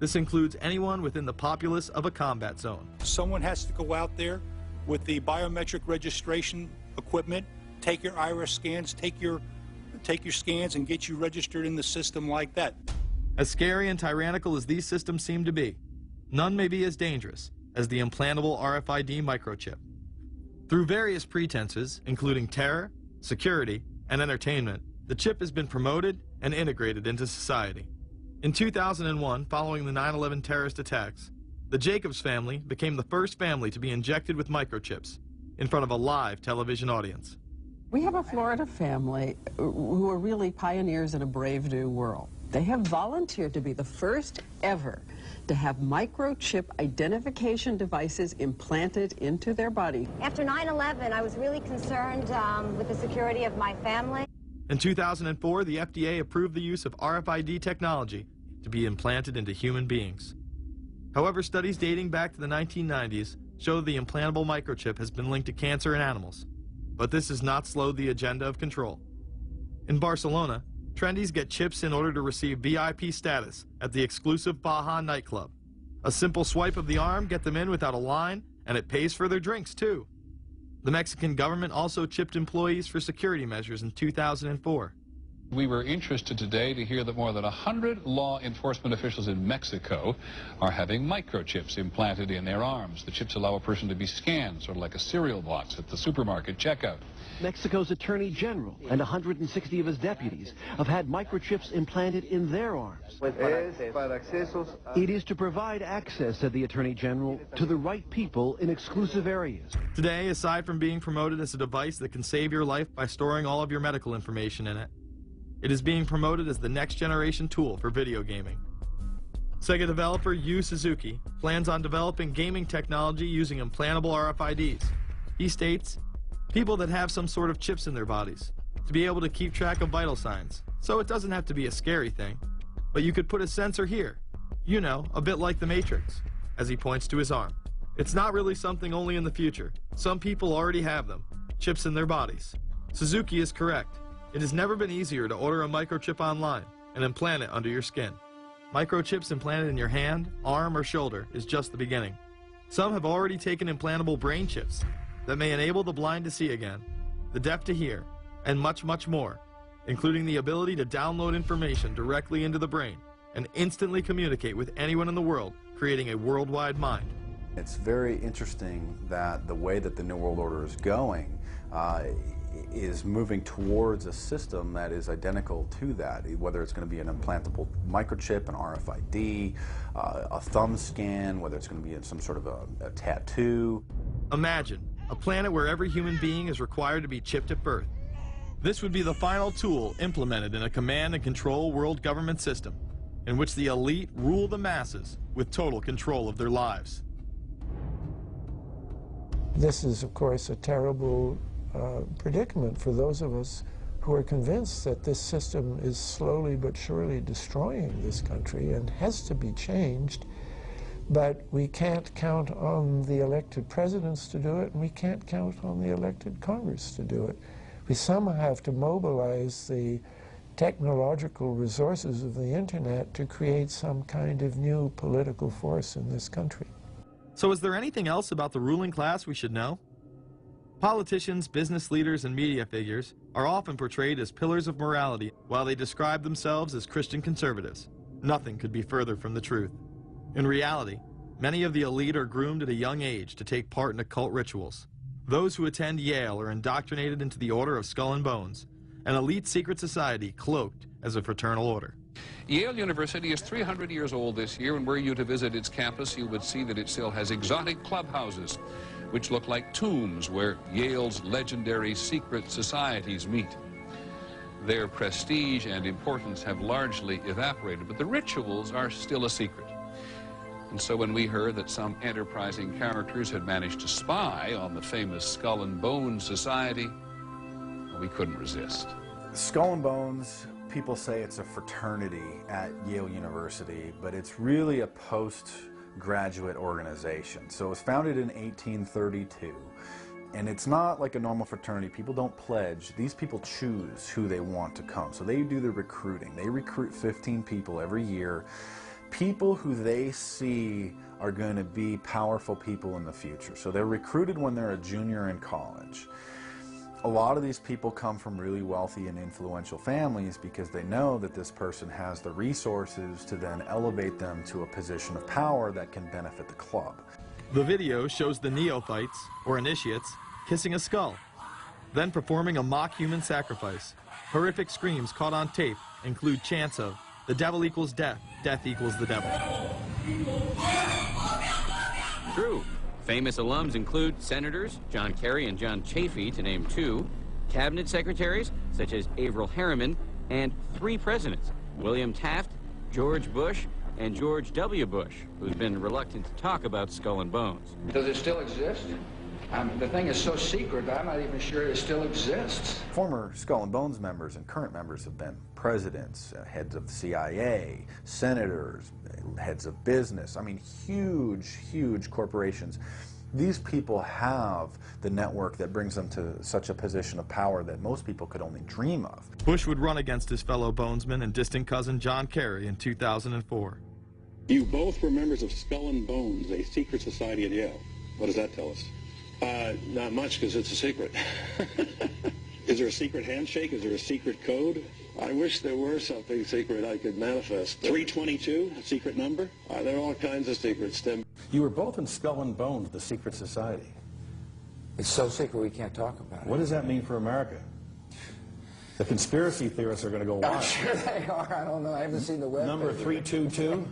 This includes anyone within the populace of a combat zone. Someone has to go out there with the biometric registration equipment, take your iris scans, take your scans and get you registered in the system like that. As scary and tyrannical as these systems seem to be, none may be as dangerous as the implantable RFID microchip. Through various pretenses, including terror, security, and entertainment, the chip has been promoted and integrated into society. In 2001, following the 9/11 terrorist attacks, the Jacobs family became the first family to be injected with microchips in front of a live television audience. We have a Florida family who are really pioneers in a brave new world. They have volunteered to be the first ever to have microchip identification devices implanted into their body. After 9/11, I was really concerned with the security of my family. In 2004, the FDA approved the use of RFID technology to be implanted into human beings. However, studies dating back to the 1990s show the implantable microchip has been linked to cancer in animals. But this has not slowed the agenda of control. In Barcelona, trendies get chips in order to receive VIP status at the exclusive Baja nightclub. A simple swipe of the arm gets them in without a line, and it pays for their drinks too. The Mexican government also chipped employees for security measures in 2004. We were interested today to hear that more than 100 law enforcement officials in Mexico are having microchips implanted in their arms. The chips allow a person to be scanned, sort of like a cereal box at the supermarket checkout. Mexico's Attorney General and 160 of his deputies have had microchips implanted in their arms. It is to provide access, said the Attorney General, to the right people in exclusive areas. Today, aside from being promoted as a device that can save your life by storing all of your medical information in it, it is being promoted as the next generation tool for video gaming. Sega developer Yu Suzuki plans on developing gaming technology using implantable RFIDs. He states, people that have some sort of chips in their bodies to be able to keep track of vital signs. So it doesn't have to be a scary thing, but you could put a sensor here, you know, a bit like the Matrix, as he points to his arm. It's not really something only in the future. Some people already have them, chips in their bodies. Suzuki is correct. It has never been easier to order a microchip online and implant it under your skin. Microchips implanted in your hand, arm, or shoulder is just the beginning. Some have already taken implantable brain chips that may enable the blind to see again, the deaf to hear, and much, much more, including the ability to download information directly into the brain and instantly communicate with anyone in the world, creating a worldwide mind. It's very interesting that the way that the New World Order is going is moving towards a system that is identical to that, whether it's going to be an implantable microchip, an RFID, a thumb scan, whether it's going to be some sort of a tattoo. Imagine a planet where every human being is required to be chipped at birth. This would be the final tool implemented in a command and control world government system in which the elite rule the masses with total control of their lives. This is, of course, a terrible predicament for those of us who are convinced that this system is slowly but surely destroying this country and has to be changed. But we can't count on the elected presidents to do it, and we can't count on the elected Congress to do it. We somehow have to mobilize the technological resources of the internet to create some kind of new political force in this country. So is there anything else about the ruling class we should know? Politicians, business leaders, and media figures are often portrayed as pillars of morality while they describe themselves as Christian conservatives. Nothing could be further from the truth. In reality, many of the elite are groomed at a young age to take part in occult rituals. Those who attend Yale are indoctrinated into the Order of Skull and Bones, an elite secret society cloaked as a fraternal order. Yale University is 300 years old this year, and were you to visit its campus, you would see that it still has exotic clubhouses, which look like tombs where Yale's legendary secret societies meet. Their prestige and importance have largely evaporated, but the rituals are still a secret. And so when we heard that some enterprising characters had managed to spy on the famous Skull and Bones Society, we couldn't resist. Skull and Bones, people say it's a fraternity at Yale University, but it's really a postgraduate organization. So it was founded in 1832, and it's not like a normal fraternity. People don't pledge. These people choose who they want to come. So they do the recruiting. They recruit 15 people every year, people who they see are going to be powerful people in the future. So they're recruited when they're a junior in college. A lot of these people come from really wealthy and influential families because they know that this person has the resources to then elevate them to a position of power that can benefit the club. The video shows the neophytes, or initiates, kissing a skull, then performing a mock human sacrifice. Horrific screams caught on tape include chants of, "The devil equals death, death equals the devil." True. Famous alums include Senators John Kerry and John Chafee, to name two, cabinet secretaries such as Averell Harriman, and 3 presidents, William Taft, George Bush, and George W. Bush, who's been reluctant to talk about Skull and Bones. Does it still exist? The thing is so secret, I'm not even sure it still exists. Former Skull and Bones members and current members have been presidents, heads of the CIA, senators, heads of business. I mean, huge, huge corporations. These people have the network that brings them to such a position of power that most people could only dream of. Bush would run against his fellow Bonesman and distant cousin John Kerry in 2004. You both were members of Skull and Bones, a secret society at Yale. What does that tell us? Not much, because it's a secret. Is there a secret handshake? Is there a secret code? I wish there were something secret I could manifest. 322, a secret number? There are all kinds of secrets, Tim. You were both in Skull and Bones, the secret society. It's so secret we can't talk about it. What does that mean for America? The conspiracy theorists are going to go wild. I'm sure they are. I don't know. I haven't seen the web. Number 322?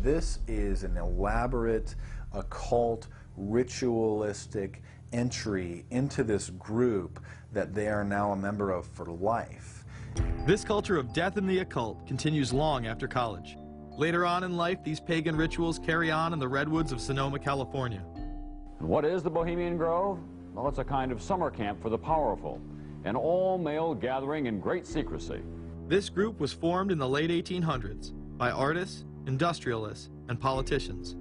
This is an elaborate, occult, ritualistic entry into this group that they are now a member of for life. This culture of death and the occult continues long after college. Later on in life, these pagan rituals carry on in the redwoods of Sonoma, California. What is the Bohemian Grove? Well, it's a kind of summer camp for the powerful, an all-male gathering in great secrecy. This group was formed in the late 1800s by artists, industrialists, and politicians.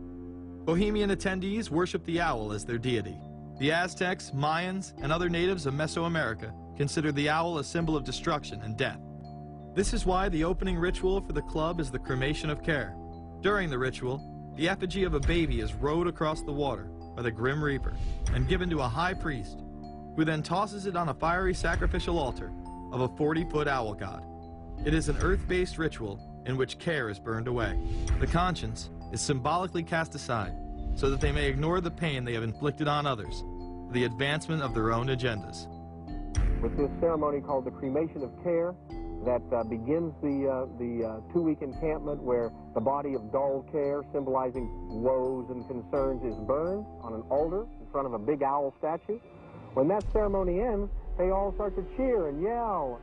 Bohemian attendees worship the owl as their deity. The Aztecs, Mayans, and other natives of Mesoamerica considered the owl a symbol of destruction and death. This is why the opening ritual for the club is the cremation of care. During the ritual, the effigy of a baby is rowed across the water by the Grim Reaper and given to a high priest, who then tosses it on a fiery sacrificial altar of a 40-foot owl god. It is an earth-based ritual in which care is burned away. The conscience is symbolically cast aside so that they may ignore the pain they have inflicted on others for the advancement of their own agendas. With this ceremony called the cremation of care, that begins the 2-week encampment where the body of dull care, symbolizing woes and concerns, is burned on an altar in front of a big owl statue. When that ceremony ends, they all start to cheer and yell.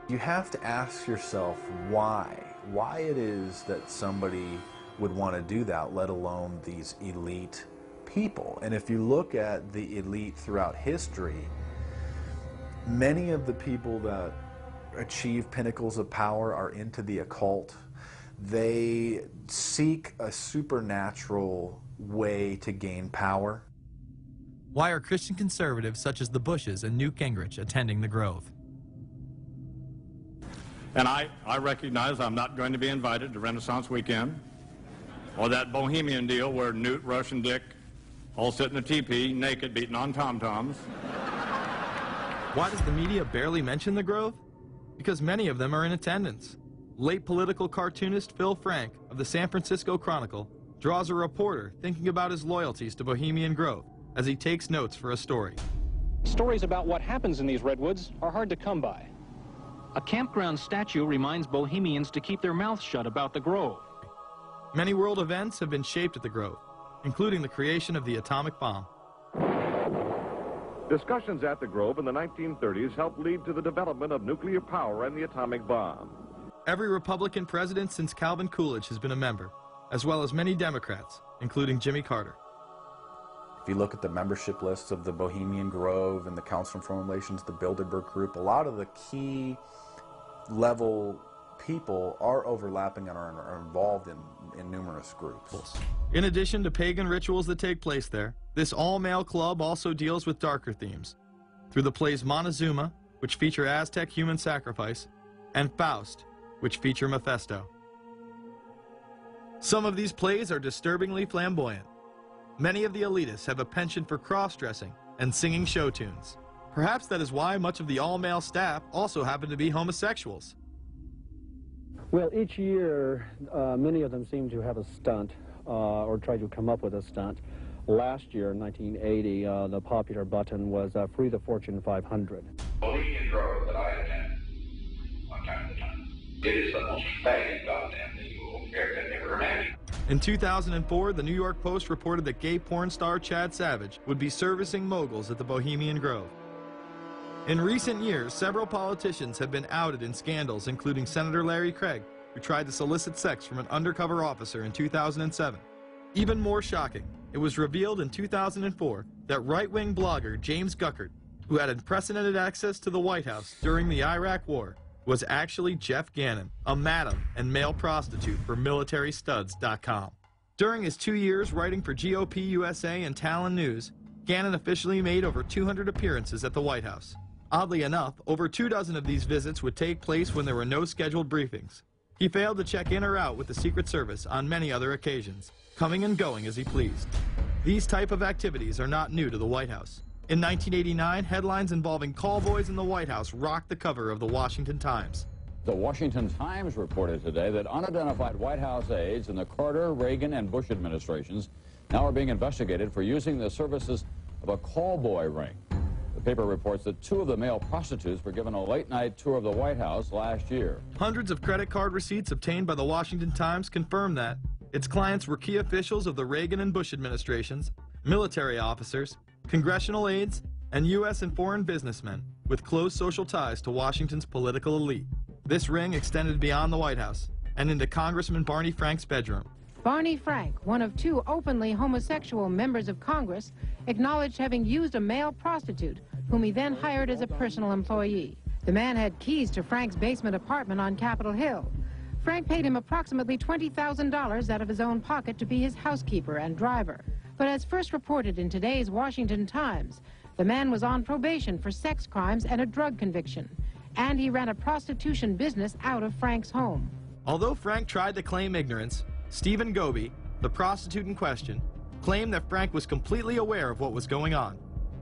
You have to ask yourself why it is that somebody would want to do that, let alone these elite people. And if you look at the elite throughout history, many of the people that achieve pinnacles of power are into the occult. They seek a supernatural way to gain power. Why are Christian conservatives such as the Bushes and Newt Gingrich attending the Grove? And I recognize I'm not going to be invited to Renaissance Weekend or that Bohemian deal where Newt, Rush, and Dick all sit in a teepee naked beating on tom-toms. Why does the media barely mention the Grove? Because many of them are in attendance. Late political cartoonist Phil Frank of the San Francisco Chronicle draws a reporter thinking about his loyalties to Bohemian Grove as he takes notes for a story. Stories about what happens in these redwoods are hard to come by. A campground statue reminds Bohemians to keep their mouths shut about the Grove. Many world events have been shaped at the Grove, including the creation of the atomic bomb. Discussions at the Grove in the 1930s helped lead to the development of nuclear power and the atomic bomb. Every Republican president since Calvin Coolidge has been a member, as well as many Democrats, including Jimmy Carter. If you look at the membership lists of the Bohemian Grove and the Council on Foreign Relations, the Bilderberg Group, a lot of the key level people are overlapping and are involved in numerous groups. In addition to pagan rituals that take place there, this all-male club also deals with darker themes through the plays Montezuma, which feature Aztec human sacrifice, and Faust, which feature Mephisto. Some of these plays are disturbingly flamboyant. Many of the elitists have a penchant for cross-dressing and singing show tunes. Perhaps that is why much of the all-male staff also happen to be homosexuals. Well, each year, many of them seem to have a stunt or try to come up with a stunt. Last year, in 1980, the popular button was Free the Fortune 500. Bohemian Grove that I attend one time to time. It is the most faggot goddamn thing you will ever imagine. In 2004, the New York Post reported that gay porn star Chad Savage would be servicing moguls at the Bohemian Grove. In recent years, several politicians have been outed in scandals, including Senator Larry Craig, who tried to solicit sex from an undercover officer in 2007. Even more shocking, it was revealed in 2004 that right-wing blogger James Guckert, who had unprecedented access to the White House during the Iraq War, was actually Jeff Gannon, a madam and male prostitute for MilitaryStuds.com. During his 2 years writing for GOP USA and Talon News, Gannon officially made over 200 appearances at the White House. Oddly enough, over 24 of these visits would take place when there were no scheduled briefings. He failed to check in or out with the Secret Service on many other occasions, coming and going as he pleased. These type of activities are not new to the White House. In 1989, headlines involving call boys in the White House rocked the cover of the Washington Times. The Washington Times reported today that unidentified White House aides in the Carter, Reagan, and Bush administrations now are being investigated for using the services of a call boy ring. The paper reports that 2 of the male prostitutes were given a late-night tour of the White House last year. Hundreds of credit card receipts obtained by the Washington Times confirm that its clients were key officials of the Reagan and Bush administrations, military officers, congressional aides, and U.S. and foreign businessmen with close social ties to Washington's political elite. This ring extended beyond the White House and into Congressman Barney Frank's bedroom. Barney Frank, one of 2 openly homosexual members of Congress, acknowledged having used a male prostitute, whom he then hired as a personal employee. The man had keys to Frank's basement apartment on Capitol Hill. Frank paid him approximately $20,000 out of his own pocket to be his housekeeper and driver. But as first reported in today's Washington Times, the man was on probation for sex crimes and a drug conviction, and he ran a prostitution business out of Frank's home. Although Frank tried to claim ignorance, Stephen Goby, the prostitute in question, claimed that Frank was completely aware of what was going on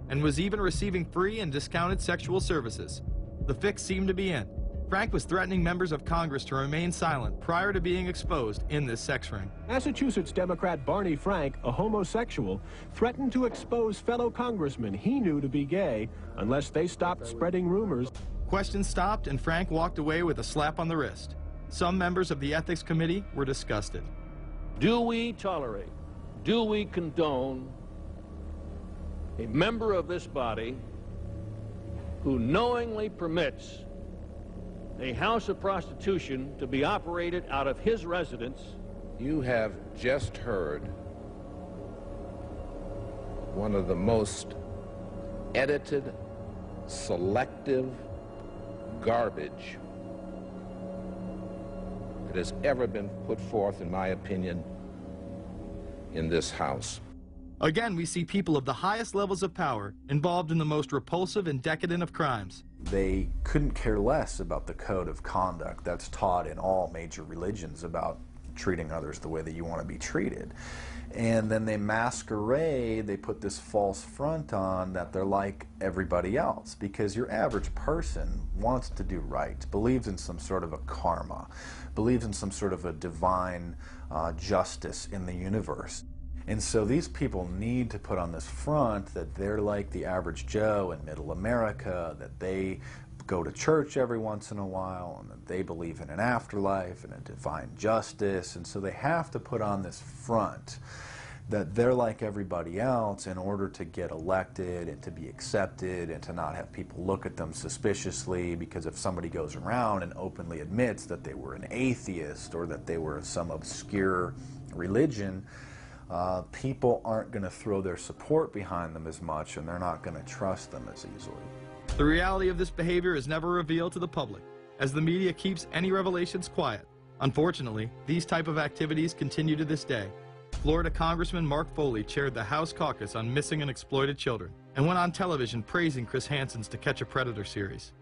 and was even receiving free and discounted sexual services. The fix seemed to be in. Frank was threatening members of Congress to remain silent prior to being exposed in this sex ring. Massachusetts Democrat Barney Frank, a homosexual, threatened to expose fellow congressmen he knew to be gay unless they stopped spreading rumors. Questions stopped and Frank walked away with a slap on the wrist. Some members of the Ethics Committee were disgusted. Do we tolerate, do we condone a member of this body who knowingly permits a house of prostitution to be operated out of his residence? You have just heard one of the most edited, selective garbage that has ever been put forth, in my opinion, in this House. Again, we see people of the highest levels of power involved in the most repulsive and decadent of crimes. They couldn't care less about the code of conduct that's taught in all major religions about treating others the way that you want to be treated. And then they masquerade, they put this false front on that they're like everybody else, because your average person wants to do right, believes in some sort of a karma, believes in some sort of a divine justice in the universe. And so these people need to put on this front that they're like the average Joe in middle America, that they go to church every once in a while, and that they believe in an afterlife and a divine justice. And so they have to put on this front that they're like everybody else in order to get elected and to be accepted and to not have people look at them suspiciously, because if somebody goes around and openly admits that they were an atheist or that they were some obscure religion, people aren't going to throw their support behind them as much, and they're not going to trust them as easily. The reality of this behavior is never revealed to the public, as the media keeps any revelations quiet. Unfortunately, these type of activities continue to this day. Florida Congressman Mark Foley chaired the House caucus on missing and exploited children and went on television praising Chris Hansen's To Catch a Predator series.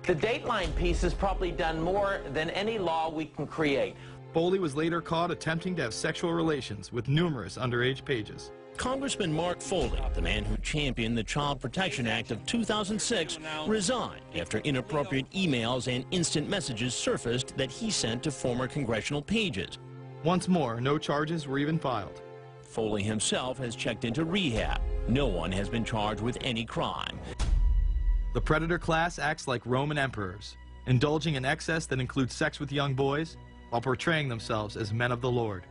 The Dateline piece has probably done more than any law we can create. Foley was later caught attempting to have sexual relations with numerous underage pages. Congressman Mark Foley, the man who championed the Child Protection Act of 2006, resigned after inappropriate emails and instant messages surfaced that he sent to former congressional pages. Once more, no charges were even filed. Foley himself has checked into rehab. No one has been charged with any crime. The predator class acts like Roman emperors, indulging in excess that includes sex with young boys while portraying themselves as men of the Lord.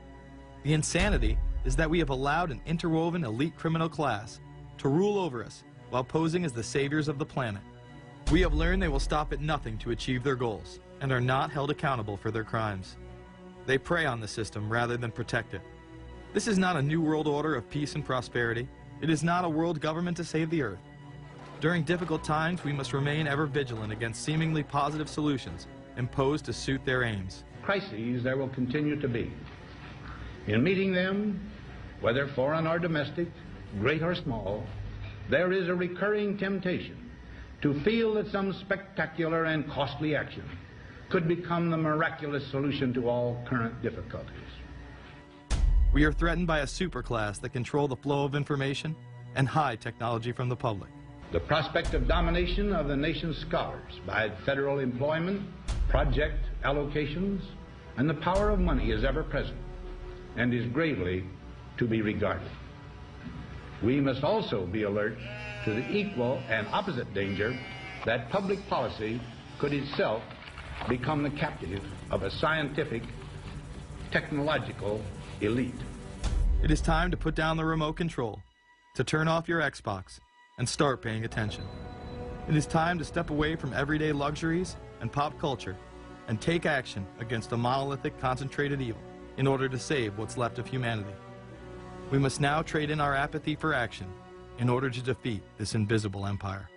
The insanity is that we have allowed an interwoven elite criminal class to rule over us while posing as the saviors of the planet. We have learned they will stop at nothing to achieve their goals and are not held accountable for their crimes. They prey on the system rather than protect it. This is not a new world order of peace and prosperity. It is not a world government to save the earth. During difficult times, we must remain ever vigilant against seemingly positive solutions imposed to suit their aims. Crises there will continue to be. In meeting them, whether foreign or domestic, great or small, there is a recurring temptation to feel that some spectacular and costly action could become the miraculous solution to all current difficulties. We are threatened by a superclass that control the flow of information and hide technology from the public. The prospect of domination of the nation's scholars by federal employment, project allocations, and the power of money is ever present and is gravely to be regarded. We must also be alert to the equal and opposite danger that public policy could itself become the captive of a scientific, technological elite. It is time to put down the remote control, to turn off your Xbox, and start paying attention. It is time to step away from everyday luxuries and pop culture and take action against a monolithic, concentrated evil in order to save what's left of humanity. We must now trade in our apathy for action in order to defeat this invisible empire.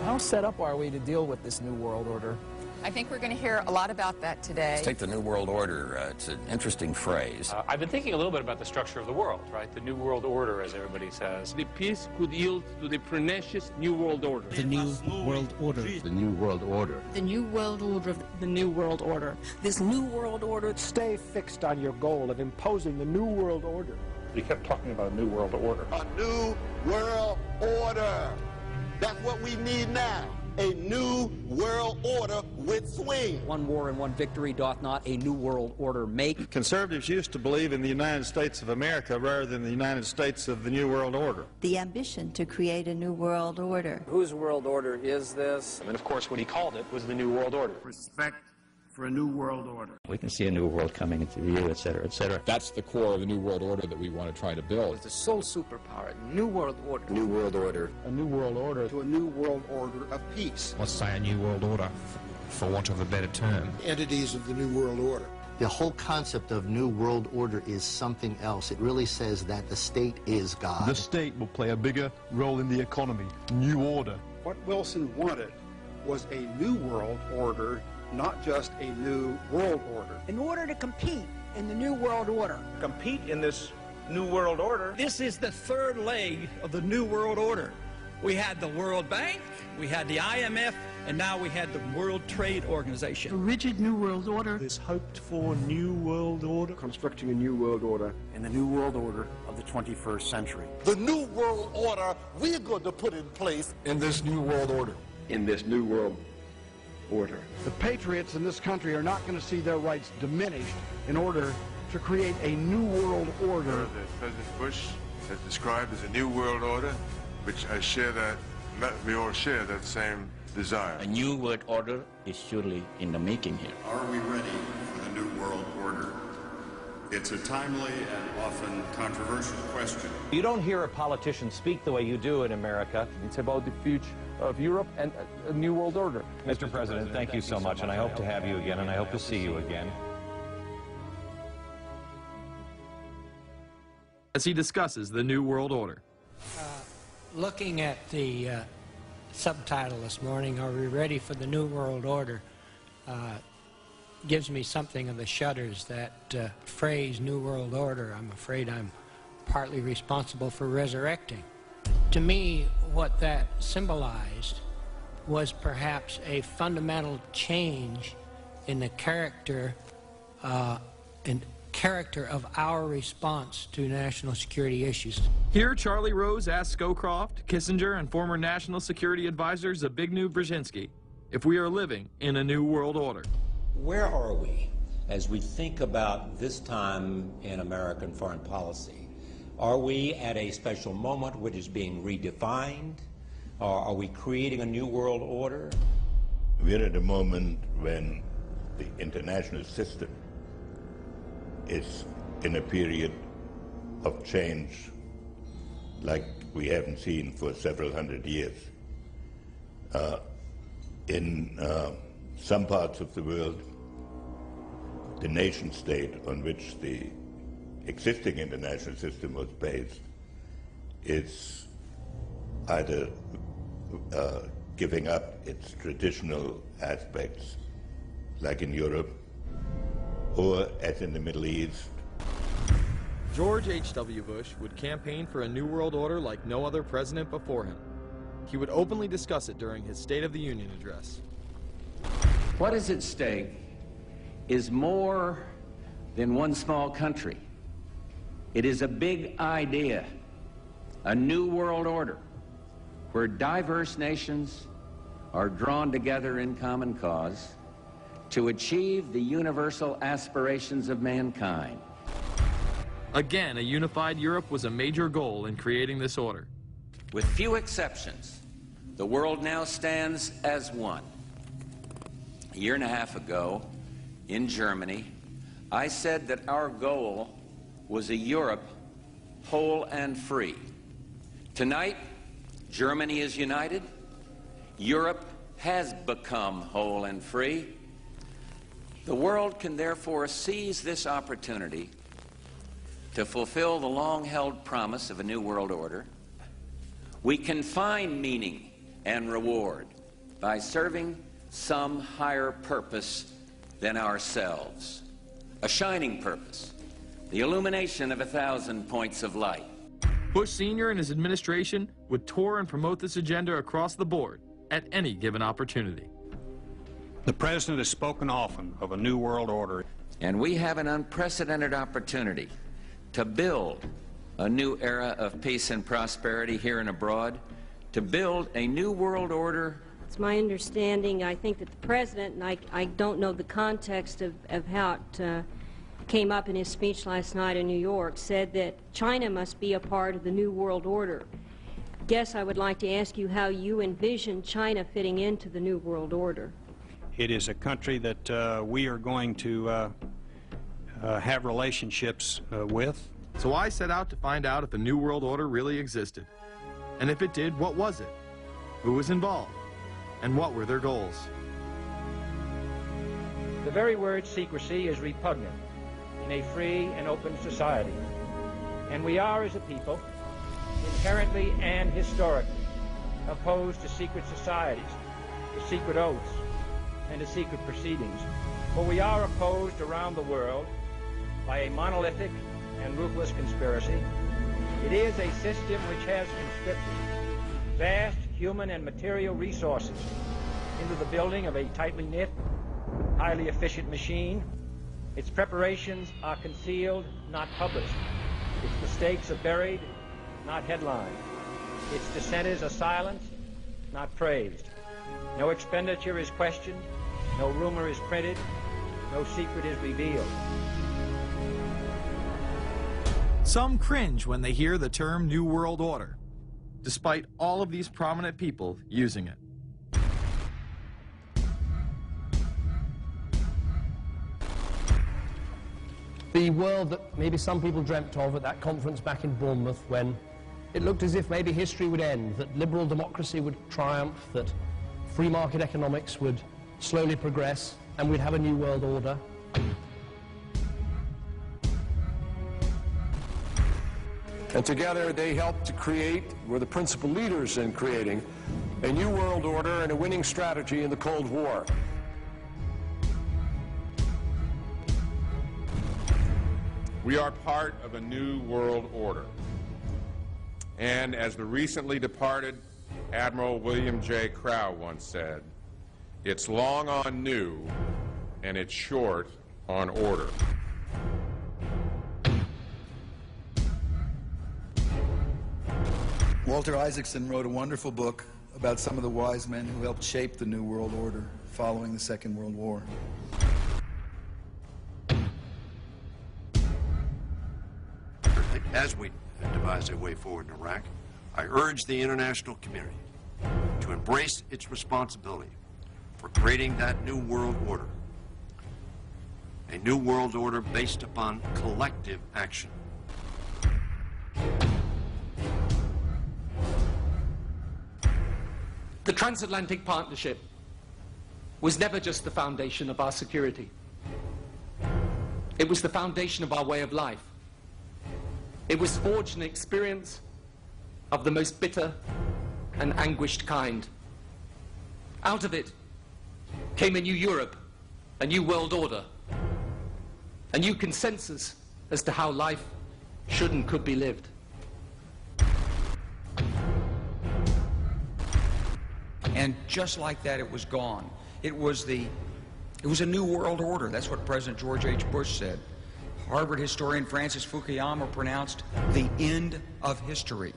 How set up are we to deal with this New World Order? I think we're going to hear a lot about that today. Let's take the New World Order. It's an interesting phrase. I've been thinking a little bit about the structure of the world, right? The New World Order, as everybody says. The peace could yield to the pernicious New World Order. The New World Order. The New World Order. The New World Order. The New World Order. This New World Order. Stay fixed on your goal of imposing the New World Order. You kept talking about a New World Order. A New World Order. That's what we need now. A new world order with swing. One war and one victory doth not a new world order make. Conservatives used to believe in the United States of America rather than the United States of the New World Order. The ambition to create a new world order. Whose world order is this? And of course what he called it was the New World Order. Respect for a new world order. We can see a new world coming into view, etc., etc. That's the core of the New World Order that we want to try to build. It's the sole superpower, New World Order. New World Order. A new world order. To a new world order of peace. Let's say a new world order, for want of a better term. Entities of the new world order. The whole concept of New World Order is something else. It really says that the state is God. The state will play a bigger role in the economy. New order. What Wilson wanted was a new world order, not just a new world order. In order to compete in the New World Order. Compete in this New World Order. This is the third leg of the New World Order. We had the World Bank, we had the IMF, and now we had the World Trade Organization. A rigid New World Order. This hoped-for New World Order. Constructing a new world order. In the New World Order of the 21st century. The new world order we're going to put in place In this New World Order. In this new world order. The patriots in this country are not going to see their rights diminished in order to create a new world order. That President Bush has described as a new world order, which I share that, we all share that same desire. A new world order is surely in the making here. Are we ready for the new world order? It's a timely and often controversial question. You don't hear a politician speak the way you do in America. It's about the future of Europe and a new world order. Mr. President, thank you so much, and I hope to have you again, and I hope to see you again. As he discusses the New World Order. Looking at the subtitle this morning, Are We Ready for the New World Order? Gives me something of the shudders. That phrase, New World Order, I'm afraid I'm partly responsible for resurrecting. To me, what that symbolized was perhaps a fundamental change in the character of our response to national security issues. Here, Charlie Rose asked Scowcroft, Kissinger, and former National Security Advisor Zbigniew Brzezinski if we are living in a new world order. Where are we as we think about this time in American foreign policy? Are we at a special moment which is being redefined? Or are we creating a new world order? We're at a moment when the international system is in a period of change like we haven't seen for several hundred years. In some parts of the world, the nation state on which the existing international system was based is either giving up its traditional aspects, like in Europe, or as in the Middle East. George H.W. Bush would campaign for a new world order like no other president before him. He would openly discuss it during his State of the Union address. What is at stake is more than one small country. It is a big idea, a new world order, where diverse nations are drawn together in common cause to achieve the universal aspirations of mankind. Again, a unified Europe was a major goal in creating this order. With few exceptions, the world now stands as one. A year and a half ago, in Germany, I said that our goal was a Europe whole and free. Tonight, Germany is united. Europe has become whole and free. The world can therefore seize this opportunity to fulfill the long-held promise of a new world order. We can find meaning and reward by serving some higher purpose than ourselves. A shining purpose, the illumination of 1,000 points of light. Bush Sr. and his administration would tour and promote this agenda across the board at any given opportunity. The President has spoken often of a new world order. And we have an unprecedented opportunity to build a new era of peace and prosperity here and abroad, to build a new world order. It's my understanding, I think, that the President, and I don't know the context of how it came up in his speech last night in New York, said that China must be a part of the new world order. Guess I would like to ask you how you envision China fitting into the new world order. It is a country that we are going to have relationships with. So I set out to find out if a new world order really existed. And if it did, what was it? Who was involved? And what were their goals? The very word secrecy is repugnant in a free and open society. And we are, as a people, inherently and historically opposed to secret societies, to secret oaths, and to secret proceedings. For we are opposed around the world by a monolithic and ruthless conspiracy. It is a system which has conscripted vast human and material resources into the building of a tightly knit, highly efficient machine. Its preparations are concealed, not published. Its mistakes are buried, not headlined. Its dissenters are silenced, not praised. No expenditure is questioned, no rumor is printed, no secret is revealed. Some cringe when they hear the term New World Order, despite all of these prominent people using it. The world that maybe some people dreamt of at that conference back in Bournemouth, when it looked as if maybe history would end, that liberal democracy would triumph, that free market economics would slowly progress, and we'd have a new world order. And together they helped to create, were the principal leaders in creating, a new world order and a winning strategy in the Cold War. We are part of a new world order. And as the recently departed Admiral William J. Crowe once said, it's long on new and it's short on order. Walter Isaacson wrote a wonderful book about some of the wise men who helped shape the New World Order following the Second World War. As we devise a way forward in Iraq, I urge the international community to embrace its responsibility for creating that new world order, a new world order based upon collective action. The transatlantic partnership was never just the foundation of our security. It was the foundation of our way of life. It was forged an experience of the most bitter and anguished kind. Out of it came a new Europe, a new world order, a new consensus as to how life should and could be lived. And just like that, it was gone. It was a new world order. That's what President George H. Bush said. Harvard historian Francis Fukuyama pronounced the end of history.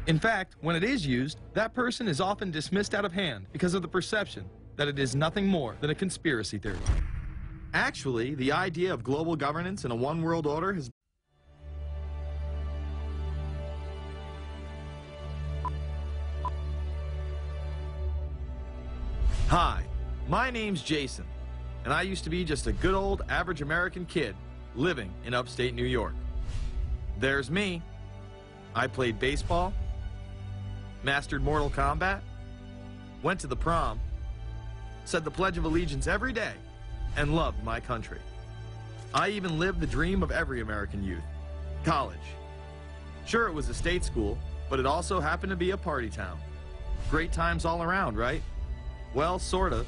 In fact, when it is used, that person is often dismissed out of hand because of the perception that it is nothing more than a conspiracy theory. Actually, the idea of global governance in a one world order has Hi, my name's Jason, and I used to be just a good old average American kid living in upstate New York. There's me. I played baseball, mastered Mortal Kombat, went to the prom, said the Pledge of Allegiance every day, and loved my country. I even lived the dream of every American youth, college. Sure, it was a state school, but it also happened to be a party town. Great times all around, right? Well, sort of.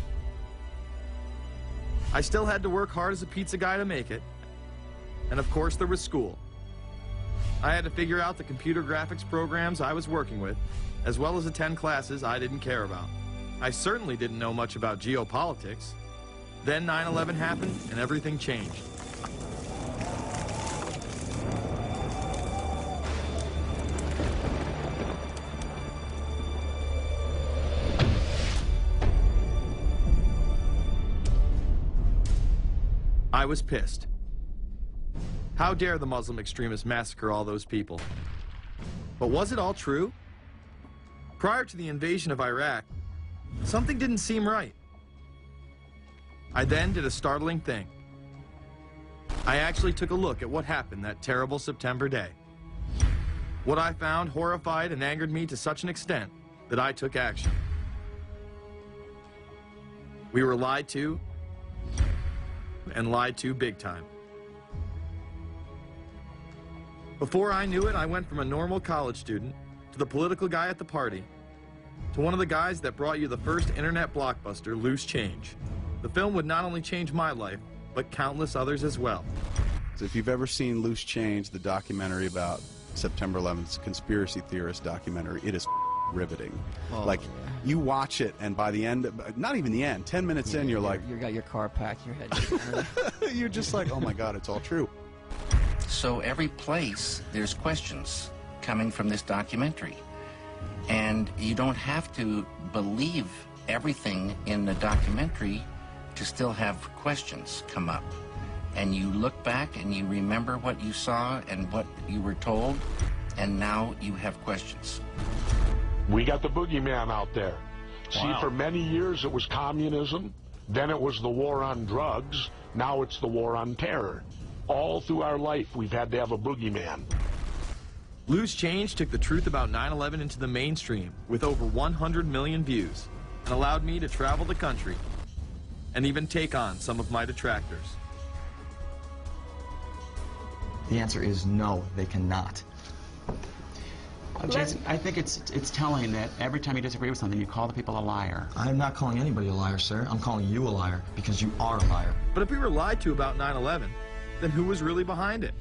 I still had to work hard as a pizza guy to make it. And of course, there was school. I had to figure out the computer graphics programs I was working with, as well as attend classes I didn't care about. I certainly didn't know much about geopolitics. Then 9/11 happened and everything changed. I was pissed. How dare the Muslim extremists massacre all those people? But was it all true? Prior to the invasion of Iraq, something didn't seem right. I then did a startling thing. I actually took a look at what happened that terrible September day. What I found horrified and angered me to such an extent that I took action. We were lied to, and lied to big time. Before I knew it, I went from a normal college student to the political guy at the party to one of the guys that brought you the first internet blockbuster, Loose Change. The film would not only change my life, but countless others as well. If you've ever seen Loose Change, the documentary about September 11th, conspiracy theorist documentary, it is riveting. Oh, like, yeah. You watch it, and by the end, not even the end, 10 minutes in, you're like... You got your car packed, your head... You're just like, oh my God, it's all true. So every place, there's questions coming from this documentary. And you don't have to believe everything in the documentary to still have questions come up. And you look back and you remember what you saw and what you were told, and now you have questions. We got the boogeyman out there. Wow. See, for many years it was communism, then it was the war on drugs, now it's the war on terror. All through our life, we've had to have a boogeyman. Loose Change took the truth about 9/11 into the mainstream with over 100 million views and allowed me to travel the country and even take on some of my detractors. The answer is no, they cannot. Jason, I think it's telling that every time you disagree with something, you call the people a liar. I'm not calling anybody a liar, sir. I'm calling you a liar because you are a liar. But if we were lied to about 9/11, then who was really behind it?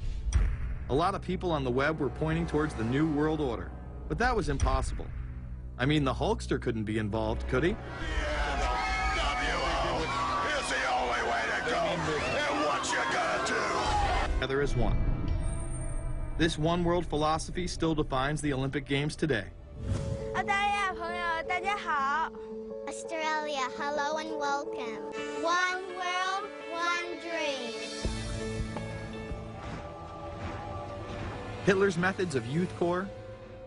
A lot of people on the web were pointing towards the New World Order, but that was impossible. I mean, the Hulkster couldn't be involved, could he? Is the only way to go, and what you gonna do? Together as one. This one world philosophy still defines the Olympic Games today. Australia, hello and welcome. One world, one dream. Hitler's methods of youth corps,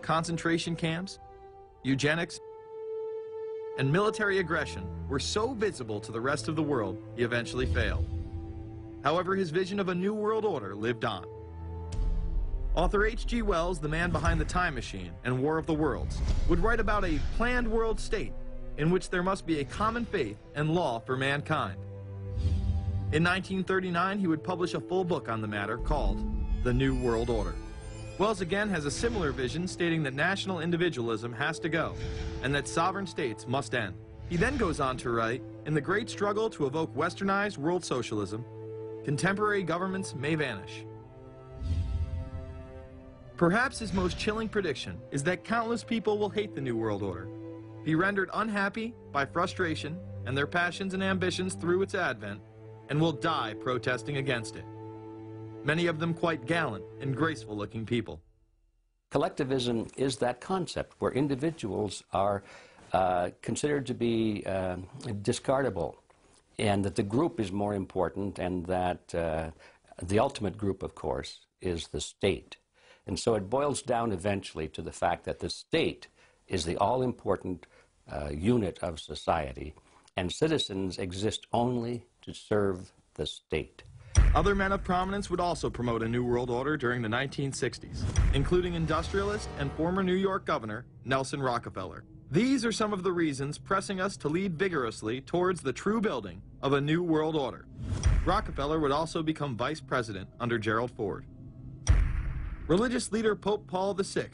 concentration camps, eugenics, and military aggression were so visible to the rest of the world, he eventually failed. However, his vision of a new world order lived on. Author H.G. Wells, the man behind The Time Machine and War of the Worlds, would write about a planned world state in which there must be a common faith and law for mankind. In 1939, he would publish a full book on the matter called The New World Order. Wells again has a similar vision, stating that national individualism has to go and that sovereign states must end. He then goes on to write, in the great struggle to evoke westernized world socialism, contemporary governments may vanish. Perhaps his most chilling prediction is that countless people will hate the New World Order, be rendered unhappy by frustration and their passions and ambitions through its advent, and will die protesting against it. Many of them quite gallant and graceful-looking people. Collectivism is that concept where individuals are considered to be discardable, and that the group is more important, and that the ultimate group, of course, is the state. And so it boils down eventually to the fact that the state is the all-important unit of society, and citizens exist only to serve the state. Other men of prominence would also promote a New World Order during the 1960s, including industrialist and former New York Governor Nelson Rockefeller. These are some of the reasons pressing us to lead vigorously towards the true building of a New World Order. Rockefeller would also become vice president under Gerald Ford. Religious leader Pope Paul VI,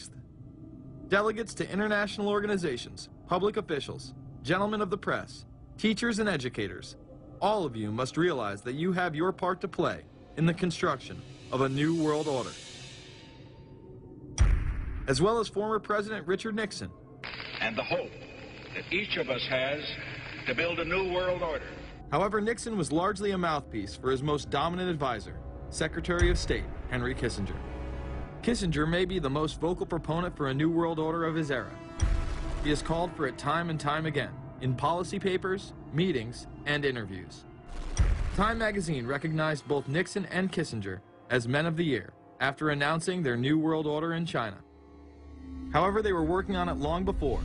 delegates to international organizations, public officials, gentlemen of the press, teachers and educators, all of you must realize that you have your part to play in the construction of a new world order. As well as former President Richard Nixon. And the hope that each of us has to build a new world order. However, Nixon was largely a mouthpiece for his most dominant advisor, Secretary of State Henry Kissinger. Kissinger may be the most vocal proponent for a new world order of his era. He has called for it time and time again, in policy papers, meetings, and interviews. Time magazine recognized both Nixon and Kissinger as Men of the Year after announcing their New World Order in China. However, they were working on it long before.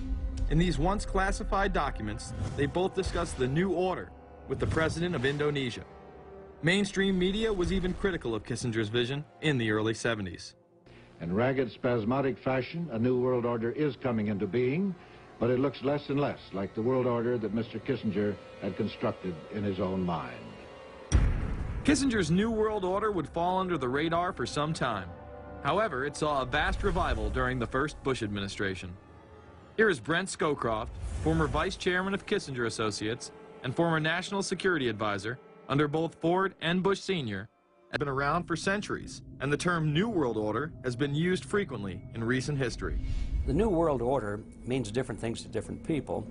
In these once classified documents, they both discussed the new order with the president of Indonesia. Mainstream media was even critical of Kissinger's vision in the early 70s. In ragged, spasmodic fashion, a new world order is coming into being, but it looks less and less like the world order that Mr. Kissinger had constructed in his own mind. Kissinger's New World Order would fall under the radar for some time. However, it saw a vast revival during the first Bush administration. Here is Brent Scowcroft, former vice chairman of Kissinger Associates and former national security advisor under both Ford and Bush Sr., has been around for centuries, and the term New World Order has been used frequently in recent history. The New World Order means different things to different people,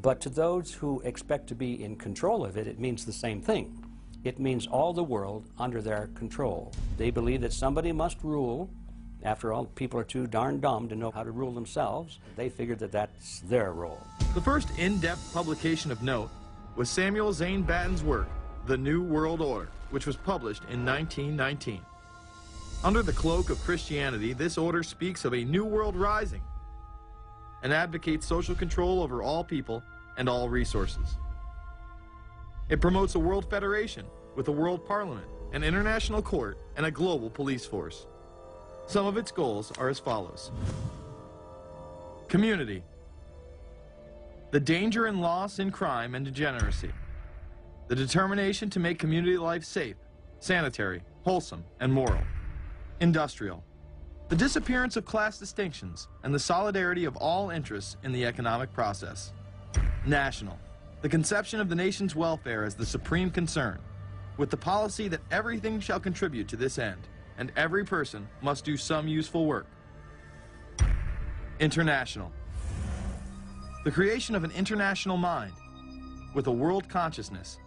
but to those who expect to be in control of it, it means the same thing. It means all the world under their control. They believe that somebody must rule. After all, people are too darn dumb to know how to rule themselves. They figured that that's their role. The first in-depth publication of note was Samuel Zane Batten's work, The New World Order, which was published in 1919. Under the cloak of Christianity, this order speaks of a new world rising and advocates social control over all people and all resources. It promotes a world federation with a world parliament, an international court, and a global police force. Some of its goals are as follows. Community. The danger and loss in crime and degeneracy. The determination to make community life safe, sanitary, wholesome, and moral. Industrial. The disappearance of class distinctions and the solidarity of all interests in the economic process. National. The conception of the nation's welfare as the supreme concern, with the policy that everything shall contribute to this end, and every person must do some useful work. International. The creation of an international mind with a world consciousness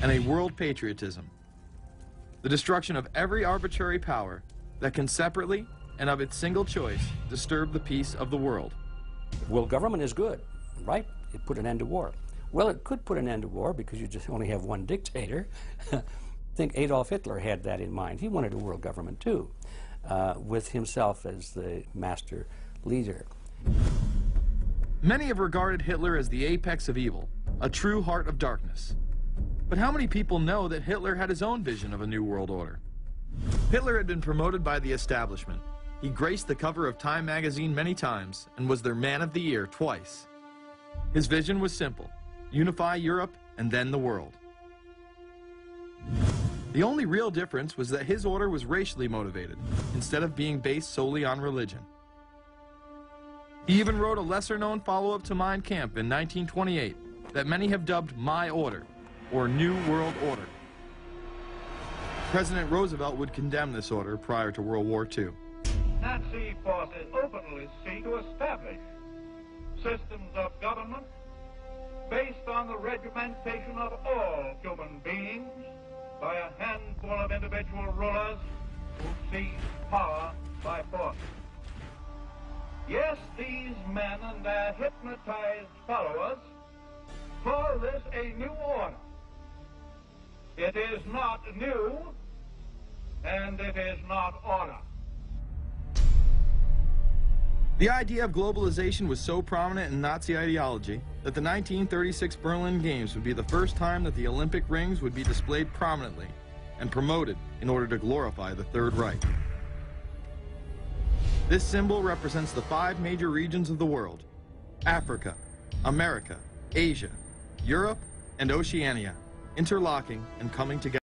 and a world patriotism. The destruction of every arbitrary power that can separately and of its single choice disturb the peace of the world. World government is good, right? It put an end to war. Well, it could put an end to war because you just only have one dictator. I think Adolf Hitler had that in mind. He wanted a world government too, with himself as the master leader. Many have regarded Hitler as the apex of evil, a true heart of darkness. But how many people know that Hitler had his own vision of a new world order? Hitler had been promoted by the establishment. He graced the cover of Time magazine many times and was their Man of the Year twice. His vision was simple: unify Europe and then the world. The only real difference was that his order was racially motivated, instead of being based solely on religion. He even wrote a lesser-known follow-up to Mein Kampf in 1928 that many have dubbed My Order, or New World Order. President Roosevelt would condemn this order prior to World War II. Nazi forces openly seek to establish systems of government based on the regimentation of all human beings by a handful of individual rulers who seize power by force. Yes, these men and their hypnotized followers call this a new order. It is not new, and it is not order. The idea of globalization was so prominent in Nazi ideology that the 1936 Berlin Games would be the first time that the Olympic rings would be displayed prominently and promoted in order to glorify the Third Reich. This symbol represents the 5 major regions of the world: Africa, America, Asia, Europe, and Oceania, interlocking and coming together.